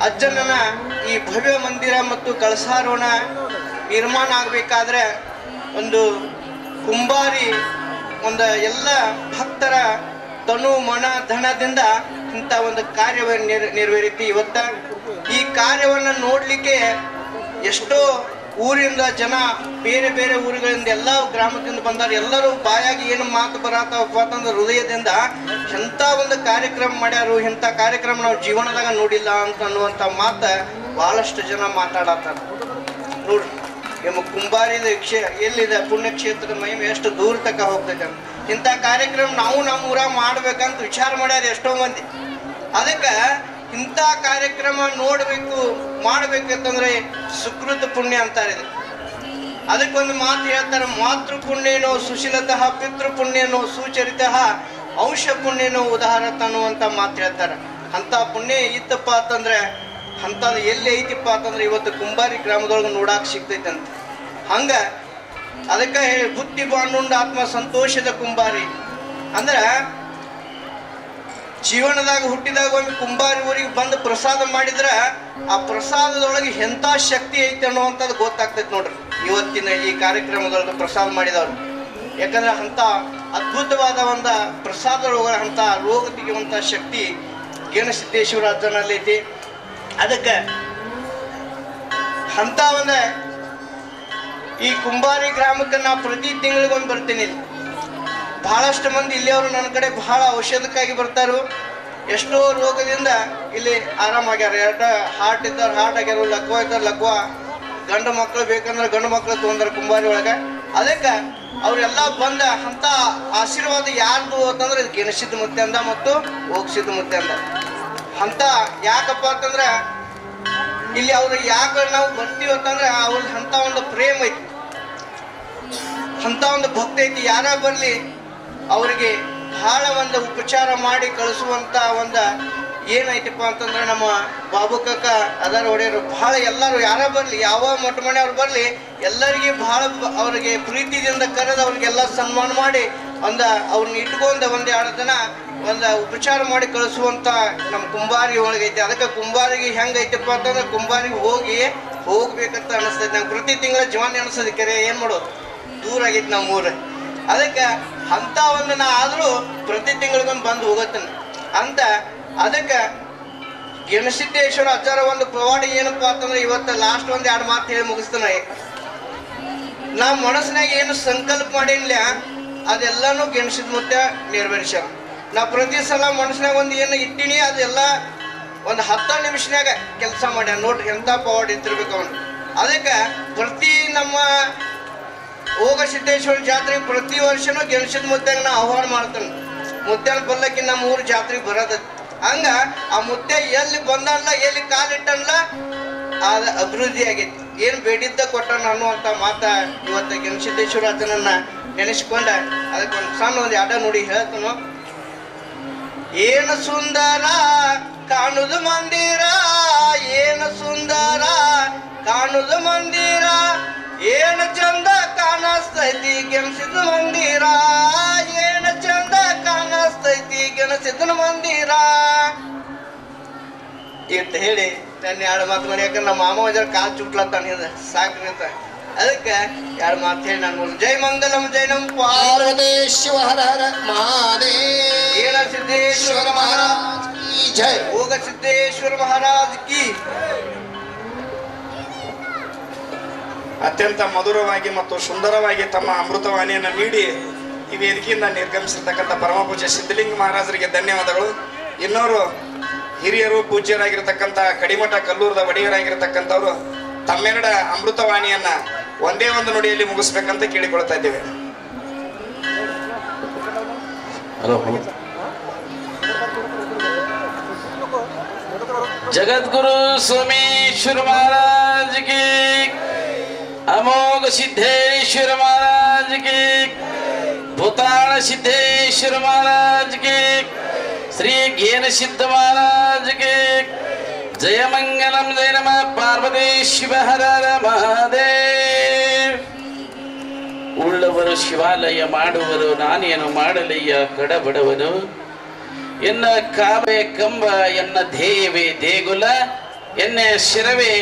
ಅಜ್ಜನ ಈ ಭವ್ಯ ಮಂದಿರ ಮತ್ತು ಕಳಸಾರೋಹಣ ನಿರ್ಮಾಣ ಆಗಬೇಕಾದ್ರೆ ಒಂದು ಕುಂಬಾರಿ ಎಲ್ಲ ಭಕ್ತರ ತನು ಮನ ಧನದಿಂದ ಇಂಥ ಒಂದು ಕಾರ್ಯವನ್ನು ನೆರವೇರಿತಿ. ಇವತ್ತ ಈ ಕಾರ್ಯವನ್ನು ನೋಡಲಿಕ್ಕೆ ಎಷ್ಟೋ ಊರಿಂದ ಜನ, ಬೇರೆ ಬೇರೆ ಊರುಗಳಿಂದ ಎಲ್ಲ ಗ್ರಾಮದಿಂದ ಬಂದಾರೆ. ಎಲ್ಲರೂ ಬಾಯಾಗಿ ಏನು ಮಾತು ಬರತ್ತಪ್ಪ ಅಂತಂದ್ರೆ ಹೃದಯದಿಂದ ಎಂಥ ಒಂದು ಕಾರ್ಯಕ್ರಮ ಮಾಡ್ಯಾರು, ಇಂಥ ಕಾರ್ಯಕ್ರಮ ನಾವು ಜೀವನದಾಗ ನೋಡಿಲ್ಲ ಅಂತ ಅನ್ನುವಂಥ ಮಾತು ಬಹಳಷ್ಟು ಜನ ಮಾತಾಡತ್ತಾರ. ನೋಡ್ರಿ, ನಿಮ್ಮ ಕುಂಬಾರಿದ ಎಲ್ಲಿದೆ ಪುಣ್ಯಕ್ಷೇತ್ರದ ಮಹಿಮೆ ಎಷ್ಟು ದೂರ ತಕ್ಕ ಹೋಗ್ತೈತೆ. ಇಂಥ ಕಾರ್ಯಕ್ರಮ ನಾವು ನಮ್ಮ ಊರಾಗ ಮಾಡ್ಬೇಕಂತ ವಿಚಾರ ಮಾಡ್ಯಾರ ಎಷ್ಟೋ ಮಂದಿ. ಅದಕ್ಕೆ ಇಂಥ ಕಾರ್ಯಕ್ರಮ ಮಾಡ್ಬೇಕಂತಂದ್ರೆ ಸುಕೃತ ಪುಣ್ಯ ಅಂತಾರೆ. ಅದಕ್ಕೊಂದು ಮಾತು ಹೇಳ್ತಾರೆ, ಮಾತೃ ಪುಣ್ಯನೋ ಸುಶೀಲತಃ, ಪಿತೃ ಪುಣ್ಯನೋ ಸುಚರಿತಃ, ಔಷ ಪುಣ್ಯನೋ ಉದಾಹರತ ಅನ್ನುವಂಥ ಮಾತು ಹೇಳ್ತಾರೆ. ಅಂಥ ಪುಣ್ಯ ಇತ್ತಪ್ಪ ಅಂತಂದ್ರೆ, ಅಂಥದ್ದು ಎಲ್ಲಿ ಐತಿಪ್ಪ ಅಂತಂದ್ರೆ ಇವತ್ತು ಕುಂಬಾರಿ ಗ್ರಾಮದೊಳಗೆ ನೋಡಾಕ್ ಸಿಗ್ತೈತೆ ಅಂತ. ಹಂಗ ಅದಕ್ಕೆ ಹೇಳಿ ಬುದ್ಧಿ ಬಾಂಡುಂಡ ಆತ್ಮ ಸಂತೋಷದ ಕುಂಬಾರಿ ಅಂದ್ರೆ, ಜೀವನದಾಗ ಹುಟ್ಟಿದಾಗ ಒಮ್ಮೆ ಕುಂಬಾರಿ ಊರಿಗೆ ಬಂದು ಪ್ರಸಾದ ಮಾಡಿದ್ರೆ ಆ ಪ್ರಸಾದದೊಳಗೆ ಎಂಥ ಶಕ್ತಿ ಐತೆ ಅನ್ನುವಂಥದ್ದು ಗೊತ್ತಾಗ್ತೈತೆ ನೋಡ್ರಿ ಇವತ್ತಿನ ಈ ಕಾರ್ಯಕ್ರಮದೊಳಗೆ ಪ್ರಸಾದ ಮಾಡಿದವ್ರು. ಯಾಕಂದ್ರೆ ಅಂಥ ಅದ್ಭುತವಾದ ಒಂದು ಪ್ರಸಾದದೊಳಗೆ ಅಂಥ ರೋಗ ತೆಗೆಯುವಂಥ ಶಕ್ತಿ ಹೇಣಸಿದ್ದೇಶ್ವರ ಅಜ್ಜನಲ್ಲಿ ಐತಿ. ಅದಕ್ಕೆ ಅಂಥ ಒಂದು ಈ ಕುಂಬಾರಿ ಗ್ರಾಮಕ್ಕೆ ನಾ ಪ್ರತಿ ತಿಂಗಳಿಗೊಂದು ಬರ್ತೀನಿ. ಬಹಳಷ್ಟು ಮಂದಿ ಇಲ್ಲಿಯವರು ನನ್ನ ಕಡೆ ಬಹಳ ಔಷಧಕ್ಕಾಗಿ ಬರ್ತಾರು. ಎಷ್ಟೋ ರೋಗದಿಂದ ಇಲ್ಲಿ ಆರಾಮಾಗ್ಯಾರ. 2 ಹಾರ್ಟ್ ಇದ್ದವ್ರು ಹಾರ್ಟ್ ಆಗ್ಯಾರ, ಲಕ್ವ ಇದ್ದವ್ರು ಲಕ್ವ, ಗಂಡು ಮಕ್ಕಳು ಬೇಕಂದ್ರೆ ಗಂಡು ಮಕ್ಕಳು ತೊಗೊಂಡ್ರ ಕುಂಬಾರಿ ಒಳಗೆ. ಅದಕ್ಕೆ ಅವರೆಲ್ಲ ಬಂದ ಅಂಥ ಆಶೀರ್ವಾದ ಯಾರ್ದು ಅಂತಂದ್ರೆ ಗೆಣಸಿದ ಮುತ್ತೆಂದ ಮತ್ತು ಹೋಗ್ಸಿದ ಮುತ್ತೆಂದ ಅಂತ. ಯಾಕಪ್ಪ ಅಂತಂದ್ರೆ ಇಲ್ಲಿ ಅವ್ರಿಗೆ ಯಾಕೆ ನಾವು ಬರ್ತೀವಿ ಅಂತಂದ್ರೆ ಅವ್ರಿಗೆ ಅಂಥ ಒಂದು ಪ್ರೇಮ ಐತಿ, ಅಂಥ ಒಂದು ಭಕ್ತಿ ಐತಿ. ಯಾರ ಬರಲಿ ಅವರಿಗೆ ಬಹಳ ಒಂದು ಉಪಚಾರ ಮಾಡಿ ಕಳಿಸುವಂಥ ಒಂದು ಏನೈತಪ್ಪ ಅಂತಂದ್ರೆ ನಮ್ಮ ಬಾಬು ಕಾಕ ಅದರ ಒಡೆಯರು ಬಹಳ ಎಲ್ಲರೂ ಯಾರ ಬರಲಿ, ಯಾವ ಮೊಟ್ಟ ಮನೆಯವ್ರು ಬರಲಿ, ಎಲ್ಲರಿಗೆ ಬಹಳ ಅವ್ರಿಗೆ ಪ್ರೀತಿಯಿಂದ ಕರೆದು ಅವ್ರಿಗೆಲ್ಲ ಸನ್ಮಾನ ಮಾಡಿ ಅವ್ರನ್ನ ಇಟ್ಕೊಂಡು 1-2 ದಿನ ಒಂದು ಉಪಚಾರ ಮಾಡಿ ಕಳಿಸುವಂಥ ನಮ್ಮ ಕುಂಬಾರಿ ಒಳಗೈತೆ. ಅದಕ್ಕೆ ಕುಂಬಾರಿಗೆ ಹೆಂಗೈತಪ್ಪ ಅಂತಂದ್ರೆ ಕುಂಬಾರಿಗೆ ಹೋಗ್ಬೇಕಂತ ಅನಿಸ್ತೈತೆ. ನಂಗೆ ಪ್ರತಿ ತಿಂಗಳ ಜವಾನಿ ಅನಿಸ್ತದೆ. ಕೆರೆ ಏನು ಮಾಡೋದು, ದೂರ ಆಗೈತೆ ನಮ್ಮ ಊರು. ಅದಕ್ಕೆ ಅಂಥ ಒಂದು ನಾ ಆದರೂ ಪ್ರತಿ ತಿಂಗಳಿಗೊಂದು ಬಂದು ಹೋಗತ್ತೇನೆ ಅಂತ. ಅದಕ್ಕೆ ಹೇಣಸಿದ್ದೇಶ್ವರ ಅಜ್ಜರ ಒಂದು ಪ್ರವಾಡಿ ಏನಪ್ಪ ಅಂತಂದ್ರೆ ಇವತ್ತು ಲಾಸ್ಟ್ 1-2 ಮಾತು ಹೇಳಿ ಮುಗಿಸ್ತಾನೆ. ನಾ ಮನಸ್ಸಿನಾಗ ಏನು ಸಂಕಲ್ಪ ಮಾಡಿಲ್ಲ ಅದೆಲ್ಲಾನು ಗೆಣಸಿದ ಮುತ್ತೆ ನೆರವೇರಿಸ್ಯಾರ. ನಾ ಪ್ರತಿ ಸಲ ಮನಸ್ಸಿನಾಗ ಒಂದು ಏನು ಇಟ್ಟಿನಿ ಅದೆಲ್ಲ ಒಂದು 10 ನಿಮಿಷನಾಗ ಕೆಲಸ ಮಾಡ್ಯಾನ. ನೋಡ್ರಿ ಎಂಥ ಪವಾಡಿ ಇತ್ತಿರ್ಬೇಕು ಅವನು. ಅದಕ್ಕೆ ಪ್ರತಿ ನಮ್ಮ ಓಗ ಸಿದ್ದೇಶ್ವರ ಜಾತ್ರೆ ಪ್ರತಿ ವರ್ಷನೂ ಗೆಣಸಿದ ಮುತ್ತೆಗೆ ನಾ ಆಹ್ವಾನ ಮಾಡ್ತಾನೆ. ಮುತ್ತೆನ ಪಲ್ಲಕ್ಕಿ ನಮ್ಮ ಊರು ಜಾತ್ರೆಗೆ ಬರೋದ. ಹಂಗ ಆ ಮುತ್ತೆ ಎಲ್ಲಿ ಬಂದಲ್ಲ, ಎಲ್ಲಿ ಕಾಲಿಟ್ಟಲ್ಲ, ಅದು ಅಭಿವೃದ್ಧಿ ಆಗೈತಿ. ಏನು ಬೇಡಿದ್ದ ಕೊಟ್ಟನ ಅನ್ನುವಂಥ ಮಾತ ಇವತ್ತು ಗೆಣಸಿದ್ದೇಶ್ವರ ಅಜ್ಜನನ್ನ ನೆನೆಸ್ಕೊಂಡ ಅದಕ್ಕೆ ಒಂದು ಸಣ್ಣ ಒಂದು ಅಡ ನೋಡಿ ಹೇಳ್ತಾನು. ಏನು ಸುಂದರ ಕಾಣುದು ಮಂದಿರ, ಏನು ಸುಂದರ ಕಾಣುದು ಮಂದಿರ, ಏನು ಚಂದ ಕಾಣಿಸ್ತೈತಿ ಗೆಣಸಿದ ಮಂದಿರ, ಏನು ಚಂದ ಕಾಣಿಸ್ತೈತಿ ಗೆಣಸಿದ್ದನ ಮಂದಿರ ಅಂತ ಹೇಳಿ ನನ್ನ ಎರಡು ಮಾತು ಮಾಡಿ. ಯಾಕಂದ್ರೆ ನಮ್ಮ ಮಾಮ ಜರ ಕಾಲು ಚುಟ್ಲತ್ತಾನ ಸಾಕ್ರಿ ಅಂತ, ಅದಕ್ಕೆ ಎರಡು ಮಾತು ಹೇಳಿ ನಾನು ಜೈ ಮಂಗಲಂ ಜೈ ನಮ್ ಪಾರ್ವತೇಶ್ವರ ಹರ ಹರ ಮಹಾದೇವ. ಏನ ಸಿದ್ದೇಶ್ವರ ಮಹಾರಾಜ್ ಕಿ ಜೈ. ಹೋಗ ಸಿದ್ದೇಶ್ವರ ಮಹಾರಾಜ್ ಕಿ. ಅತ್ಯಂತ ಮಧುರವಾಗಿ ಮತ್ತು ಸುಂದರವಾಗಿ ತಮ್ಮ ಅಮೃತವಾಣಿಯನ್ನು ನೀಡಿ ಈ ವೇದಿಕೆಯಿಂದ ನಿರ್ಗಮಿಸಿರ್ತಕ್ಕಂಥ ಪರಮ ಪೂಜ್ಯ ಸಿದ್ಧಲಿಂಗ ಮಹಾರಾಜರಿಗೆ ಧನ್ಯವಾದಗಳು. ಇನ್ನೋರು ಹಿರಿಯರು ಪೂಜ್ಯರಾಗಿರ್ತಕ್ಕಂಥ ಕಡಿಮಠ ಕಲ್ಲೂರದ ಒಡೆಯರಾಗಿರ್ತಕ್ಕಂಥವ್ರು ತಮ್ಮೆರಡ ಅಮೃತವಾಣಿಯನ್ನ ಒಂದೇ ಒಂದು ನುಡಿಯಲ್ಲಿ ಮುಗಿಸ್ಬೇಕಂತ ಕೇಳಿಕೊಳ್ತಾ ಇದ್ದೇವೆ. जगद्गुरु सोमेश्वर महाराज की, अमोघ सिद्धेश्वर महाराज की, भूतान सिद्धेश्वर महाराज की, श्री ज्ञान सिद्ध महाराज की जय मंगलम जय नमः पार्वतीश्वर हर हर महादेव. ಉಳ್ಳವರು ಶಿವಾಲಯ ಮಾಡುವರು, ನಾನೇನು ಮಾಡಲಯ್ಯ ಕಡಬಡವನು. ಎನ್ನ ಕಾವೆ ಕಂಬ, ಎನ್ನ ಧ್ಯೇಯವೇ ದೇಗುಲ, ಎನ್ನ ಶಿರವೇ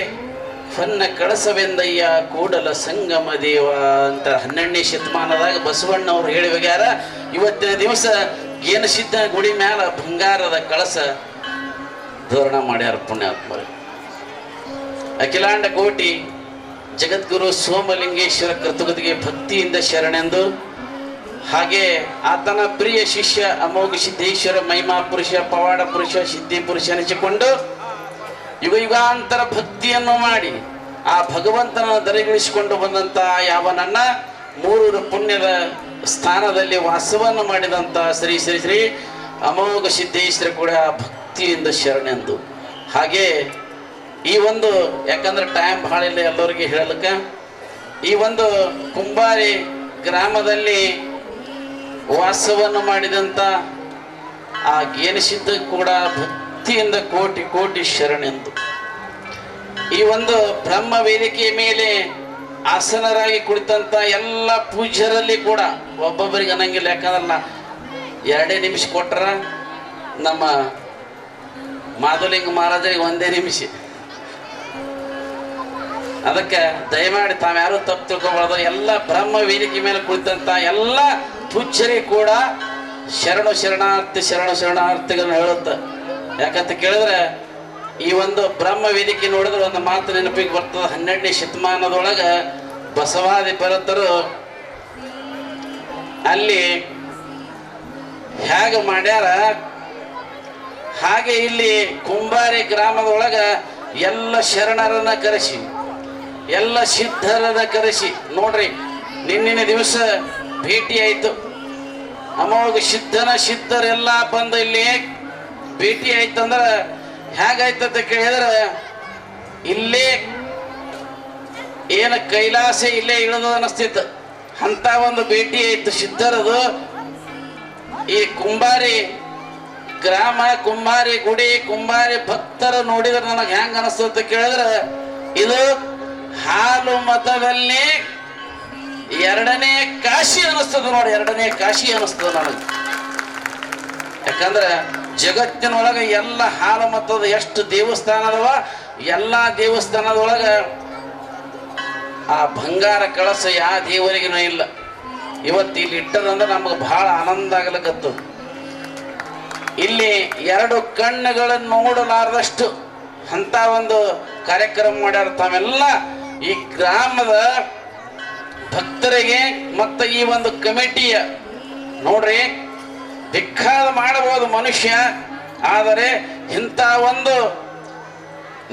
ಹೊನ್ನ ಕಳಸವೆಂದಯ್ಯ ಕೂಡಲ ಸಂಗಮ ದೇವ ಅಂತ 12ನೇ ಶತಮಾನದಾಗ ಬಸವಣ್ಣವ್ರು ಹೇಳಿ ಹೋಗ್ಯಾರ. ಇವತ್ತಿನ ದಿವಸ ಜ್ಞಾನಸಿದ್ಧ ಗುಡಿ ಮ್ಯಾಲ ಬಂಗಾರದ ಕಳಸ ಧೋರಣ ಮಾಡ್ಯಾರ ಪುಣ್ಯಾತ್ಮರು. ಅಖಿಲಾಂಡ ಕೋಟಿ ಜಗದ್ಗುರು ಸೋಮಲಿಂಗೇಶ್ವರ ಕರ್ತೃಗತಿಗೆ ಭಕ್ತಿಯಿಂದ ಶರಣೆಂದು, ಹಾಗೆ ಆತನ ಪ್ರಿಯ ಶಿಷ್ಯ ಅಮೋಘ ಸಿದ್ದೇಶ್ವರ ಮಹಿಮಾ ಪುರುಷ, ಪವಾಡ ಪುರುಷ, ಸಿದ್ಧಿ ಪುರುಷ ಅನಿಸಿಕೊಂಡು ಯುಗ ಯುಗಾಂತರ ಭಕ್ತಿಯನ್ನು ಮಾಡಿ ಆ ಭಗವಂತನ ದರೆಗಿಳಿಸಿಕೊಂಡು ಬಂದಂತ ಯಾವ ನನ್ನ ಮೂರೂರು ಪುಣ್ಯದ ಸ್ಥಾನದಲ್ಲಿ ವಾಸವನ್ನು ಮಾಡಿದಂತ ಶ್ರೀ ಶ್ರೀ ಶ್ರೀ ಅಮೋಘ ಸಿದ್ದೇಶ್ವರ ಕೂಡ ಭಕ್ತಿಯಿಂದ ಶರಣೆಂದು. ಹಾಗೆ ಈ ಒಂದು, ಯಾಕಂದ್ರೆ ಟೈಮ್ ಭಾಳ ಇಲ್ಲ ಎಲ್ಲರಿಗೆ ಹೇಳಲಿಕ್ಕೆ, ಈ ಒಂದು ಕುಂಬಾರಿ ಗ್ರಾಮದಲ್ಲಿ ವಾಸವನ್ನು ಮಾಡಿದಂಥ ಆ ಜ್ಞಾನಸಿದ್ಧ ಕೂಡ ಭಕ್ತಿಯಿಂದ ಕೋಟಿ ಕೋಟಿ ಶರಣೆಂದು. ಈ ಒಂದು ಬ್ರಹ್ಮ ವೇದಿಕೆಯ ಮೇಲೆ ಆಸನರಾಗಿ ಕುಳಿತಂತ ಎಲ್ಲ ಪೂಜ್ಯರಲ್ಲಿ ಕೂಡ ಒಬ್ಬೊಬ್ಬರಿಗೆ ಅನ್ನಂಗಿಲ್ಲ. ಯಾಕಂದ್ರೆ 2 ನಿಮಿಷ ಕೊಟ್ರ ನಮ್ಮ ಮಾಧುಲಿಂಗ ಮಹಾರಾಜರಿಗೆ 1 ನಿಮಿಷ. ಅದಕ್ಕೆ ದಯಮಾಡಿ ತಾವ್ಯಾರು ತಪ್ಪು ತಿಳ್ಕೊಬಾರ್ದು. ಎಲ್ಲ ಬ್ರಹ್ಮ ವೇದಿಕೆ ಮೇಲೆ ಕುಳಿತಂತ ಎಲ್ಲ ಪೂಜ್ಯರಿಗೆ ಕೂಡ ಶರಣು ಶರಣಾರ್ಥಿ ಶರಣು ಶರಣಾರ್ಥಿಗಳನ್ನ ಹೇಳುತ್ತೆ. ಯಾಕಂತ ಕೇಳಿದ್ರೆ ಈ ಒಂದು ಬ್ರಹ್ಮ ವೇದಿಕೆ ನೋಡಿದ್ರೆ ಒಂದು ಮಾತು ನೆನಪಿಗೆ ಬರ್ತದೆ. 12ನೇ ಶತಮಾನದೊಳಗ ಬಸವಾದಿ ಭರತರು ಅಲ್ಲಿ ಹೇಗೆ ಮಾಡ್ಯಾರ, ಹಾಗೆ ಇಲ್ಲಿ ಕುಂಬಾರಿ ಗ್ರಾಮದೊಳಗ ಎಲ್ಲ ಶರಣರನ್ನ ಕರೆಸಿ, ಎಲ್ಲ ಸಿದ್ಧರನ್ನ ಕರೆಸಿ ನೋಡ್ರಿ. ನಿನ್ನಿನ ದಿವಸ ಭೇಟಿ ಆಯ್ತು. ಅಮೋಘ ಸಿದ್ಧರೆಲ್ಲ ಬಂದು ಇಲ್ಲಿ ಭೇಟಿ ಆಯ್ತಂದ್ರ ಹೇಗಾಯ್ತಂತ ಕೇಳಿದ್ರೆ, ಇಲ್ಲೇ ಏನು ಕೈಲಾಸ ಇಲ್ಲೇ ಇಳಿದು ಅನಿಸ್ತಿತ್ತು. ಅಂತ ಒಂದು ಭೇಟಿ ಆಯ್ತು ಸಿದ್ಧರದು. ಈ ಕುಂಬಾರಿ ಗ್ರಾಮ, ಕುಂಬಾರಿ ಗುಡಿ, ಕುಂಬಾರಿ ಭಕ್ತರು ನೋಡಿದ್ರೆ ನನಗೆ ಹೆಂಗ ಅನಿಸ್ತದೆ ಅಂತ ಕೇಳಿದ್ರೆ, ಇದು ಹಾಲು ಮತದಲ್ಲಿ 2ನೇ ಕಾಶಿ ಅನಿಸ್ತದ ನೋಡಿ. 2ನೇ ಕಾಶಿ ಅನಿಸ್ತದ ನನಗೆ. ಯಾಕಂದ್ರೆ ಜಗತ್ತಿನೊಳಗೆ ಎಲ್ಲ ಹಾಲು ಮತದ ಎಷ್ಟು ದೇವಸ್ಥಾನ ಅದಾವ, ಎಲ್ಲ ದೇವಸ್ಥಾನದೊಳಗ ಆ ಬಂಗಾರ ಕಳಸ ಯಾವ ದೇವರಿಗೂ ಇಲ್ಲ. ಇವತ್ತು ಇಲ್ಲಿ ಇಟ್ಟದಂದ್ರೆ ನಮಗೆ ಬಹಳ ಆನಂದ ಆಗ್ಲಿಕ್ಕತ್ತು. ಇಲ್ಲಿ 2 ಕಣ್ಣುಗಳನ್ನು ನೋಡಲಾರದಷ್ಟು ಅಂತ ಒಂದು ಕಾರ್ಯಕ್ರಮ ಮಾಡ್ಯಾರ. ತಾವೆಲ್ಲ ಈ ಗ್ರಾಮದ ಭಕ್ತರಿಗೆ ಮತ್ತು ಈ ಒಂದು ಕಮಿಟಿಯ ನೋಡ್ರಿ, ಭಿಕ್ಕಾದ ಮಾಡಬಹುದು ಮನುಷ್ಯ, ಆದರೆ ಇಂಥ ಒಂದು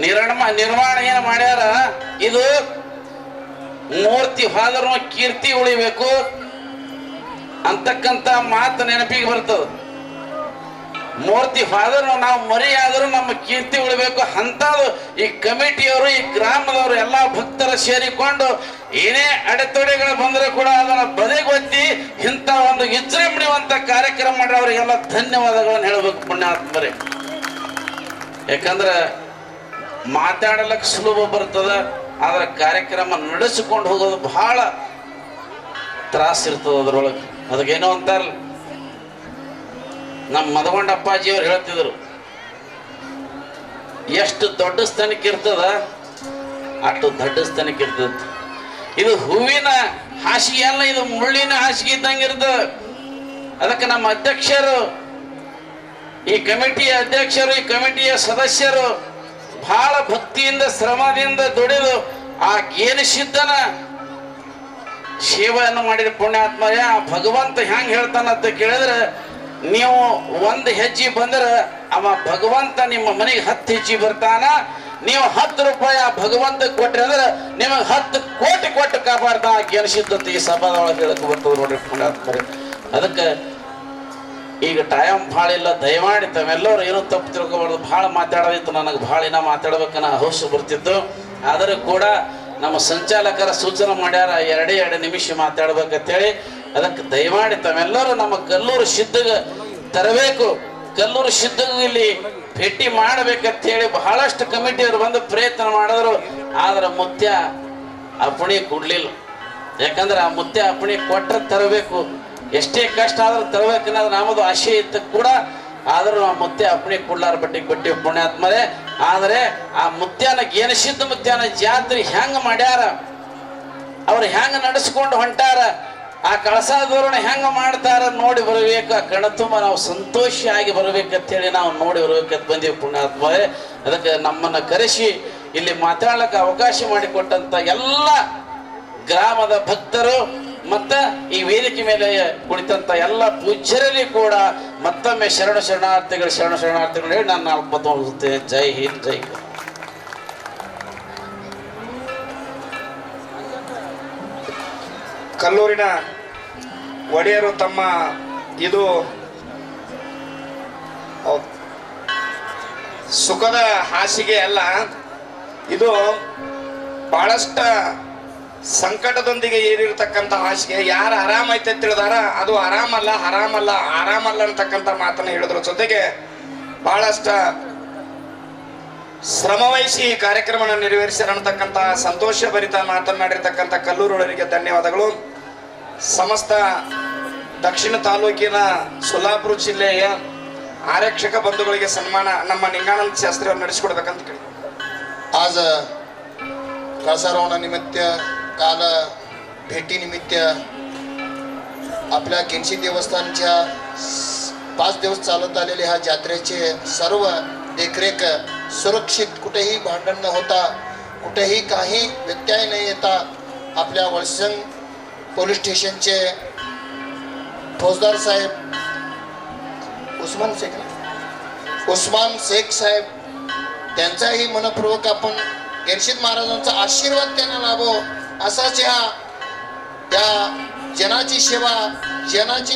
ನಿರ್ಮಾಣ ಏನು ಮಾಡ್ಯಾರ, ಇದು ಮೂರ್ತಿ ಹೋದರೂ ಕೀರ್ತಿ ಉಳಿಬೇಕು ಅಂತಕ್ಕಂಥ ಮಾತು ನೆನಪಿಗೆ ಬರ್ತದೆ. ಮೂರ್ತಿ ಹೋದರೂ ನಾವು ಮರಿಯಾದರೂ ನಮ್ಮ ಕೀರ್ತಿ ಉಳಿಬೇಕು ಅಂತದ್ದು ಈ ಕಮಿಟಿಯವರು, ಈ ಗ್ರಾಮದವರು ಎಲ್ಲ ಭಕ್ತರ ಸೇರಿಕೊಂಡು ಏನೇ ಅಡೆತಡೆಗಳು ಬಂದರೂ ಕೂಡ ಅದನ್ನು ಬದಿಗೊತ್ತಿ ಇಂಥ ಒಂದು ವಿಜೃಂಭಣೆಯುವಂತ ಕಾರ್ಯಕ್ರಮ ಮಾಡಿ ಅವರಿಗೆಲ್ಲ ಧನ್ಯವಾದಗಳನ್ನು ಹೇಳಬೇಕು ಪುಣ್ಯಾತ್ಮರೇ. ಯಾಕಂದ್ರೆ ಮಾತಾಡಲಿಕ್ಕೆ ಸುಲಭ ಬರ್ತದ, ಆದ್ರೆ ಕಾರ್ಯಕ್ರಮ ನಡೆಸಿಕೊಂಡು ಹೋಗೋದು ಬಹಳ ತ್ರಾಸ ಇರ್ತದೆ. ಅದ್ರೊಳಗೆ ಅದಕ್ಕೇನೋ ಅಂತಾರಲ್ಲ, ನಮ್ಮ ಮದಗೊಂಡ ಅಪ್ಪಾಜಿಯವ್ರು ಹೇಳ್ತಿದ್ರು, ಎಷ್ಟು ದೊಡ್ಡ ಸ್ಥಾನಕ್ಕೆ ಇರ್ತದ ಅಷ್ಟು ದೊಡ್ಡ ಸ್ಥಾನಕ್ಕೆ ಇರ್ತದ. ಇದು ಹೂವಿನ ಹಾಸಿಗೆ ಅಲ್ಲ, ಇದು ಮುಳ್ಳಿನ ಹಾಸಿಗೆ ಇದ್ದಂಗೆ ಇರ್ತದೆ. ಅದಕ್ಕೆ ನಮ್ಮ ಅಧ್ಯಕ್ಷರು, ಈ ಕಮಿಟಿಯ ಅಧ್ಯಕ್ಷರು, ಈ ಕಮಿಟಿಯ ಸದಸ್ಯರು ಬಹಳ ಭಕ್ತಿಯಿಂದ ಶ್ರಮದಿಂದ ದುಡಿದು ಆ ಗೇನಸಿದ್ದನ ಸೇವೆಯನ್ನು ಮಾಡಿದ ಪುಣ್ಯಾತ್ಮರೇ. ಆ ಭಗವಂತ ಹೆಂಗ್ ಹೇಳ್ತಾನಂತ ಕೇಳಿದ್ರೆ, ನೀವು ಒಂದು ಹೆಜ್ಜೆ ಬಂದ್ರೆ ಅವ ಭಗವಂತ ನಿಮ್ಮ ಮನೆಗೆ 10 ಹೆಜ್ಜೆ ಬರ್ತಾನ. ನೀವು 10 ರೂಪಾಯಿ ಆ ಭಗವಂತ ಕೊಟ್ರಿ ಅಂದ್ರೆ ನಿಮಗೆ 10 ಕೋಟಿ ಕೊಟ್ಟು ಕಾಪಾಡ್ತಾನ. ಗೆನಸಿದ್ದತೆ ಈ ಸಭಾದೊಳಗೆ ಹೇಳಕ್ ಬರ್ತದೆ ನೋಡ್ರಿ ಪುಣ್ಯಾತ್ಮರೇ. ಅದಕ್ಕೆ ಈಗ ಟೈಮ್ ಭಾಳ ಇಲ್ಲ, ದಯಮಾಡಿ ತಾವೆಲ್ಲರೂ ಏನೋ ತಪ್ಪು ತಿಳ್ಕೊಬಾರ್ದು. ಭಾಳ ಮಾತಾಡೋದಿತ್ತು, ನನಗೆ ಭಾಳ ಏನೋ ಮಾತಾಡ್ಬೇಕನ್ನೋ ಹೌಸು ಬರ್ತಿತ್ತು. ಆದರೂ ಕೂಡ ನಮ್ಮ ಸಂಚಾಲಕರ ಸೂಚನೆ ಮಾಡ್ಯಾರ 2 ನಿಮಿಷ ಮಾತಾಡ್ಬೇಕಂತೇಳಿ. ಅದಕ್ಕೆ ದಯಮಾಡಿ ತಾವೆಲ್ಲರೂ ನಮ್ಮ ಕಲ್ಲೂರು ಸಿದ್ಧಗೆ ತರಬೇಕು, ಕಲ್ಲೂರು ಸಿದ್ಧಗೆ ಇಲ್ಲಿ ಭೇಟಿ ಮಾಡಬೇಕಂತೇಳಿ ಬಹಳಷ್ಟು ಕಮಿಟಿಯವರು ಬಂದು ಪ್ರಯತ್ನ ಮಾಡಿದ್ರು. ಆದ್ರೆ ಮುತ್ಯ ಅಪ್ಪಣೆ ಕೊಡ್ಲಿಲ್ಲ. ಯಾಕಂದ್ರೆ ಆ ಮುತ್ಯ ಅಪ್ಪಣೆ ಕೊಟ್ಟರೆ ತರಬೇಕು, ಎಷ್ಟೇ ಕಷ್ಟ ಆದ್ರೂ ತರಬೇಕು ಅನ್ನೋದು ನಮ್ಮದು ಆಶೆ ಇತ್ತು ಕೂಡ. ಆದರೂ ಆ ಮುತ್ಯ ಅಪ್ಪಣೆ ಕೊಡ್ಲಾರ ಬಟ್ಟಿ ಪುಣ್ಯಾತ್ಮರೇ. ಆದರೆ ಆ ಮುತ್ಯಾನ ಗೆನಸಿದ್ದ ಮುತ್ಯಾನ ಜಾತ್ರೆ ಹೆಂಗೆ ಮಾಡ್ಯಾರ, ಅವ್ರು ಹೆಂಗೆ ನಡೆಸ್ಕೊಂಡು ಹೊಂಟಾರ, ಆ ಕಳಸಾದವ್ರನ್ನ ಹೆಂಗೆ ಮಾಡ್ತಾರ ನೋಡಿ ಬರಬೇಕು. ಆ ಕಣ ತುಂಬ ನಾವು ಸಂತೋಷಿಯಾಗಿ ಬರ್ಬೇಕಂತೇಳಿ ನಾವು ನೋಡಿ ಬರ್ಬೇಕಂತ ಬಂದೀವಿ ಪುಣ್ಯಾತ್ಮರೇ. ಅದಕ್ಕೆ ನಮ್ಮನ್ನು ಕರೆಸಿ ಇಲ್ಲಿ ಮಾತಾಡ್ಲಿಕ್ಕೆ ಅವಕಾಶ ಮಾಡಿಕೊಟ್ಟಂತ ಎಲ್ಲ ಗ್ರಾಮದ ಭಕ್ತರು ಮತ್ತು ಈ ವೇದಿಕೆ ಮೇಲೆ ಕುಳಿತಂತ ಎಲ್ಲ ಪೂಜ್ಯರಲ್ಲಿ ಕೂಡ ಮತ್ತೊಮ್ಮೆ ಶರಣಾರ್ಥಿಗಳು ಹೇಳಿ ನಾನು 4 ಮುಗಿಸುತ್ತೇನೆ. ಜೈ ಹಿಂದ್, ಜೈ ಹಿಂದ್. ಕಲ್ಲೂರಿನ ಒಡೆಯರು ತಮ್ಮ ಇದು ಸುಖದ ಹಾಸಿಗೆ ಅಲ್ಲ, ಇದು ಬಹಳಷ್ಟ ಸಂಕಟದೊಂದಿಗೆ ಏರಿರ್ತಕ್ಕಂಥ ಹಾಸಿಗೆ. ಯಾರು ಆರಾಮೈತೆ ತಿಳಿದಾರ ಅದು ಆರಾಮಲ್ಲ, ಆರಾಮಲ್ಲ ಅಂತಕ್ಕಂಥ ಮಾತನ್ನ ಹೇಳಿದ್ರು. ಜೊತೆಗೆ ಬಹಳಷ್ಟ ಶ್ರಮವಹಿಸಿ ಈ ಕಾರ್ಯಕ್ರಮನ ನೆರವೇರಿಸಿರತಕ್ಕಂಥ ಸಂತೋಷ ಭರಿತ ಮಾತನಾಡಿರ್ತಕ್ಕಂಥ ಕಲ್ಲೂರೊಳರಿಗೆ ಧನ್ಯವಾದಗಳು. ಸಮಸ್ತ ದಕ್ಷಿಣ ತಾಲೂಕಿನ ಸೊಲ್ಲಾಪುರ ಜಿಲ್ಲೆಯ ಆರಕ್ಷಕ ಬಂಧುಗಳಿಗೆ ಸನ್ಮಾನ ನಮ್ಮ निंगानंद शास्त्री ಅವರು ನಡೆಸಿಕೊಡಬೇಕಂತ ಕೇಳಿ. आज कळसारवणानिमित्त काल भेटीनिमित्त आपल्या गेनशी देवस्थानच्या 5 दिवस चालत आलेले ह्या जात्रेचे सर्व देखरेख सुरक्षित, कुठेही भांडण न होता, कुठेही काही व्यत्यय न येता आपल्या वळसंग पोलीस स्टेशनचे फौजदार साहेब उस्मान शेख साहेब त्यांचाही मनपूर्वक आपण गेनशीद महाराजांचा आशीर्वाद त्यांना लाभो असाच या जनाची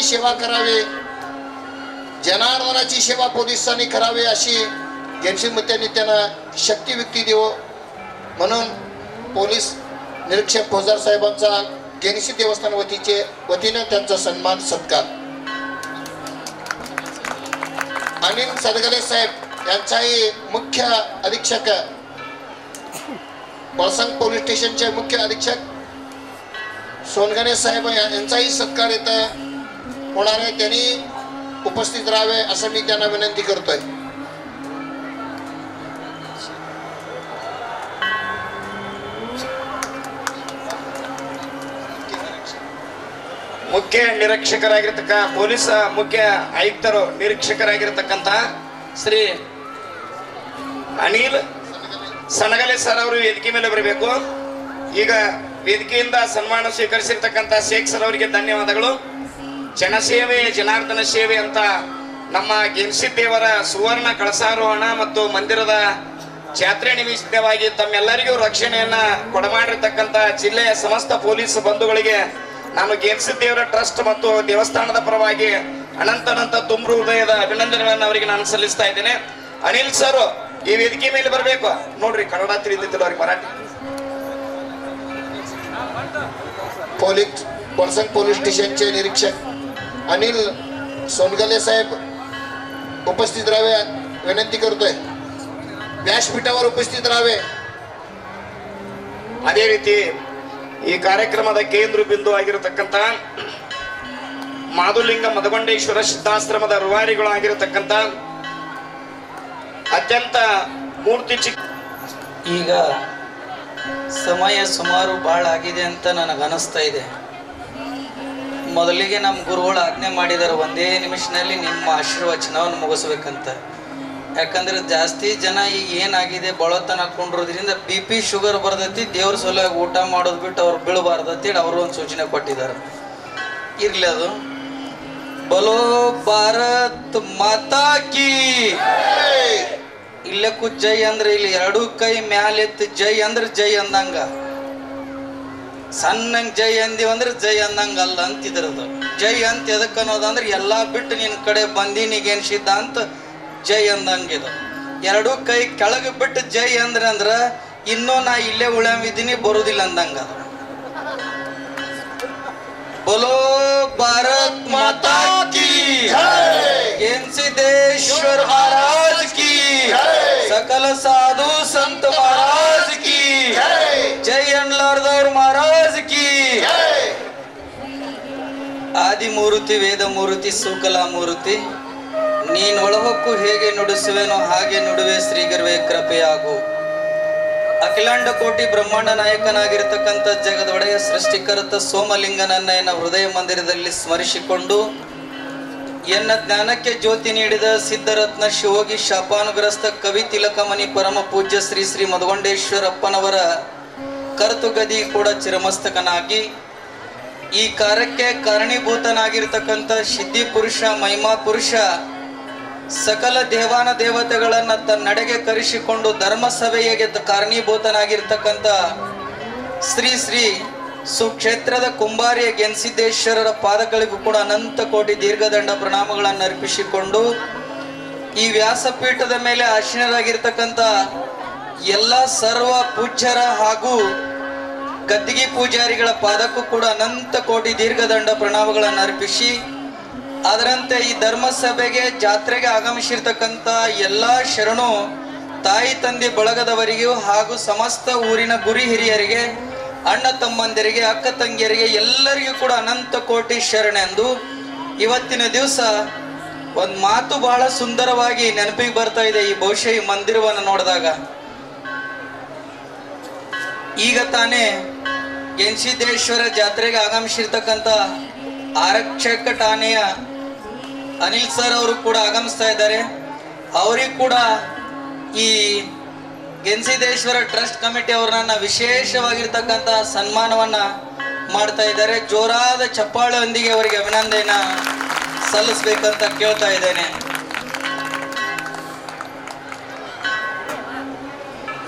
सेवा करावी, जनार्दनाची सेवा पोलिसांनी करावी अशी गेनशीद मुत्यांनी त्यांना शक्ती व्यक्ती देवो म्हणून पोलीस निरीक्षक फौजदार साहेबांचा गेनशीद देवस्थान वतीने त्यांचा सन्मान सत्कार. अनिल सदगले साहेब यांचाही मुख्य अधीक्षक वळसंग पोलीस स्टेशनचे मुख्य अधीक्षक सोनगणे साहेब यांचाही सत्कार इथं होणार आहे. त्यांनी उपस्थित राहावे असं मी त्यांना विनंती करतोय. ಮುಖ್ಯ ನಿರೀಕ್ಷಕರಾಗಿರ್ತಕ್ಕ ಪೊಲೀಸ್ ಮುಖ್ಯ ಆಯುಕ್ತರು ನಿರೀಕ್ಷಕರಾಗಿರ್ತಕ್ಕಂಥ ಶ್ರೀ ಅನಿಲ್ ಸನಗಲೆ ಸರ್ ಅವರು ವೇದಿಕೆ ಮೇಲೆ ಬರಬೇಕು. ಈಗ ವೇದಿಕೆಯಿಂದ ಸನ್ಮಾನ ಸ್ವೀಕರಿಸಿರ್ತಕ್ಕಂಥ ಶೇಖ್ ಸರ್ ಅವರಿಗೆ ಧನ್ಯವಾದಗಳು. ಜನಸೇವೆ ಜನಾರ್ದನ ಸೇವೆ ಅಂತ ನಮ್ಮ ಗೆನ್ಸಿದ್ ದೇವರ ಸುವರ್ಣ ಕಳಸಾರೋಹಣ ಮತ್ತು ಮಂದಿರದ ಜಾತ್ರೆ ನಿಮಿತ್ತವಾಗಿ ತಮ್ಮೆಲ್ಲರಿಗೂ ರಕ್ಷಣೆಯನ್ನ ಕೊಡಮಾಡಿರ್ತಕ್ಕಂಥ ಜಿಲ್ಲೆಯ ಸಮಸ್ತ ಪೊಲೀಸ್ ಬಂಧುಗಳಿಗೆ ನಾನು ಗೆನ್ಸಿದ್ ದೇವರ ಟ್ರಸ್ಟ್ ಮತ್ತು ದೇವಸ್ಥಾನದ ಪರವಾಗಿ ಅನಂತ ತುಂಬ ಹೃದಯದ ಅಭಿನಂದನೆಗಳನ್ನು ಅವರಿಗೆ ನಾನು ಸಲ್ಲಿಸ್ತಾ ಇದ್ದೇನೆ. ಅನಿಲ್ ಸರ್ ಈ ವೇದಿಕೆ ಮೇಲೆ ಬರಬೇಕು. ನೋಡ್ರಿ, ಕನ್ನಡ ತಿಳಿದಿದ್ದಿಲ್ಲ ಅವ್ರಿಗೆ, ಮರಾಠಿ. वळसंग पोलीस स्टेशनचे निरीक्षक अनिल सोनगले साहेब उपस्थित राहावे विनंती करतोय. व्यासपीठावर उपस्थित राहावे. ಅದೇ ರೀತಿ ಈ ಕಾರ್ಯಕ್ರಮದ ಕೇಂದ್ರ ಬಿಂದು ಆಗಿರತಕ್ಕಂತ ಮಾದುಲಿಂಗ ಮದಗೊಂಡೇಶ್ವರ ಸಿದ್ಧಾಶ್ರಮದ ರೂವಾರಿಗಳಾಗಿರತಕ್ಕಂಥ ಅತ್ಯಂತ ಮೂರ್ತಿ ಈಗ ಸಮಯ ಸುಮಾರು ಭಾಳ ಆಗಿದೆ ಅಂತ ನನಗೆ ಅನಿಸ್ತಾ ಇದೆ. ಮೊದಲಿಗೆ ನಮ್ಮ ಗುರುಗಳು ಆಜ್ಞೆ ಮಾಡಿದ್ದಾರೆ, ಒಂದೇ ನಿಮಿಷದಲ್ಲಿ ನಿಮ್ಮ ಆಶೀರ್ವಚನವನ್ನು ಮುಗಿಸ್ಬೇಕಂತ. ಯಾಕಂದ್ರೆ ಜಾಸ್ತಿ ಜನ ಈಗ ಏನಾಗಿದೆ ಬಳತನ ಹಾಕೊಂಡಿರೋದ್ರಿಂದ BP ಶುಗರ್ ಬರ್ತೈತಿ, ದೇವ್ರ ಸಲುವಾಗಿ ಊಟ ಮಾಡೋದು ಬಿಟ್ಟು ಅವ್ರು ಬೀಳಬಾರ್ದತ್ತೇಳಿ ಅವರು ಒಂದು ಸೂಚನೆ ಕೊಟ್ಟಿದ್ದಾರೆ. ಇರ್ಲಿ ಅದು. ಬಲೋ ಭಾರತ್ ಮಾತಾ ಕಿ. ಇಲ್ಲಕ್ಕೂ ಜೈ ಅಂದ್ರೆ ಇಲ್ಲಿ ಎರಡೂ ಕೈ ಮ್ಯಾಲೆತ್ತಿ ಜೈ ಅಂದ್ರೆ ಜೈ ಅಂದಂಗ, ಸಣ್ಣಂಗ್ ಜೈ ಅಂದಿವಂದ್ರೆ ಜೈ ಅಂದಂಗ ಅಲ್ಲ ಅಂತಿದ್ರದು. ಜೈ ಅಂತ ಎದಕ್ಕೆ ಅನ್ನೋದಂದ್ರೆ ಎಲ್ಲಾ ಬಿಟ್ಟು ನಿನ್ ಕಡೆ ಬಂದೀನಿಗೇನ್ ಸಿದ್ಧಾಂತ ಜೈ ಅಂದಂಗಿದು. ಎರಡೂ ಕೈ ಕೆಳಗೆ ಬಿಟ್ಟು ಜೈ ಅಂದ್ರ ಇನ್ನೂ ನಾ ಇಲ್ಲೇ ಉಳ್ಯಾಮಿದ್ದೀನಿ ಬರುದಿಲ್ಲ ಅಂದಂಗ ಅದು. बोलो भारत माता की सिद्धेश्वर महाराज की, सकल साधु संत महाराज की जय, अनलारदौर महाराज की. ಆದಿಮೂರ್ತಿ ವೇದಮೂರ್ತಿ ಸೂಕಲಾಮೂರ್ತಿ, ನೀನ್ ಒಳಹೊಕ್ಕು ಹೇಗೆ ನುಡಿಸುವೆನೋ ಹಾಗೆ ನುಡುವೆ ಶ್ರೀಗರ್ವೇ ಕೃಪೆಯಾಗು. ಅಖಿಲಾಂಡ ಕೋಟಿ ಬ್ರಹ್ಮಾಂಡ ನಾಯಕನಾಗಿರ್ತಕ್ಕಂಥ ಜಗದೊಡೆಯ ಸೃಷ್ಟಿಕರ್ತ ಸೋಮಲಿಂಗನನ್ನ ಎನ್ನ ಹೃದಯ ಮಂದಿರದಲ್ಲಿ ಸ್ಮರಿಸಿಕೊಂಡು ಎನ್ನ ಜ್ಞಾನಕ್ಕೆ ಜ್ಯೋತಿ ನೀಡಿದ ಸಿದ್ಧರತ್ನ ಶಿವೋಗಿ ಶಾಪಾನುಗ್ರಸ್ತ ಕವಿ ತಿಲಕಮಣಿ ಪರಮ ಪೂಜ್ಯ ಶ್ರೀ ಶ್ರೀ ಮದಗೊಂಡೇಶ್ವರಪ್ಪನವರ ಕರ್ತುಗದಿ ಕೂಡ ಚಿರಮಸ್ತಕನಾಗಿ ಈ ಕಾರ್ಯಕ್ಕೆ ಕಾರಣೀಭೂತನಾಗಿರ್ತಕ್ಕಂಥ ಸಿದ್ಧಿ ಪುರುಷ ಮಹಿಮಾ ಪುರುಷ ಸಕಲ ದೇವಾನ ದೇವತೆಗಳನ್ನ ತನ್ನಡೆಗೆ ಕರೆಸಿಕೊಂಡು ಧರ್ಮಸಭೆಗೆ ಕಾರಣೀಭೂತನಾಗಿರ್ತಕ್ಕಂಥ ಶ್ರೀ ಶ್ರೀ ಸುಕ್ಷೇತ್ರದ ಕುಂಬಾರಿಯ ಗೆನ್ಸಿದ್ದೇಶ್ವರರ ಪಾದಗಳಿಗೂ ಕೂಡ ಅನಂತ ಕೋಟಿ ದೀರ್ಘದಂಡ ಪ್ರಣಾಮಗಳನ್ನು ಅರ್ಪಿಸಿಕೊಂಡು ಈ ವ್ಯಾಸಪೀಠದ ಮೇಲೆ ಆಸೀನರಾಗಿರ್ತಕ್ಕಂಥ ಎಲ್ಲ ಸರ್ವ ಪೂಜ್ಯರ ಹಾಗೂ ಗದ್ದಿಗೆ ಪೂಜಾರಿಗಳ ಪಾದಕ್ಕೂ ಕೂಡ ಅನಂತ ಕೋಟಿ ದೀರ್ಘದಂಡ ಪ್ರಣಾಮಗಳನ್ನು ಅರ್ಪಿಸಿ, ಅದರಂತೆ ಈ ಧರ್ಮಸಭೆಗೆ ಜಾತ್ರೆಗೆ ಆಗಮಿಸಿರ್ತಕ್ಕಂಥ ಎಲ್ಲ ಶರಣು ತಾಯಿ ತಂದೆ ಬಳಗದವರಿಗೂ ಹಾಗೂ ಸಮಸ್ತ ಊರಿನ ಗುರಿ ಹಿರಿಯರಿಗೆ, ಅಣ್ಣ ತಮ್ಮಂದಿರಿಗೆ, ಅಕ್ಕ ತಂಗಿಯರಿಗೆ ಎಲ್ಲರಿಗೂ ಕೂಡ ಅನಂತ ಕೋಟಿ ಶರಣೆಂದು ಇವತ್ತಿನ ದಿವಸ ಒಂದು ಮಾತು ಬಹಳ ಸುಂದರವಾಗಿ ನೆನಪಿಗೆ ಬರ್ತಾ ಇದೆ. ಈ ಬಹುಶಃ ಈ ಮಂದಿರವನ್ನು ನೋಡಿದಾಗ ಈಗ ತಾನೇ ಗೆನ್ಸಿದ್ದೇಶ್ವರ ಜಾತ್ರೆಗೆ ಆಗಮಿಸಿರ್ತಕ್ಕಂಥ ಆರಕ್ಷಕ ಠಾಣೆಯ ಅನಿಲ್ ಸರ್ ಅವರು ಕೂಡ ಆಗಮಿಸ್ತಾ ಇದ್ದಾರೆ. ಅವರಿಗೂ ಕೂಡ ಈ ಗೆನ್ಸಿದ್ದೇಶ್ವರ ಟ್ರಸ್ಟ್ ಕಮಿಟಿ ಅವರನ್ನ ವಿಶೇಷವಾಗಿರ್ತಕ್ಕಂಥ ಸನ್ಮಾನವನ್ನ ಮಾಡ್ತಾ ಇದ್ದಾರೆ. ಜೋರಾದ ಚಪ್ಪಾಳೆಯೊಂದಿಗೆ ಅವರಿಗೆ ಅಭಿನಂದನೆಯನ್ನ ಸಲ್ಲಿಸಬೇಕಂತ ಕೇಳ್ತಾ ಇದ್ದೇನೆ.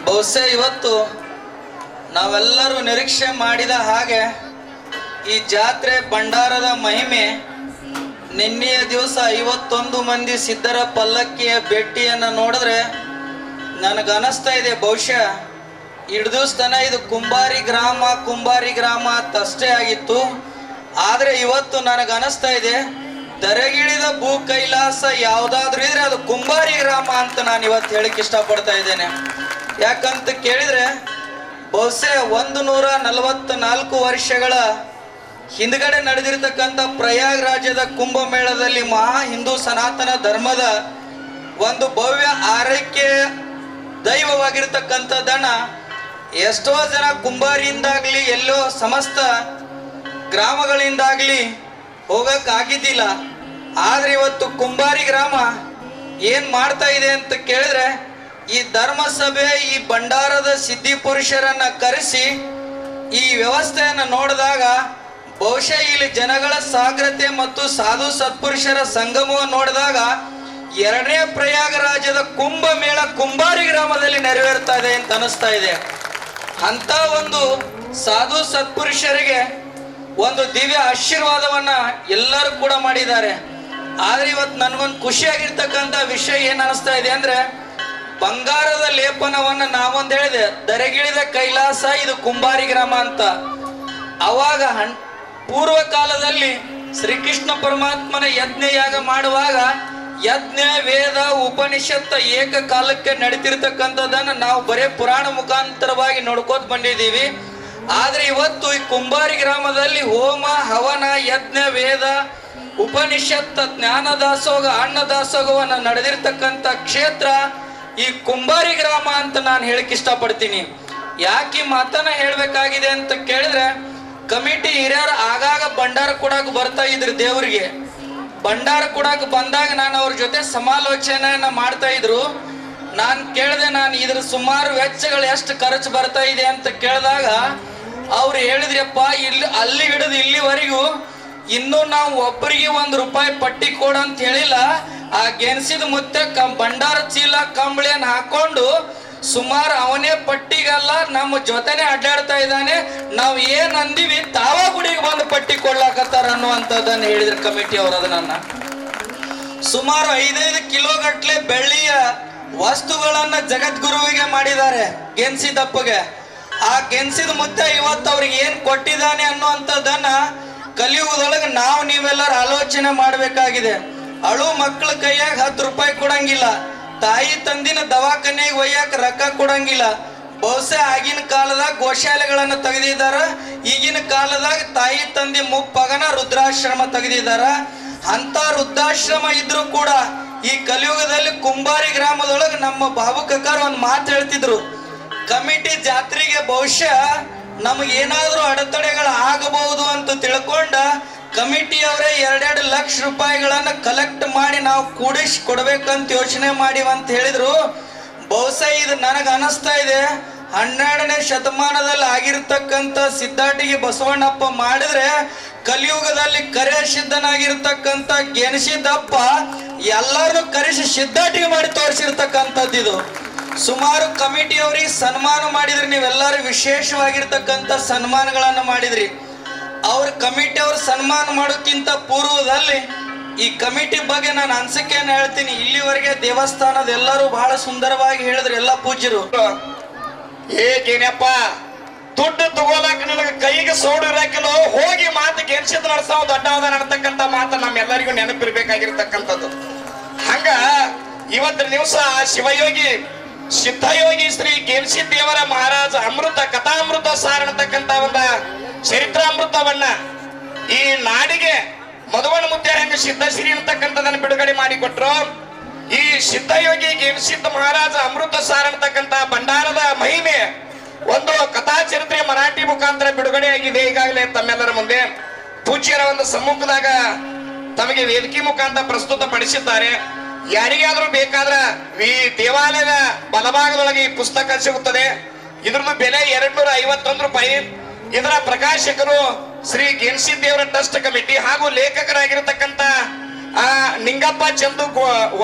ಬಹುಶಃ ಇವತ್ತು ನಾವೆಲ್ಲರೂ ನಿರೀಕ್ಷೆ ಮಾಡಿದ ಹಾಗೆ ಈ ಜಾತ್ರೆ ಭಂಡಾರದ ಮಹಿಮೆ ನಿನ್ನೆಯ ದಿವಸ 51 ಮಂದಿ ಸಿದ್ಧರ ಪಲ್ಲಕ್ಕಿಯ ಭೇಟಿಯನ್ನು ನೋಡಿದ್ರೆ ನನಗನ್ನಿಸ್ತಾ ಇದೆ ಬಹುಶಃ ಹಿಡ್ದಿವಸ್ತನ ಇದು ಕುಂಬಾರಿ ಗ್ರಾಮ ಅಂತಷ್ಟೇ ಆಗಿತ್ತು. ಆದರೆ ಇವತ್ತು ನನಗನ್ನಿಸ್ತಾ ಇದೆ ದರೆಗಿಳಿದ ಭೂ ಕೈಲಾಸ ಯಾವುದಾದ್ರೂ ಇದ್ರೆ ಅದು ಕುಂಬಾರಿ ಗ್ರಾಮ ಅಂತ ನಾನು ಇವತ್ತು ಹೇಳಕ್ಕೆ ಇಷ್ಟಪಡ್ತಾ ಇದ್ದೇನೆ. ಯಾಕಂತ ಕೇಳಿದ್ರೆ ಬಹುಶಃ 144 ವರ್ಷಗಳ ಹಿಂದ್ಗಡೆ ನಡೆದಿರ್ತಕ್ಕಂಥ ಪ್ರಯಾಗ್ರಾಜ್ಯದ ಕುಂಭಮೇಳದಲ್ಲಿ ಮಹಾ ಹಿಂದೂ ಸನಾತನ ಧರ್ಮದ ಒಂದು ಭವ್ಯ ಆರೈಕೆ ದೈವವಾಗಿರ್ತಕ್ಕಂಥದ್ದನ್ನ ಎಷ್ಟೋ ಜನ ಕುಂಬಾರಿಯಿಂದಾಗ್ಲಿ ಎಲ್ಲೋ ಸಮಸ್ತ ಗ್ರಾಮಗಳಿಂದಾಗ್ಲಿ ಹೋಗಕ್ಕಾಗಿದ್ದಿಲ್ಲ. ಆದ್ರೆ ಇವತ್ತು ಕುಂಬಾರಿ ಗ್ರಾಮ ಏನ್ ಮಾಡ್ತಾ ಇದೆ ಅಂತ ಕೇಳಿದ್ರೆ ಈ ಧರ್ಮಸಭೆ ಈ ಭಂಡಾರದ ಸಿದ್ಧಿ ಪುರುಷರನ್ನ ಕರೆಸಿ ಈ ವ್ಯವಸ್ಥೆಯನ್ನು ನೋಡಿದಾಗ ಬಹುಶಃ ಇಲ್ಲಿ ಜನಗಳ ಸಾಗ್ರತೆ ಮತ್ತು ಸಾಧು ಸತ್ಪುರುಷರ ಸಂಗಮವನ್ನು ನೋಡಿದಾಗ 2ನೇ ಪ್ರಯಾಗರಾಜ್ಯದ ಕುಂಭಮೇಳ ಕುಂಬಾರಿ ಗ್ರಾಮದಲ್ಲಿ ನೆರವೇರ್ತಾ ಇದೆ ಅಂತ ಅನಿಸ್ತಾ ಇದೆ. ಅಂತ ಒಂದು ಸಾಧು ಸತ್ಪುರುಷರಿಗೆ ಒಂದು ದಿವ್ಯ ಆಶೀರ್ವಾದವನ್ನ ಎಲ್ಲರೂ ಕೂಡ ಮಾಡಿದ್ದಾರೆ. ಆದ್ರೆ ಇವತ್ತು ನನಗೊಂದು ಖುಷಿಯಾಗಿರ್ತಕ್ಕಂಥ ವಿಷಯ ಏನ್ ಅನಿಸ್ತಾ ಇದೆ ಅಂದ್ರೆ ಬಂಗಾರದ ಲೇಪನವನ್ನ ನಾವೊಂದು ಹೇಳಿದೆ, ದರೆಗಿಳಿದ ಕೈಲಾಸ ಇದು ಕುಂಬಾರಿ ಗ್ರಾಮ ಅಂತ. ಅವಾಗ ಪೂರ್ವ ಕಾಲದಲ್ಲಿ ಶ್ರೀಕೃಷ್ಣ ಪರಮಾತ್ಮನ ಯಜ್ಞ ಯಾಗ ಮಾಡುವಾಗ ಯಜ್ಞ ವೇದ ಉಪನಿಷತ್ ಏಕಕಾಲಕ್ಕೆ ನಡೀತಿರ್ತಕ್ಕಂಥದ್ದನ್ನ ನಾವು ಬರೇ ಪುರಾಣ ಮುಖಾಂತರವಾಗಿ ನೋಡ್ಕೋತ ಬಂದಿದ್ದೀವಿ. ಆದ್ರೆ ಇವತ್ತು ಈ ಕುಂಬಾರಿ ಗ್ರಾಮದಲ್ಲಿ ಹೋಮ ಹವನ ಯಜ್ಞ ವೇದ ಉಪನಿಷತ್ ಜ್ಞಾನ ದಾಸೋಹ ಅನ್ನ ದಾಸೋಹವನ್ನ ನಡೆದಿರ್ತಕ್ಕಂಥ ಕ್ಷೇತ್ರ ಈ ಕುಂಬಾರಿ ಗ್ರಾಮ ಅಂತ ನಾನು ಹೇಳಕ್ ಇಷ್ಟಪಡ್ತೀನಿ. ಯಾಕೆ ಈ ಮಾತನ್ನ ಹೇಳ್ಬೇಕಾಗಿದೆ ಅಂತ ಕೇಳಿದ್ರೆ, ಕಮಿಟಿ ಹಿರಿಯರು ಆಗಾಗ ಭಂಡಾರ ಕೊಡಕ್ ಬರ್ತಾ ಇದ್ರು ದೇವರಿಗೆ. ಭಂಡಾರ ಕೊಡಕ್ ಬಂದಾಗ ನಾನು ಅವ್ರ ಜೊತೆ ಸಮಾಲೋಚನೆಯನ್ನ ಮಾಡ್ತಾ ಇದ್ರು. ನಾನು ಕೇಳಿದೆ, ನಾನು ಇದ್ರ ಸುಮಾರು ವೆಚ್ಚಗಳು ಎಷ್ಟು ಖರ್ಚು ಬರ್ತಾ ಇದೆ ಅಂತ ಕೇಳಿದಾಗ ಅವ್ರು ಹೇಳಿದ್ರಪ್ಪ, ಇಲ್ಲಿ ಅಲ್ಲಿ ಹಿಡಿದು ಇಲ್ಲಿವರೆಗೂ ಇನ್ನೂ ನಾವು ಒಬ್ಬರಿಗೆ ₹1 ಪಟ್ಟಿ ಕೊಡಂತ ಹೇಳಿಲ್ಲ. ಆ ಗೆಣಸಿದ ಮುತ್ತೆ ಭಂಡಾರ ಚೀಲ ಕಂಬಳಿಯನ್ನು ಹಾಕೊಂಡು ಸುಮಾರು ಅವನೇ ಪಟ್ಟಿಗೆಲ್ಲ ನಮ್ಮ ಜೊತೆನೆ ಅಡ್ಡಾಡ್ತಾ ಇದ್ದಾನೆ. ನಾವು ಏನ್ ಅಂದಿವಿ ತಾವ ಗುಡಿಗೆ ಬಂದು ಪಟ್ಟಿ ಕೊಡ್ಲಾಕತ್ತಾರ ಅನ್ನುವಂಥದ್ದನ್ನು ಹೇಳಿದ್ರು ಕಮಿಟಿ ಅವರು. ಅದನ್ನ ಸುಮಾರು 5 ಕಿಲೋ ಗಟ್ಲೆ ಬೆಳ್ಳಿಯ ವಸ್ತುಗಳನ್ನ ಜಗದ್ಗುರುವಿಗೆ ಮಾಡಿದ್ದಾರೆ ಗೆಣಸಿದಪ್ಪಗೆ. ಆ ಗೆಣಸಿದ ಮುತ್ತೆ ಇವತ್ತು ಅವ್ರಿಗೆ ಏನ್ ಕೊಟ್ಟಿದ್ದಾನೆ ಅನ್ನುವಂಥದ್ದನ್ನ ಕಲಿಯುಗದೊಳಗೆ ನಾವು ನೀವೆಲ್ಲರೂ ಆಲೋಚನೆ ಮಾಡಬೇಕಾಗಿದೆ. ಅಳು ಮಕ್ಕಳ ಕೈಯಾಗ ₹10 ಕೊಡಂಗಿಲ್ಲ, ತಾಯಿ ತಂದಿನ ದವಾಖಾನೆಗೆ ಒಯ್ಯಾಕ ರೊಕ್ಕ ಕೊಡಂಗಿಲ್ಲ. ಬಹುಶಃ ಆಗಿನ ಕಾಲದಾಗ ಗೋಶಾಲೆಗಳನ್ನು ತೆಗೆದಿದ್ದಾರ, ಈಗಿನ ಕಾಲದಾಗ ತಾಯಿ ತಂದೆ ಮುಪ್ಪಗನ ವೃದ್ಧಾಶ್ರಮ ತೆಗೆದಿದ್ದಾರ. ಅಂತ ವೃದ್ಧಾಶ್ರಮ ಇದ್ರು ಕೂಡ ಈ ಕಲಿಯುಗದಲ್ಲಿ ಕುಂಬಾರಿ ಗ್ರಾಮದೊಳಗೆ ನಮ್ಮ ಬಾಬು ಕಕ್ಕಾರ ಒಂದು ಮಾತು ಹೇಳ್ತಿದ್ರು, ಕಮಿಟಿ ಜಾತ್ರೆಗೆ ಬಹುಶಃ ನಮಗೇನಾದ್ರೂ ಅಡೆತಡೆಗಳು ಆಗಬಹುದು ಅಂತ ತಿಳ್ಕೊಂಡ ಕಮಿಟಿಯವರೇ 2 ಲಕ್ಷ ರೂಪಾಯಿಗಳನ್ನ ಕಲೆಕ್ಟ್ ಮಾಡಿ ನಾವು ಕೂಡಿಸಿ ಕೊಡ್ಬೇಕಂತ ಯೋಚನೆ ಮಾಡಿವಂತ ಹೇಳಿದ್ರು. ಬಹುಶಃ ಇದು ನನಗೆ ಅನಿಸ್ತಾ ಇದೆ 12ನೇ ಶತಮಾನದಲ್ಲಿ ಆಗಿರ್ತಕ್ಕಂಥ ಸಿದ್ದಾಟಿಗೆ ಬಸವಣ್ಣಪ್ಪ ಮಾಡಿದ್ರೆ ಕಲಿಯುಗದಲ್ಲಿ ಕರೆ ಸಿದ್ಧನಾಗಿರ್ತಕ್ಕಂಥ ಗೆಣಸಿದಪ್ಪ ಎಲ್ಲರನ್ನೂ ಕರೆಸಿ ಸಿದ್ದಾಟಿಗೆ ಮಾಡಿ ತೋರಿಸಿರ್ತಕ್ಕಂಥದ್ದು ಇದು. ಸುಮಾರು ಕಮಿಟಿಯವರಿಗೆ ಸನ್ಮಾನ ಮಾಡಿದ್ರಿ, ನೀವೆಲ್ಲರೂ ವಿಶೇಷವಾಗಿರ್ತಕ್ಕಂಥ ಸನ್ಮಾನಗಳನ್ನ ಮಾಡಿದ್ರಿ. ಅವ್ರ ಕಮಿಟಿಯವ್ರು ಸನ್ಮಾನ ಮಾಡೋಕ್ಕಿಂತ ಪೂರ್ವದಲ್ಲಿ ಈ ಕಮಿಟಿ ಬಗ್ಗೆ ನಾನು ಅನಿಸಿಕೆಯನ್ನು ಹೇಳ್ತೀನಿ. ಇಲ್ಲಿವರೆಗೆ ದೇವಸ್ಥಾನದ ಎಲ್ಲರೂ ಬಹಳ ಸುಂದರವಾಗಿ ಹೇಳಿದ್ರು ಎಲ್ಲ ಪೂಜ್ಯರು. ಏನೇನಪ್ಪ ದುಡ್ಡು ತಗೋಲಾಕ ನಿನಗೆ ಕೈಗೆ ಸೋಡು ಇರಾಕಿಲ್ಲ, ಹೋಗಿ ಮಾತು ಗೆಲ್ಸಿದ್ ನಡೆಸಾವ್ ದೊಡ್ಡವಾದ ನಡ್ತಕ್ಕಂಥ ಮಾತು ನಮ್ಮೆಲ್ಲರಿಗೂ ನೆನಪಿರ್ಬೇಕಾಗಿರ್ತಕ್ಕಂಥದ್ದು. ಹಂಗ ಇವತ್ತಿನ ದಿವಸ ಶಿವಯೋಗಿ ಸಿದ್ಧಯೋಗಿ ಶ್ರೀ ಗೆಲ್ಸಿ ದೇವರ ಮಹಾರಾಜ ಅಮೃತ ಕಥಾಮೃತ ಸಾರ ಅನ್ನತಕ್ಕಂಥ ಒಂದು ಚರಿತ್ರಾಮೃತವನ್ನ ಈ ನಾಡಿಗೆ ಮಧುವನ ಮುದ್ದೆ ಹೆಂಗ ಸಿದ್ಧಶ್ರೀ ಅಂತಕ್ಕಂಥದನ್ನ ಬಿಡುಗಡೆ ಮಾಡಿಕೊಟ್ರು. ಈ ಸಿದ್ಧಯೋಗಿ ಗೆಲ್ಸಿದ್ದ ಮಹಾರಾಜ ಅಮೃತ ಸಾರ ಅನ್ನತಕ್ಕಂಥ ಭಂಡಾರದ ಮಹಿಮೆ ಒಂದು ಕಥಾ ಚರಿತ್ರೆ ಮರಾಠಿ ಮುಖಾಂತರ ಬಿಡುಗಡೆ ಆಗಿದೆ. ಈಗಾಗಲೇ ತಮ್ಮೆಲ್ಲರ ಮುಂದೆ ಪೂಜ್ಯರ ಒಂದು ಸಮ್ಮುಖದಾಗ ತಮಗೆ ವೇದಿಕೆ ಮುಖಾಂತರ ಪ್ರಸ್ತುತ ಪಡಿಸಿದ್ದಾರೆ. ಯಾರಿಗಾದ್ರೂ ಬೇಕಾದ್ರ ಈ ದೇವಾಲಯದ ಬಲಭಾಗದೊಳಗೆ ಈ ಪುಸ್ತಕ ಸಿಗುತ್ತದೆ. ಇದ್ರದ್ದು ಬೆಲೆ ₹251. ಇದರ ಪ್ರಕಾಶಕರು ಶ್ರೀ ಗೆಣಸಿ ದೇವರ ಟ್ರಸ್ಟ್ ಕಮಿಟಿ ಹಾಗೂ ಲೇಖಕರಾಗಿರತಕ್ಕಂತ ನಿಂಗಪ್ಪ ಚಂದು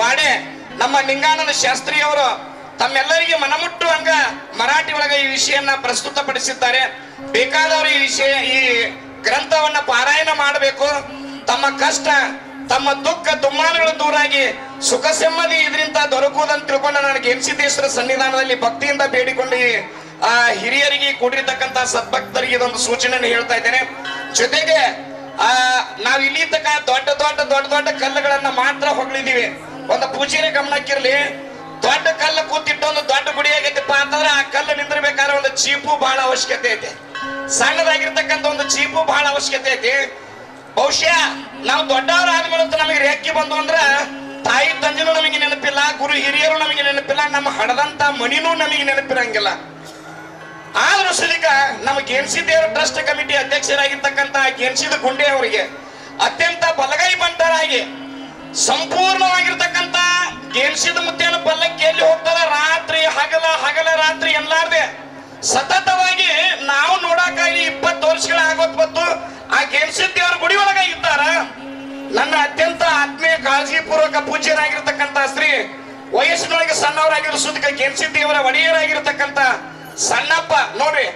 ವಾಡೆ, ನಮ್ಮ ನಿಂಗಾನಂದ ಶಾಸ್ತ್ರಿ ಅವರು ತಮ್ಮೆಲ್ಲರಿಗೆ ಮನಮುಟ್ಟುವಂಗ ಮರಾಠಿ ಒಳಗೆ ಈ ವಿಷಯನ್ನ ಪ್ರಸ್ತುತಪಡಿಸಿದ್ದಾರೆ. ಬೇಕಾದವರು ಈ ವಿಷಯ ಈ ಗ್ರಂಥವನ್ನ ಪಾರಾಯಣ ಮಾಡಬೇಕು. ತಮ್ಮ ಕಷ್ಟ ತಮ್ಮ ದುಃಖ ದುಮ್ಮಾನಗಳು ದೂರಾಗಿ ಸುಖ ನೆಮ್ಮದಿ ಇದರಿಂದ ದೊರಕುವುದಂತ ತಿಳ್ಕೊಂಡು ನಾನು ಗೆಣಸಿದ್ದೇಶ್ವರ ಸನ್ನಿಧಾನದಲ್ಲಿ ಭಕ್ತಿಯಿಂದ ಬೇಡಿಕೊಂಡು ಆ ಹಿರಿಯರಿಗೆ ಕೂಡಿರ್ತಕ್ಕಂಥ ಸದ್ಭಕ್ತರಿಗೆ ಇದೊಂದು ಸೂಚನೆಯನ್ನು ಹೇಳ್ತಾ ಇದ್ದೇನೆ. ಜೊತೆಗೆ ನಾವ್ ಇಲ್ಲಿ ತಕ್ಕ ದೊಡ್ಡ ಕಲ್ಲುಗಳನ್ನ ಮಾತ್ರ ಹೊಗಳಿದೀವಿ. ಒಂದು ಪೂಜೆಗೆ ಗಮನಕ್ಕಿರ್ಲಿ, ದೊಡ್ಡ ಕಲ್ಲು ಕೂತಿಟ್ಟು ಒಂದು ದೊಡ್ಡ ಗುಡಿ ಆಗೈತಿಪ್ಪ ಅಂತಂದ್ರೆ ಆ ಕಲ್ಲು ನಿಂದಿರ್ಬೇಕಾದ್ರೆ ಒಂದು ಚೀಪು ಬಹಳ ಅವಶ್ಯಕತೆ ಐತಿ. ಸಣ್ಣದಾಗಿರ್ತಕ್ಕಂಥ ಒಂದು ಚೀಪು ಬಹಳ ಅವಶ್ಯಕತೆ ಐತಿ. ಬಹುಶಃ ನಾವು ದೊಡ್ಡವರು ಆದ್ಮೇಲೆ ನಮಗೆ ರೇಖೆ ಬಂದು ಅಂದ್ರ ತಾಯಿ ತಂದೆನೂ ನಮಗೆ ನೆನಪಿಲ್ಲ, ಗುರು ಹಿರಿಯರು ನಮಗೆ ನೆನಪಿಲ್ಲ, ನಮ್ಮ ಹಡದಂತ ಮಣಿನೂ ನಮಗೆ ನೆನಪಿರಂಗಿಲ್ಲ. ಆದ್ರೂ ಸಲಿಕ ನಮ್ಮ ಗೆಣಸಿ ದೇವರ ಟ್ರಸ್ಟ್ ಕಮಿಟಿ ಅಧ್ಯಕ್ಷರಾಗಿರ್ತಕ್ಕಂಥ ಗೆಣಸಿದ ಗುಂಡೆ ಅವರಿಗೆ ಅತ್ಯಂತ ಬಲಗೈ ಬಂಟರಾಗಿ ಸಂಪೂರ್ಣವಾಗಿರ್ತಕ್ಕಂಥ ಗೆಣಸಿದ ಮುದ್ದೆನ ಪಲ್ಲಕ್ಕಿ ಎಲ್ಲಿ ಹೋಗ್ತದ ರಾತ್ರಿ ಹಗಲ ರಾತ್ರಿ ಎಲ್ಲಾರ್ದೆ ಸತತವಾಗಿ ನಾವು ನೋಡಾಕ 20 ವರ್ಷಗಳಾಗೋತ್ ಬಂತು. ಆ ಗೆಣಸಿ ದೇವರ ಗುಡಿ ಒಳಗ ಇದ್ದಾರ. ನನ್ನ ಅತ್ಯಂತ ಆತ್ಮೀಯ ಕಾಳಜಿಪೂರ್ವಕ ಪೂಜ್ಯರಾಗಿರ್ತಕ್ಕಂಥ ಶ್ರೀ ವಯಸ್ಸಿನೊಳಗೆ ಸಣ್ಣವರಾಗಿರೋ ಸುದಕ ಗೆಣಸಿ ದೇವರ ಒಡೆಯರಾಗಿರ್ತಕ್ಕಂಥ ಸಣ್ಣಪ್ಪ ನೋಡ್ರಿ,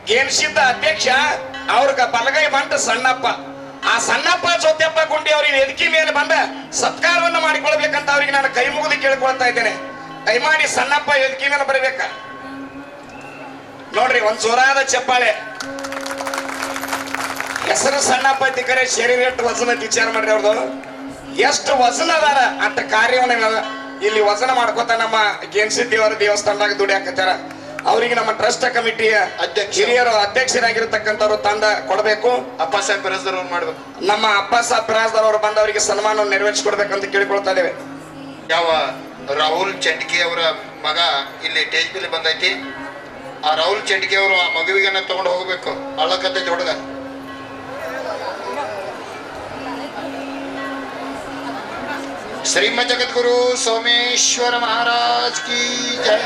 ಗೆಣಸಿದ್ದ ಅಧ್ಯಕ್ಷ ಅವ್ರಿಗೆ ಬಲಗೈ ಬಂಟ ಸಣ್ಣಪ್ಪ. ಆ ಸಣ್ಣಪ್ಪ ಸೋತ್ಯಪ್ಪ ಗುಂಡಿ ಅವ್ರಿಗೆ ವೇದಿಕೆ ಮೇಲೆ ಬಂದ ಸತ್ಕಾರವನ್ನ ಮಾಡಿಕೊಳ್ಬೇಕಂತ ಅವ್ರಿಗೆ ನಾನು ಕೈ ಮುಗಿದು ಕೇಳ್ಕೊಳ್ತಾ ಇದ್ದೇನೆ. ದಯಮಾಡಿ ಸಣ್ಣಪ್ಪ ವೇದಿಕೆ ಮೇಲೆ ಬರಬೇಕ. ನೋಡ್ರಿ, ಒಂದ್ ಜೋರಾದ ಚಪ್ಪಾಳೆ. ಹೆಸರು ಸಣ್ಣಪ್ಪ ಐತಿ ಕರೆ ಶರೀರ ಎಷ್ಟು ವಜನ ವಿಚಾರ ಮಾಡ್ರಿ. ಅವ್ರದ್ದು ಎಷ್ಟು ವಜನ ಅದಾರ ಅಂತ ಕಾರ್ಯವನ್ನ ಇಲ್ಲಿ ವಜನ ಮಾಡ್ಕೋತ ನಮ್ಮ ಗೆಣಸಿ ದೇವರ ದೇವಸ್ಥಾನದಾಗ ದುಡಿಯಾಕತ್ತಾರ. ಅವರಿಗೆ ನಮ್ಮ ಟ್ರಸ್ಟ್ ಕಮಿಟಿಯ ಹಿರಿಯರು ಅಧ್ಯಕ್ಷರಾಗಿರ್ತಕ್ಕಂಥವ್ರು ತಂಡ ಕೊಡಬೇಕು. ಅಪ್ಪ ಸಾಹೇಬ್ ಬಿರಾಜ್ದಾರ್ ಅವ್ರು ಮಾಡ್ಬೇಕು. ನಮ್ಮ ಅಪ್ಪ ಸಾಹೇಬ್ ಬಿರಾಜ್ದಾರ್ ಅವರು ಬಂದು ಅವರಿಗೆ ಸನ್ಮಾನವನ್ನು ನೆರವೇರಿಸಿಕೊಡ್ಬೇಕಂತ ಕೇಳಿಕೊಳ್ತಾ ಇದ್ದೇವೆ. ಯಾವ ರಾಹುಲ್ ಚಂಡಿಕೆ ಅವರ ಮಗ ಇಲ್ಲಿ ಟೇಜ್ ಮೇಲೆ ಬಂದೈತಿ. ಆ ರಾಹುಲ್ ಚಂಡಿಕೆ ಅವರು ಆ ಮಗುವಿಗನ್ನ ತಗೊಂಡು ಹೋಗ್ಬೇಕು. ಅಳ್ಳಕತ್ತೈತಿ ಹುಡುಗ. ಶ್ರೀಮದ್ ಜಗದ್ಗುರು ಸೋಮೇಶ್ವರ ಮಹಾರಾಜ್ ಕಿ ಜಯ.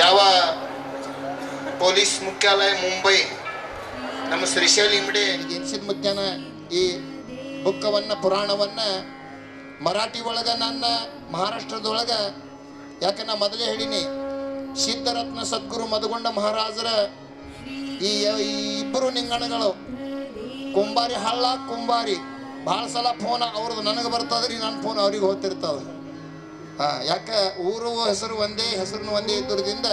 ಯಾವ ಪೊಲೀಸ್ ಮುಖ್ಯಾಲಯ ಮುಂಬೈ ನಮ್ಮ ಶ್ರೀಶೈಲ ಇಮ್ಡೆ ಎನ್ಸಿದ ಮಧ್ಯಾಹ್ನ ಈ ಬುಕ್ಕವನ್ನ ಪುರಾಣವನ್ನ ಮರಾಠಿ ಒಳಗ ನನ್ನ ಮಹಾರಾಷ್ಟ್ರದೊಳಗ ಯಾಕೆ ನಾ ಮೊದಲೇ ಹೇಳಿನಿ, ಸಿದ್ಧರತ್ನ ಸದ್ಗುರು ಮದಗೊಂಡ ಮಹಾರಾಜರ ಈ ಇಬ್ಬರು ನಿಂಗಣಗಳು ಕುಂಬಾರಿ ಹಳ್ಳ ಕುಂಬಾರಿ ಭಾಳ ಸಲ ಫೋನ್ ಅವ್ರದ್ದು ನನಗೆ ಬರ್ತದ್ರಿ, ನನ್ನ ಫೋನ್ ಅವ್ರಿಗೆ ಹೋಗ್ತಿರ್ತದೆ. ಯಾಕೆ ಊರು ಹೆಸರು ಒಂದೇ, ಹೆಸರು ಒಂದೇ ಇದ್ದರಿಂದ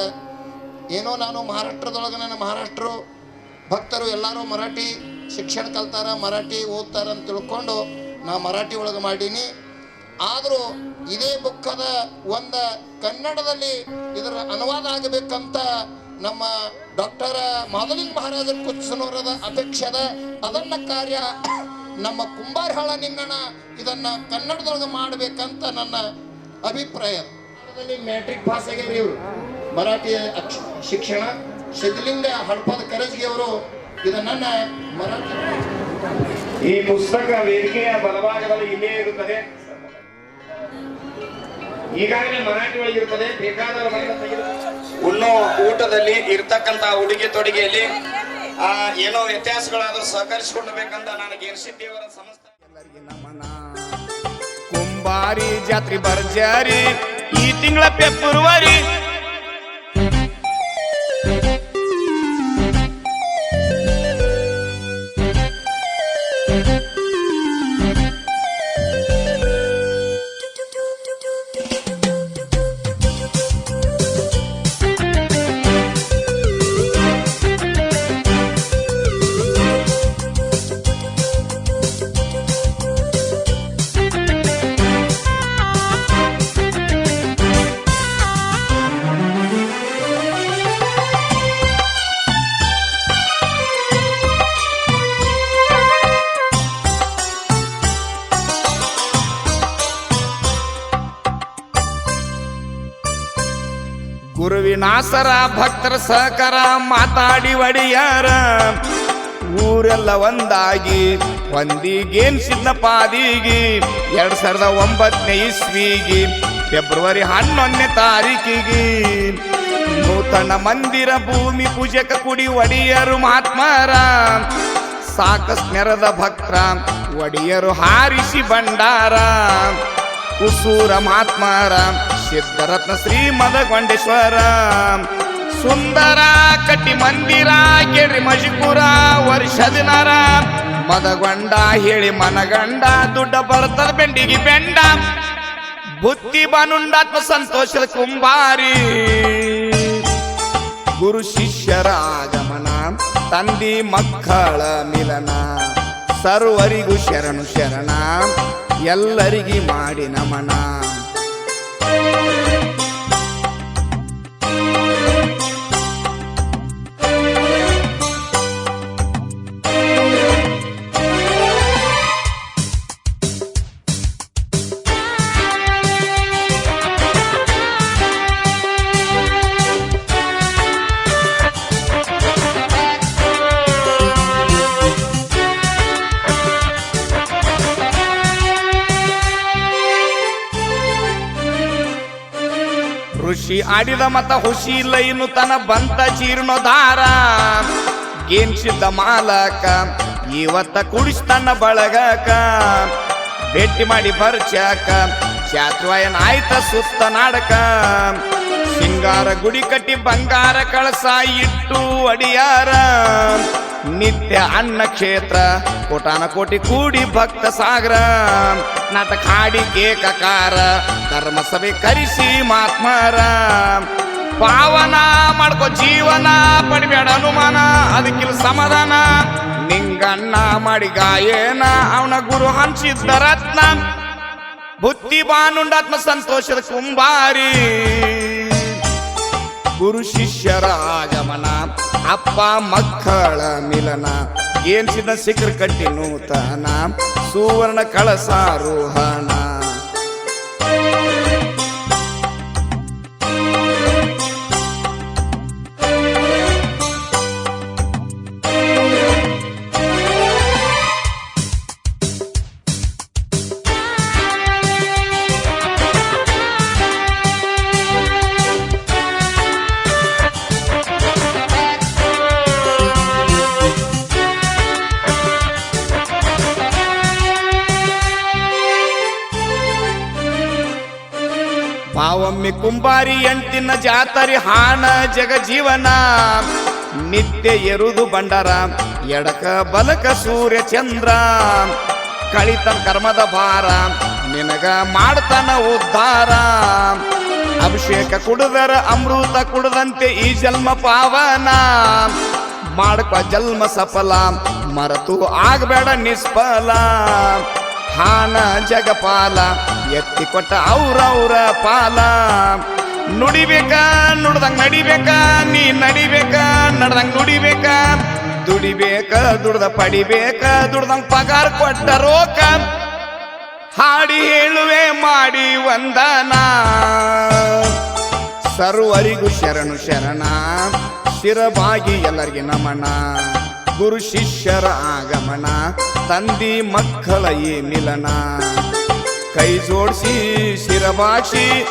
ಏನೋ ನಾನು ಮಹಾರಾಷ್ಟ್ರದೊಳಗೆ ನನ್ನ ಮಹಾರಾಷ್ಟ್ರ ಭಕ್ತರು ಎಲ್ಲರೂ ಮರಾಠಿ ಶಿಕ್ಷಣ ಕಲ್ತಾರ, ಮರಾಠಿ ಓದ್ತಾರ ಅಂತ ತಿಳ್ಕೊಂಡು ನಾ ಮರಾಠಿ ಒಳಗೆ ಮಾಡೀನಿ. ಆದರೂ ಇದೇ ಬುಕ್ಕದ ಒಂದು ಕನ್ನಡದಲ್ಲಿ ಇದರ ಅನುವಾದ ಆಗಬೇಕಂತ ನಮ್ಮ ಡಾಕ್ಟರ್ ಮಾಧಲಿಂಗ ಮಹಾರಾಜರ ಕುಚ್ಚನವರದ ಅಪೇಕ್ಷೆದ. ಅದನ್ನ ಕಾರ್ಯ ನಮ್ಮ ಕುಂಬಾರಹಳ್ಳ ನಿಂಗಣ ಇದನ್ನ ಕನ್ನಡದೊಳಗೆ ಮಾಡಬೇಕಂತ ನನ್ನ ಅಭಿಪ್ರಾಯ. ಮ್ಯಾಟ್ರಿಕ್ ಪಾಸ್ ಆಗ್ಯಾರ ಇವರು ಮರಾಠಿ ಶಿಕ್ಷಣ. ಸಿದ್ಧಲಿಂಗ ಹಡ್ಪದ ಕರಜ್ಗಿ ಅವರು ಇದನ್ನ ಮರಾಠಿ. ಈ ಪುಸ್ತಕ ವೇದಿಕೆಯ ಬಲಭಾಗದಲ್ಲಿ ಇಲ್ಲೇ ಇರುತ್ತದೆ. ಈಗಾಗಲೇ ಮರಾಠಿ ಒಳಗಿರುತ್ತದೆ. ಬೇಕಾದವರು ಉಣ್ಣೋ ಊಟದಲ್ಲಿ ಇರ್ತಕ್ಕಂತ ಉಡುಗೆ ತೊಡುಗೆಯಲ್ಲಿ ಏನೋ ವ್ಯತ್ಯಾಸಗಳಾದ್ರೂ ಸಹಕರಿಸಿಕೊಳ್ಳಬೇಕಂತ ನನಗೆ ಎನ್ಸಿದ್ದೇವರ ಸಂಸ್ಥೆ. ಕುಂಬಾರಿ ಜಾತ್ರೆ ಬರ್ಜಾರಿ ಈ ತಿಂಗಳ ಫೆಬ್ರವರಿ. ಗುರುವಿನಾಸರ ಭಕ್ತರ ಸಹಕಾರ ಮಾತಾಡಿ ಒಡೆಯಾರ ಊರೆಲ್ಲ ಒಂದಾಗಿ ಹೊಂದಿಗೇನ್ಸಿದ್ನ ಪಾದಿಗೆ 2009 ಇಸ್ವಿಗೆ ಫೆಬ್ರವರಿ 11ನೇ ತಾರೀಕಿಗೆ ನೂತನ ಮಂದಿರ ಭೂಮಿ ಪೂಜಕ ಕುಡಿ ಒಡೆಯರು ಮಹಾತ್ಮರ ಸಾಕಷ್ಟು ನೆರದ ಭಕ್ತರ ಒಡೆಯರು ಹಾರಿಸಿ ಭಂಡಾರ ಕುಸೂರ ಮಹಾತ್ಮರ ಸಿದ್ಧರತ್ನ ಶ್ರೀಮದಗೊಂಡೇಶ್ವರ ಸುಂದರ ಕಟ್ಟಿ ಮಂದಿರ ಕೇಳಿ ಮಜಿಪುರ ವರ್ಷದಿನಾರ ಮದಗೊಂಡ ಹೇಳಿ ಮನಗಂಡ ದುಡ್ಡ ಬರ್ತದ ಬೆಂಡಿಗೆ ಬೆಂಡ ಬುದ್ಧಿ ಬಾನುಂಡಾತ್ಮ ಸಂತೋಷದ ಕುಂಬಾರಿ ಗುರು ಶಿಷ್ಯರ ಆಗಮನ ತಂದಿ ಮಕ್ಕಳ ಮಿಲನ ಸರ್ವರಿಗೂ ಶರಣು ಶರಣ ಎಲ್ಲರಿಗೂ ಮಾಡಿ ನಮನ. ಋಷಿ ಆಡಿದ ಮತ ಹುಷಿ ಇಲ್ಲ ಇನ್ನು ತನ ಬಂತ ಜೀರ್ಣೋದ್ಧಾರ ಗೇನ್ಸಿದ್ದ ಮಾಲಕ ಇವತ್ತ ಕುಡಿಸ್ತನ್ನ ಬಳಗಕ ಭೇಟಿ ಮಾಡಿ ಬರ್ಚಾಕ ಚಾತ್ವಾಯನ ಆಯ್ತ ಸುತ್ತ ನಾಡಕ ಸಿಂಗಾರ ಗುಡಿ ಕಟ್ಟಿ ಬಂಗಾರ ಕಳಸ ಇಟ್ಟು ಅಡಿಯಾರ ನಿತ್ಯ ಅನ್ನ ಕ್ಷೇತ್ರ ಕೋಟಾನ ಕೋಟಿ ಕೂಡಿ ಭಕ್ತ ಸಾಗರ ನಾಟಕ ಹಾಡಿ ಕೇಕಕಾರ ಧರ್ಮ ಸಭೆ ಕರಿಸಿ ಮಾತ್ಮರ ಪಾವನ ಮಾಡ್ಕೋ ಜೀವನ ಪಡಿಬೇಡ ಅನುಮಾನ ಅದಕ್ಕಿಲ್ಲ ಸಮಾಧಾನ ನಿಂಗಣ್ಣ ಮಾಡಿ ಗಾಯನ ಅವನ ಗುರು ಹಂಚಿದ್ದ ರತ್ನ ಬುದ್ಧಿ ಬಾನುಂಡಾತ್ಮ ಸಂತೋಷದ ಕುಂಬಾರಿ ಗುರು ಶಿಷ್ಯರ ಆಗಮನ ಅಪ್ಪ ಮಕ್ಕಳ ಮಿಲನ ಏನ್ಸಿದ ಶಿಖರ ಕಟ್ಟಿ ನೂತನ ಸುವರ್ಣ ಕಳಸಾರೋಹಣ ಪಾವಮ್ಮಿ ಕುಂಬಾರಿ ಎಂಟಿನ ಜಾತರಿ ಹಾನ ಜಗ ಜೀವನ ನಿತ್ಯ ಎರುದು ಬಂಡರ ಎಡಕ ಬಲಕ ಸೂರ್ಯ ಚಂದ್ರ ಕಳಿತನ ಕರ್ಮದ ಭಾರ ನಿನಗ ಮಾಡ್ತಾನ ಉದ್ಧಾರ ಅಭಿಷೇಕ ಕುಡಿದರ ಅಮೃತ ಕುಡದಂತೆ ಈ ಜನ್ಮ ಪಾವನ ಮಾಡ್ಕೊ ಜನ್ಮ ಸಫಲ ಮರೆತು ಆಗಬೇಡ ನಿಷ್ಫಲ ಹಾನ ಜಗಪಾಲ ಎತ್ತಿ ಕೊಟ್ಟ ಅವ್ರವ್ರ ಪಾಲ ನುಡಿಬೇಕ ನುಡ್ದಂಗ್ ನಡಿಬೇಕ ನೀ ನಡಿಬೇಕ ನಡ್ದಂಗ್ ನುಡಿಬೇಕ ದುಡಿಬೇಕ ದುಡ್ದ ಪಡಿಬೇಕ ದುಡ್ದಂಗ್ ಪಗಾರ ಕೊಟ್ಟ ರೋಕ ಹಾಡಿ ಹೇಳುವೆ ಮಾಡಿ ವಂದನ ಸರ್ವರಿಗೂ ಶರಣು ಶರಣ ಶಿರಬಾಗಿ ಎಲ್ಲರಿಗೆ ನಮನ ಗುರು ಶಿಷ್ಯರ ಆಗಮನ ತಂದಿ ಮಕ್ಕಳ ಈ ಮಿಲನ ಕೈ ಜೋಡಿಸಿ ಶಿರಬಾಕ್ಷಿ